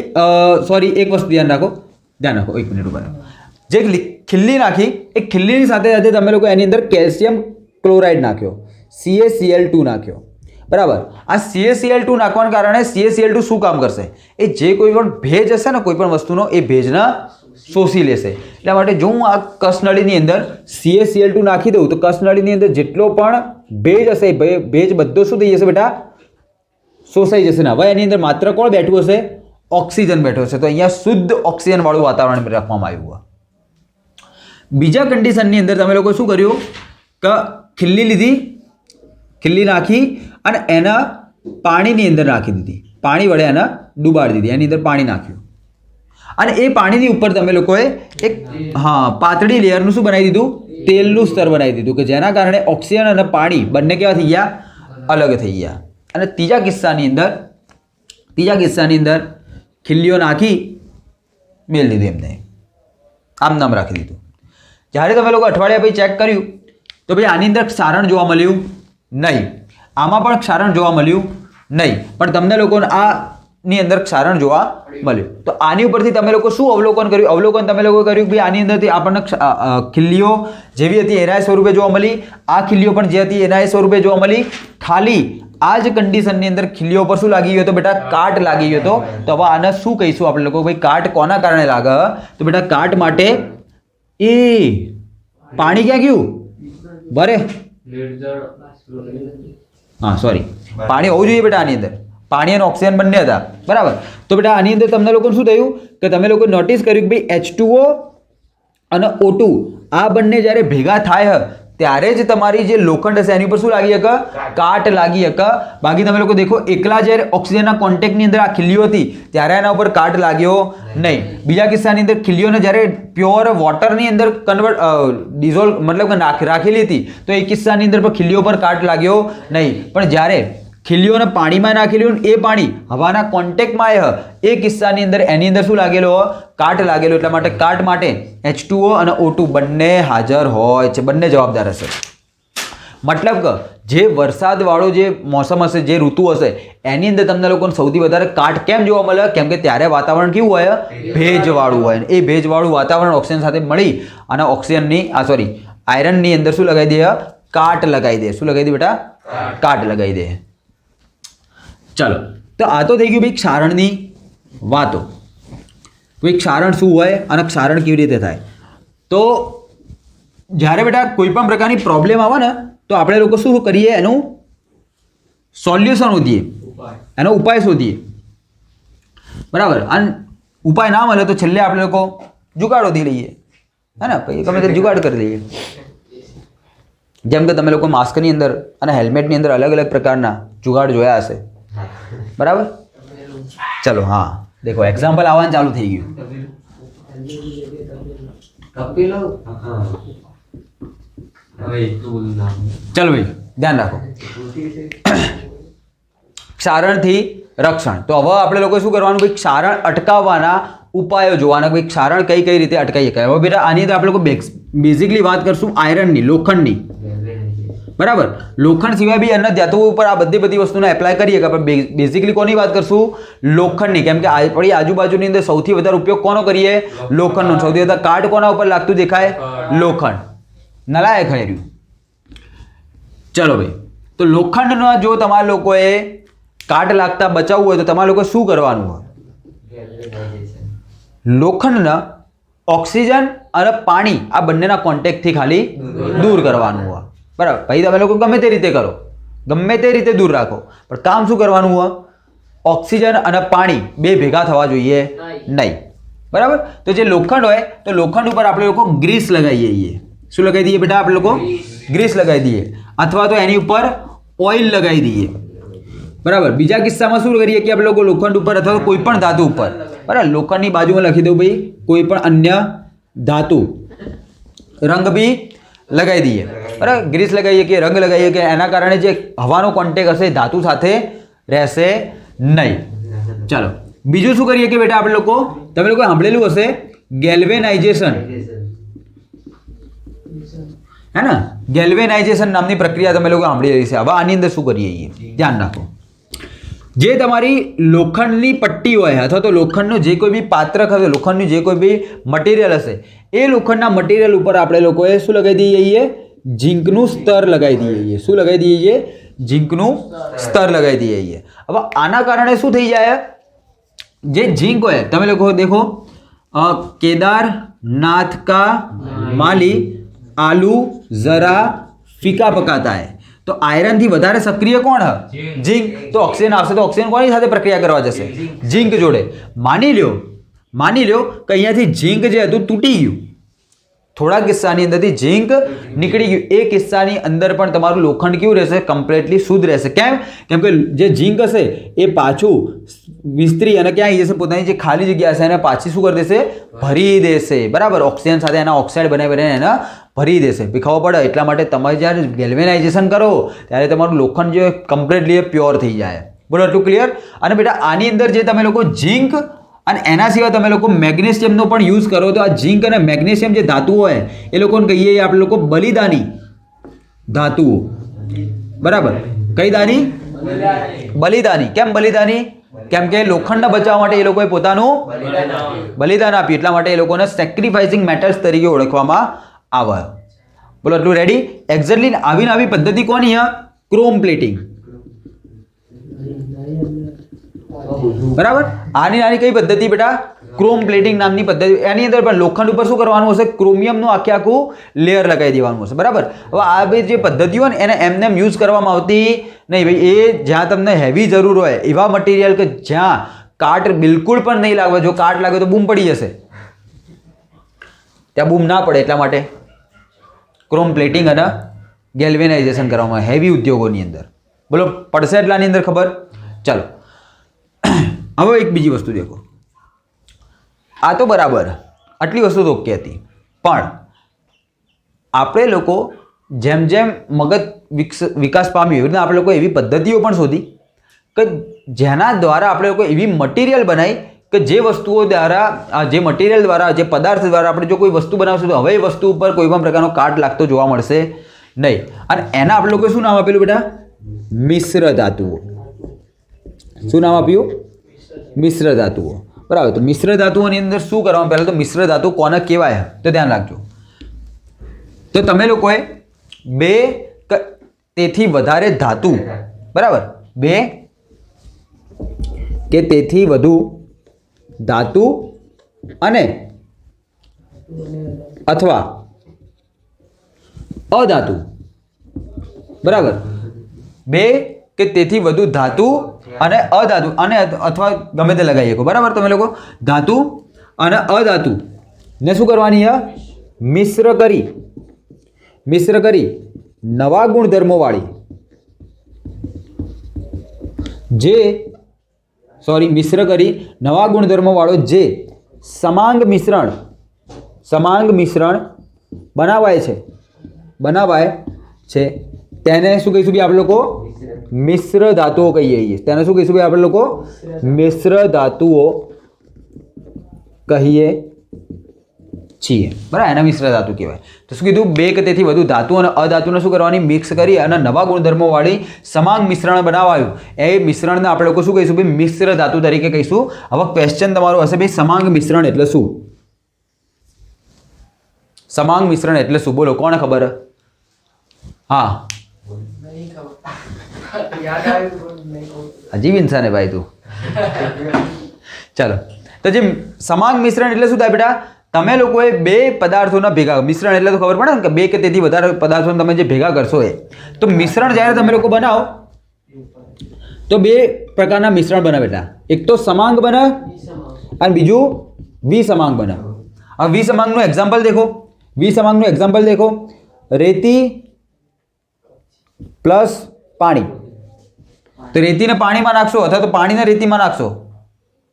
સોરી એક વસ્તુ ધ્યાન રાખો, એક મિનિટ ઉભા રહો. જે ખીલ્લી નાખી એ ખીલ્લીની સાથે સાથે તમે લોકો એની અંદર કેલ્શિયમ ક્લોરાઇડ નાખ્યો, CaCl2 નાખ્યો. બરાબર. આ CaCl2 નાખવાના કારણે CaCl2 શું કામ કરશે? એ જે કોઈ પણ ભેજ હશે ને કોઈ પણ વસ્તુનો એ ભેજના શોષી લેશે. એટલા માટે જો હું આ કસનળીની અંદર CaCl2 નાખી દઉં તો કસનળીની અંદર જેટલો પણ ભેજ હશે એ ભેજ બધો શું થઈ જશે બેટા? શોષાઈ જશે ને. હવે એની અંદર માત્ર કોણ બેઠું હશે? ઓક્સિજન બેઠો હશે. તો અહીંયા શુદ્ધ ઓક્સિજન વાળું વાતાવરણ રાખવામાં આવ્યું. બીજા કન્ડિશનની અંદર તમે લોકો શું કર્યું કે ખીલ્લી લીધી, ખીલ્લી નાખી અને એના પાણીની અંદર નાખી દીધી, પાણી વડે એને ડૂબાડી દીધી, એની અંદર પાણી નાખ્યું અને એ પાણીની ઉપર તમે લોકોએ એક પાતળી લેયરનું શું બનાવી દીધું? તેલનું સ્તર બનાવી દીધું કે જેના કારણે ઓક્સિજન અને પાણી બંને કેવા થઈ ગયા? અલગ થઈ ગયા. અને ત્રીજા કિસ્સાની અંદર ખીલ્લીઓ નાખી મેળ દીધું, એમને આમ નામ રાખી દીધું. જ્યારે તમે લોકો અઠવાડિયા પછી ચેક કર્યું તો ભાઈ આની અંદર ક્ષારણ જોવા મળ્યું નહીં, આમાં પણ ક્ષારણ જોવા મળ્યું નહીં, પણ તમને લોકોને આની અંદર ક્ષારણ જોવા મળ્યું. તો આની ઉપરથી તમે લોકો શું અવલોકન કર્યું? અવલોકન તમે લોકો કર્યું ભાઈ આની અંદરથી આપણને ખીલ્લીઓ જેવી હતી એના સ્વરૂપે જોવા મળી, આ ખીલ્લીઓ પણ જે હતી એના સ્વરૂપે જોવા મળી. ખાલી આ જ કન્ડિશનની અંદર ખીલ્લીઓ પર શું લાગી ગયો હતો બેટા? કાટ લાગી ગયો હતો. તો હવે આને શું કહીશું આપણે લોકો? ભાઈ કાટ કોના કારણે લાગે? તો બેટા કાટ માટે એ પાણી ક્યાં ગયું? બરે સોરી, પાણી હોવું જોઈએ બેટા આની અંદર. પાણી અને ઓક્સિજન બંને હતા. બરાબર. તો બેટા આની અંદર તમને લોકોને શું થયું કે તમે લોકો નોટિસ કર્યું કે ભાઈ H2O અને O2 આ બંને જ્યારે ભેગા થાય ત્યારે જ તમારી જે લોખંડ હશે એની ઉપર શું લાગી શકે? કાટ લાગી શકે. બાકી તમે લોકો દેખો એકલા જ્યારે ઓક્સિજનના કોન્ટેક્ટની અંદર આ ખીલ્લીઓ હતી ત્યારે એના ઉપર કાટ લાગ્યો નહીં. બીજા કિસ્સાની અંદર ખીલ્લીઓને જ્યારે પ્યોર વોટરની અંદર ડિઝોલ્વ મતલબ કે રાખેલી હતી તો એ કિસ્સાની અંદર પણ ખીલ્લીઓ પર કાટ લાગ્યો નહીં. પણ જ્યારે ખીલ્લીઓને પાણીમાં નાખેલું એ પાણી હવાના કોન્ટેક્ટમાં આવ્યા એ કિસ્સાની અંદર એની અંદર શું લાગેલો? કાટ લાગેલો. એટલા માટે કાટ માટે H2O અને O2 બંને હાજર હોય છે, બંને જવાબદાર હશે. મતલબ કે જે વરસાદવાળો જે મોસમ હશે, જે ઋતુ હશે એની અંદર તમને લોકોને સૌથી વધારે કાટ કેમ જોવા મળે? કેમ કે ત્યારે વાતાવરણ કેવું હોય? ભેજવાળું હોય. એ ભેજવાળું વાતાવરણ ઓક્સિજન સાથે મળી અને ઓક્સિજનની આયરનની અંદર શું લગાવી દે? કાટ લગાવી દે. શું લગાવી દે બેટા? કાટ લગાવી દે. ચાલો, તો આ તો થઈ ગયું ભાઈ ક્ષારણની વાતો. ભાઈ ક્ષારણ શું હોય અને ક્ષારણ કેવી રીતે થાય? તો જ્યારે બેટા કોઈ પણ પ્રકારની પ્રોબ્લેમ આવે ને તો આપણે લોકો શું કરીએ? એનું સોલ્યુશન શોધીએ, એનો ઉપાય શોધીએ. બરાબર. અને ઉપાય ના મળે તો છેલ્લે આપણે લોકો જુગાડ શોધી લઈએ, હે ને? પછી ગમે તે જુગાડ કરી લઈએ. જેમ કે તમે લોકો માસ્કની અંદર અને હેલ્મેટની અંદર અલગ અલગ પ્રકારના જુગાડ જોયા હશે. બરાબર. ચલો, હા દેખો એક્ઝામ્પલ આવવાનું ચાલુ થઈ ગયું. ચલો ભાઈ ધ્યાન રાખો. ક્ષારણથી રક્ષણ. તો હવે આપણે લોકો શું કરવાનું? ભાઈ ક્ષારણ અટકાવવાના ઉપાયો જોવાના. ભાઈ ક્ષારણ કઈ કઈ રીતે અટકાવી શકાય. હવે બેટા આની અંદર આપણે લોકો બેઝિકલી વાત કરશું આયરનની, લોખંડની. બરાબર. લોખંડ સિવાય બી અન્ય ધાતુઓ ઉપર આ બધી વસ્તુને એપ્લાય કરીએ કે આપણે બેઝિકલી કોની વાત કરશું? લોખંડની. કેમ કે આપણી આજુબાજુની અંદર સૌથી વધારે ઉપયોગ કોનો કરીએ? લોખંડનો. સૌથી વધારે કાટ કોના ઉપર લાગતું દેખાય? લોખંડ. નલાયક હર્યું. ચલો ભાઈ, તો લોખંડનો જો તમારા લોકોએ કાટ લાગતા બચાવવું હોય તો તમારા લોકોએ શું કરવાનું હોય? લોખંડના ઓક્સિજન અને પાણી આ બંનેના કોન્ટેક્ટથી ખાલી દૂર કરવાનું હોય. બરાબર. ભાઈ તમે લોકો ગમે તે રીતે કરો, ગમે તે રીતે દૂર રાખો, પણ કામ શું કરવાનું હોય? ઓક્સિજન અને પાણી બે ભેગા થવા જોઈએ નહીં. બરાબર. તો જે લોખંડ હોય તો લોખંડ ઉપર આપણે લોકો ગ્રીસ લગાવી દઈએ. શું લગાવી દઈએ બેટા? આપણે લોકો ગ્રીસ લગાવી દઈએ અથવા તો એની ઉપર ઓઇલ લગાવી દઈએ. બરાબર. બીજા કિસ્સામાં શું કરીએ કે આપણે લોકો લોખંડ ઉપર અથવા તો કોઈ પણ ધાતુ ઉપર, બરાબર, લોખંડની બાજુમાં લખી દઉં ભાઈ કોઈ પણ અન્ય ધાતુ, રંગ બી લગાવી દઈએ. બરાબર. ગ્રીસ લગાવીએ કે રંગ લગાવીએ કે એના કારણે જે હવાનો કોન્ટેક્ટ હશે ધાતુ સાથે રહેશે નહીં. ચાલો, બીજું શું કરીએ કે બેટા આપણે લોકો, તમે લોકો સાંભળેલું હશે ગેલ્વેનાઇઝેશન. હે ને ગેલ્વેનાઇઝેશન નામની પ્રક્રિયા તમે લોકો સાંભળી રહી છે. હવે આની અંદર શું કરીએ ધ્યાન રાખો. જે તમારી લોખંડની પટ્ટી હોય અથવા તો લોખંડનું જે કોઈ બી પાત્ર હશે, લોખંડનું જે કોઈ બી મટીરિયલ હશે, એ લોખંડના મટીરિયલ ઉપર આપણે લોકોએ શું લગાવી દઈએ? ઝીંકનું સ્તર લગાવી દઈએ. શું લગાવી દઈએ? ઝીંકનું સ્તર લગાવી દઈએ. હવે આના કારણે શું થઈ જાય? જે ઝીંક હોય તમે લોકો દેખો, केदारनाथ का माली आलू जरा फीका पकाता है. तो आयरन थी વધારે સક્રિય કોણ હ? ઝીંક. તો ઓક્સિજન આવશે તો ઓક્સિજન કોની સાથે પ્રક્રિયા કરવા જશે? ઝીંક જોડે. માની લ્યો કે અહીંયાથી ઝીંક જે હતું તૂટી ગયું, થોડા કિસ્સાની અંદરથી ઝીંક નીકળી ગયું. એ કિસ્સાની અંદર પણ તમારું લોખંડ કેવું રહેશે? કમ્પ્લીટલી શુદ્ધ રહેશે. કેમ? કેમ કે જે ઝીંક હશે એ પાછું વિસ્તરી અને ક્યાં આવી જશે? પોતાની જે ખાલી જગ્યા હશે એને પાછી શું કરી દેશે? ભરી દેશે. બરાબર. ઓક્સિજન સાથે એના ઓક્સાઇડ બનાવીને એને ભરી દેશે. ખબર પડે? એટલા માટે તમે જ્યારે ગેલ્વેનાઇઝેશન કરો ત્યારે તમારું લોખંડ જે કમ્પ્લીટલી પ્યોર થઈ જાય. બોલો, એટલું ક્લિયર? અને બેટા આની અંદર જે તમે લોકો ઝીંક અને એના સિવાય તમે લોકો મેગ્નેશિયમનો પણ યુઝ કરો તો આ ઝીંક અને મેગ્નેશિયમ જે ધાતુઓ હોય એ લોકોને કહીએ આપણે લોકો બલિદાની ધાતુઓ. બરાબર. કઈ દાની? બલિદાની. કેમ બલિદાની? કેમ કે લોખંડને બચાવવા માટે એ લોકોએ પોતાનું બલિદાન આપ્યું. એટલા માટે એ લોકોને સેક્રિફાઇસિંગ મેટલ્સ તરીકે ઓળખવામાં આવે. બોલો, એટલું રેડી? એક્ઝેક્ટલી આવી પદ્ધતિ કોની? Chrome plating. બરાબર. આની કઈ પદ્ધતિ બેટા? ક્રોમ પ્લેટિંગ નામની પદ્ધતિ. એની અંદર પણ લોખંડ ઉપર શું કરવાનું હશે? ક્રોમિયમનું આખું લેયર લગાવી દેવાનું હશે. બરાબર. હવે આ બધી જે પદ્ધતિઓ ને એને એમને યુઝ કરવામાં આવતી નહીં ભાઈ. એ જ્યાં તમને હેવી જરૂર હોય એવા મટીરિયલ કે જ્યાં કાટ બિલકુલ પણ નહીં લાગે. જો કાટ લાગે તો બૂમ પડી જશે, ત્યાં બૂમ ના પડે એટલા માટે ક્રોમ પ્લેટિંગ અને ગેલ્વેનાઇઝેશન કરવામાં હેવી ઉદ્યોગોની અંદર. બોલો, પડશે એટલાની અંદર ખબર? ચાલો હવે એક બીજી વસ્તુ દેખો. આ તો બરાબર, આટલી વસ્તુ તો ઓકે હતી, પણ આપણે લોકો જેમ જેમ મગજ વિકાસ પામ્યું એવી રીતે આપણે લોકો એવી પદ્ધતિઓ પણ શોધી કે જેના દ્વારા આપણે લોકો એવી મટીરિયલ બનાવી કે જે વસ્તુઓ દ્વારા જે મટીરિયલ દ્વારા જે પદાર્થ દ્વારા આપણે જો કોઈ વસ્તુ બનાવશું તો હવે એ વસ્તુ ઉપર કોઈ પણ પ્રકારનો કાટ લાગતો જોવા મળશે નહીં. અને એના આપણે લોકો શું નામ આપેલું બેટા? મિશ્ર ધાતુઓ. શું નામ આપ્યું? મિશ્ર ધાતુઓ. બરાબર. તો મિશ્ર ધાતુઓની અંદર શું કરવાનું? પહેલાં તો મિશ્ર ધાતુ કોને કહેવાય તો ધ્યાન રાખજો. તો તમે લોકોએ બે તેથી વધારે ધાતુ, બરાબર, બે કે તેથી વધુ ધાતુ અને અથવા અધાતુ, બરાબર, બે કે તેથી વધુ ધાતુ અને અધાતુ અને અથવા ગમે તે લગાવી શકો. બરાબર. તમે લોકો ધાતુ અને અધાતુ ને શું કરવાની? મિશ્ર કરી નવા ગુણધર્મો વાળી મિશ્ર કરી નવા ગુણધર્મો વાળો જે સમાંગ મિશ્રણ બનાવાય છે તેને શું કહીશું ભાઈ આપણે લોકો? મિશ્ર ધાતુઓ કહીએ છીએ. તેને શું કહીશું ભાઈ આપણે લોકો? મિશ્ર ધાતુઓ કહીએ છીએ. બરાબર. એના મિશ્ર ધાતુ કહેવાય. તો શું કીધું? બે કે તેથી વધુ ધાતુ અને અધાતુને શું કરવાની? મિક્સ કરી અને નવા ગુણધર્મો વાળી સમાંગ મિશ્રણ બનાવાયું. એ મિશ્રણને આપણે લોકો શું કહીશું ભાઈ? મિશ્ર ધાતુ તરીકે કહીશું. હવે ક્વેશ્ચન તમારો હશે ભાઈ સમાંગ મિશ્રણ એટલે શું? સમાંગ મિશ્રણ એટલે શું? બોલો, કોને ખબર? હા, અજીબ ઇન્સાન હે ભાઈ તું. ચાલો, તો જે સમાંગ મિશ્રણ એટલે શું થાય બેટા? તમે લોકોએ બે પદાર્થોના ભેગા, મિશ્રણ એટલે તો ખબર પડે ને કે બે કે તેથી વધારે પદાર્થોને તમે જે ભેગા કરશો એ. તો મિશ્રણ જ્યારે તમે લોકો બનાવો તો બે પ્રકારના મિશ્રણ બને બેટા. એક તો સમાંગ બને અને બીજું વિસમાંગ બને. હવે વિસમાંગનું એક્ઝામ્પલ દેખો. રેતી પ્લસ પાણી. તો રેતીને પાણીમાં નાખશો અથવા તો પાણીને રેતીમાં નાખશો?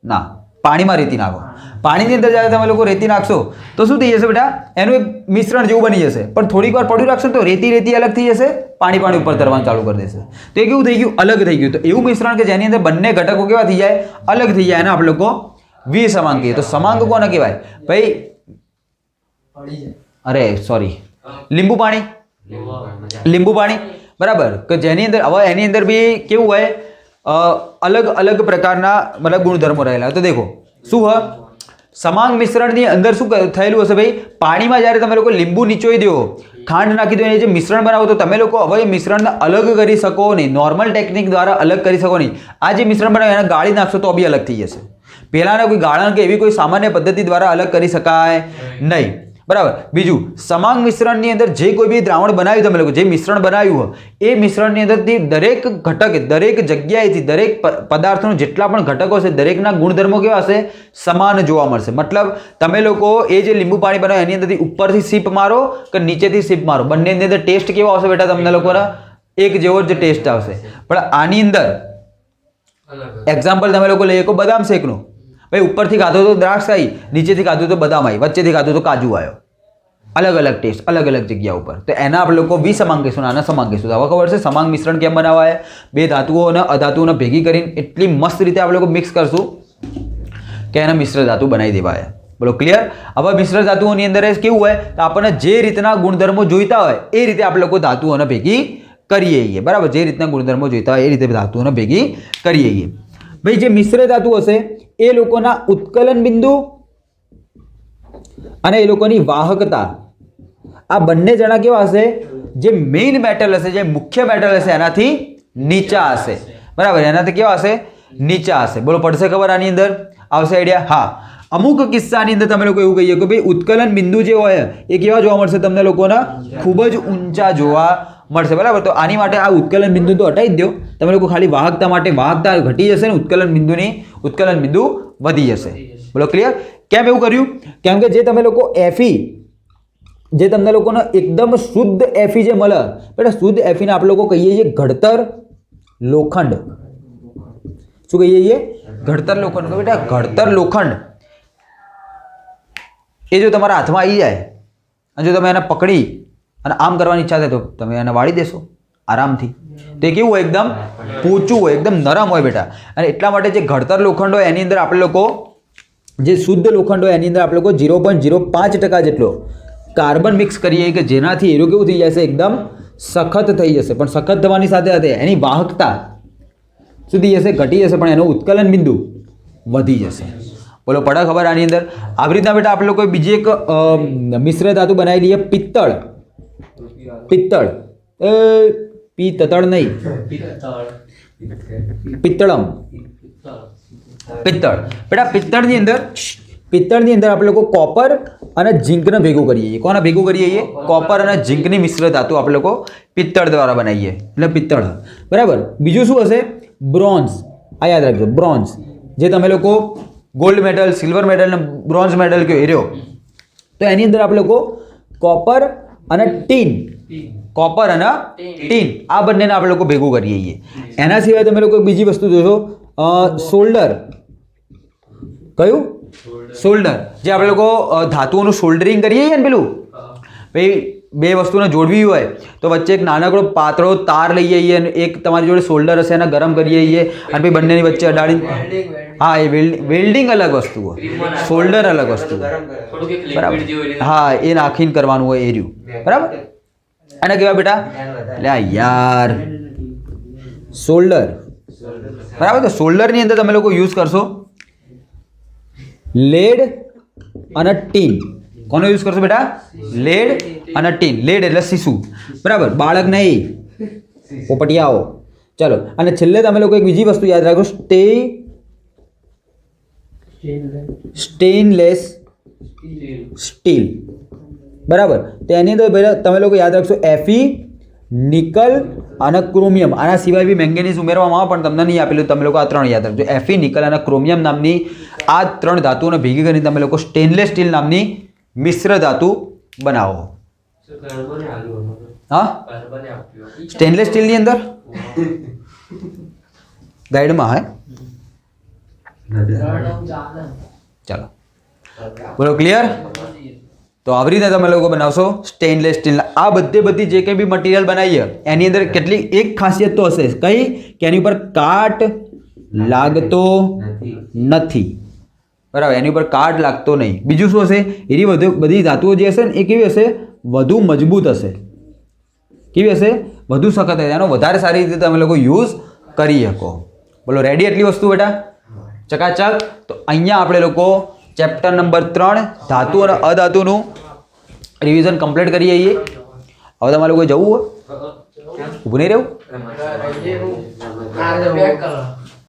ના, પાણીમાં રેતી નાખો. પાણીની અંદર જ્યારે તમે લોકો રેતી નાખશો તો શું થઈ જશે બેટા? એનું એક મિશ્રણ જેવું બની જશે. પણ થોડીક વાર પડ્યું રાખશો તો રેતી અલગ થઈ જશે, પાણી ઉપર તરવાનું ચાલુ કરી દેશે. તો એ કેવું થઈ ગયું? અલગ થઈ ગયું. તો એવું મિશ્રણ કે જેની અંદર બંને ઘટકો કેવા થઈ જાય? અલગ થઈ જાય. એને આપણે લોકો વિસમાંગ કહીએ. તો સમાંગ કોને કહેવાય ભાઈ? અરે સોરી, લીંબુ પાણી. લીંબુ પાણી, બરાબર, કે જેની અંદર હવે એની અંદર બી કેવું હોય, અલગ અલગ પ્રકારના મતલબ ગુણધર્મો રહેલા હોય. તો દેખો શું હોય, સમાંગ મિશ્રણની અંદર શું થયેલું હશે ભાઈ, પાણીમાં જ્યારે તમે લોકો લીંબુ નીચોઈ દો, ખાંડ નાખી દો, એ જે મિશ્રણ બનાવો, તો તમે લોકો હવે એ મિશ્રણને અલગ કરી શકો નહીં, નોર્મલ ટેકનિક દ્વારા અલગ કરી શકો નહીં. આ જે મિશ્રણ બનાવે એને ગાળી નાખશો તો બી અલગ થઈ જશે. પહેલાંના કોઈ ગાળણ કે એવી કોઈ સામાન્ય પદ્ધતિ દ્વારા અલગ કરી શકાય નહીં, બરાબર. બીજું, સમાંગ મિશ્રણની અંદર જે કોઈ બી દ્રાવણ બનાવ્યું, તમે લોકો જે મિશ્રણ બનાવ્યું હોય એ મિશ્રણની અંદરથી દરેક ઘટક, દરેક જગ્યાએથી, દરેક પદાર્થોના જેટલા પણ ઘટકો છે દરેકના ગુણધર્મો કેવા હશે, સમાન જોવા મળશે. મતલબ તમે લોકો એ જે લીંબુ પાણી બનાવે એની અંદરથી ઉપરથી સીપ મારો કે નીચેથી સીપ મારો, બંનેની અંદર ટેસ્ટ કેવો આવશે બેટા, તમને લોકોના એક જેવો જ ટેસ્ટ આવશે. પણ આની અંદર એક્ઝામ્પલ તમે લોકો લઈએ કે બદામ શેકનું, ભાઈ ઉપરથી ખાધો તો દ્રાક્ષ આવી, નીચેથી ખાધું તો બદામ આવી, વચ્ચેથી ખાધું તો કાજુ આવ્યો. અલગ અલગ ટેસ્ટ, અલગ અલગ જગ્યા ઉપર. તો એના આપણે લોકો વિસમાંગ કહીશું, આના સમાંગ કહીશું. હવે ખબર છે સમાંગ મિશ્રણ કેમ બનાવાય, બે ધાતુઓ અને અધાતુઓને ભેગી કરીને એટલી મસ્ત રીતે આપણે લોકો મિક્સ કરશું કે એને મિશ્ર ધાતુ બનાવી દેવાય. બોલો ક્લિયર? હવે મિશ્ર ધાતુઓની અંદર કેવું હોય, તો આપણને જે રીતના ગુણધર્મો જોઈતા હોય એ રીતે આપણે લોકો ધાતુઓને ભેગી કરીએ છીએ, બરાબર. જે રીતના ગુણધર્મો જોઈતા હોય એ રીતે ધાતુઓને ભેગી કરીએ છીએ. ભાઈ જે મિશ્ર ધાતુ હશે એ લોકોના ઉત્કલન બિંદુ અને એ લોકોની વાહકતા, આ બંને જણા કેવા હશે, જે મેઇન મેટલ હશે, જે મુખ્ય મેટલ હશે એનાથી નીચા હશે, બરાબર. એનાથી કેવા હશે, નીચા હશે. બોલો પડશે ખબર આની અંદર? આવશે આઈડિયા? હા. અમુક કિસ્સાની અંદર તમે લોકો એવું કહીએ કે ભાઈ ઉત્કલન બિંદુ જે હોય એ કેવા જોવા મળશે તમને લોકોના, ખૂબ જ ઊંચા જોવા મળશે, બરાબર. તો આની માટે આ ઉત્કલન બિંદુ તો હટાવી જ દો તમે લોકો, ખાલી વાહકતા માટે વાહકતા ઘટી જશે ને ઉત્કલન બિંદુ વધી જશે. બોલો ક્લિયર? કેમ એવું કર્યું? કેમ કે જે તમે લોકો Fe, જે તમને લોકોને એકદમ શુદ્ધ Fe જે મળે બેટા, શુદ્ધ Feને આપણે લોકો કહીએ છીએ ઘડતર લોખંડ. શું કહીએ છીએ? ઘડતર લોખંડ. બેટા ઘડતર લોખંડ એ જો તમારા હાથમાં આવી જાય અને જો તમે એને પકડી અને આમ કરવાની ઈચ્છા થાય તો તમે એને વાળી દેશો આરામથી. તે કેવું હોય, એકદમ પોચું હોય, એકદમ નરમ હોય બેટા. અને એટલા માટે જે ઘડતર લોખંડ હોય એની અંદર આપણે લોકો, જે શુદ્ધ લોખંડ હોય એની અંદર આપણે લોકો 0.05% જેટલો કાર્બન મિક્સ કરીએ કે જેનાથી એનું કેવું થઈ જશે, એકદમ સખત થઈ જશે. પણ સખત થવાની સાથે સાથે એની વાહકતા શું થઈ જશે, ઘટી જશે, પણ એનું ઉત્કલન બિંદુ વધી જશે. બોલો પડે ખબર આની અંદર? આવી રીતના બેટા આપણે લોકો બીજી એક મિશ્ર ધાતુ બનાવી લઈએ, પિત્તળ. પિત્તળ પિત્તળ નહીં, પિત્તળમ, પિત્તળ. બેટા પિત્તળની અંદર આપણે લોકો કોપર અને ઝીંકને ભેગું કરીએ છીએ. કોને ભેગું કરીએ છીએ? કોપર અને ઝીંકની મિશ્ર ધાતુ આપણે લોકો પિત્તળ દ્વારા બનાવીએ, એટલે પિત્તળ, બરાબર. બીજું શું હશે? બ્રોન્ઝ. આ યાદ રાખજો, બ્રોન્ઝ. જે તમે લોકો ગોલ્ડ મેડલ, સિલ્વર મેડલ અને બ્રોન્ઝ મેડલ કયો એ રહ્યો, તો એની અંદર આપણે લોકો કોપર અને ટીન, કોપર અને ટીન આ બંનેને આપણે લોકો ભેગું કરીએ છીએ. એના સિવાય તમે લોકો બીજી વસ્તુ જોશો, શોલ્ડર. કયું? શોલ્ડર. જે આપણે લોકો ધાતુઓનું શોલ્ડરિંગ કરીએ છીએ ને, પેલું ભાઈ બે વસ્તુને જોડવી હોય તો વચ્ચે એક નાનકડો પાતળો તાર લઈએ છીએ અને એક તમારી જોડે શોલ્ડર હશે એને ગરમ કરીએ છીએ અને પછી બંનેની વચ્ચે અડાડી, હા એ વેલ્ડિંગ અલગ વસ્તુ હોય, શોલ્ડર અલગ વસ્તુ, બરાબર. હા એ નાખીને કરવાનું હોય એ રહ્યું, બરાબર. અને કેવા બેટા, એટલે યાર શોલ્ડર, બરાબર. તો શોલ્ડરની અંદર તમે લોકો યુઝ કરશો લેડ અને ટીન. કોનો યુઝ કરશો બેટા? લેડ અને ટીન. લેડ એટલે શીશુ, બરાબર, બાળક નહીં, પોપટિયાઓ. ચલો, અને છેલ્લે તમે લોકો એક બીજી વસ્તુ યાદ રાખો, સ્ટેનલેસ સ્ટીલ, બરાબર. તો એની અંદર તમે લોકો યાદ રાખશો Fe, નિકલ અને ક્રોમિયમ. આના સિવાય બી મેંગેનીઝ ઉમેરવામાં આવે પણ તમને નહીં આપેલું, તમે લોકો આ ત્રણ યાદ રાખજો. Fe, નિકલ અને ક્રોમિયમ નામની આ ત્રણ ધાતુઓને ભેગી કરીને તમે લોકો સ્ટેનલેસ સ્ટીલ નામની મિશ્ર ધાતુ બનાવો. હા, સ્ટેનલેસ સ્ટીલની અંદર ગાઈડમાં હે. ચાલો, બોલો ક્લિયર? તો આવી રીતે તમે લોકો બનાવશો સ્ટેનલેસ સ્ટીલના. આ બધી જે કંઈ બી મટીરિયલ બનાવીએ એની અંદર કેટલી એક ખાસિયત તો હશે, કઈ કે એની ઉપર કાટ લાગતો નથી, બરાબર. એની ઉપર કાટ લાગતો નહીં. બીજું શું હશે? એની બધી ધાતુઓ જે હશે ને એ કેવી હશે? વધુ મજબૂત હશે. કેવી હશે વધુ સખત હશે, એનો વધારે સારી રીતે તમે લોકો યુઝ કરી શકો. બોલો રેડી એટલી વસ્તુ બેટા? ચકાચક. તો અહીંયા આપણે લોકો ચેપ્ટર નંબર 3 ધાતુ અને અધાતુનું રિવિઝન કમ્પ્લીટ કરી આવીએ. હવે તમારે કોઈ જવું હોય ઊભું નહીં રહેવું?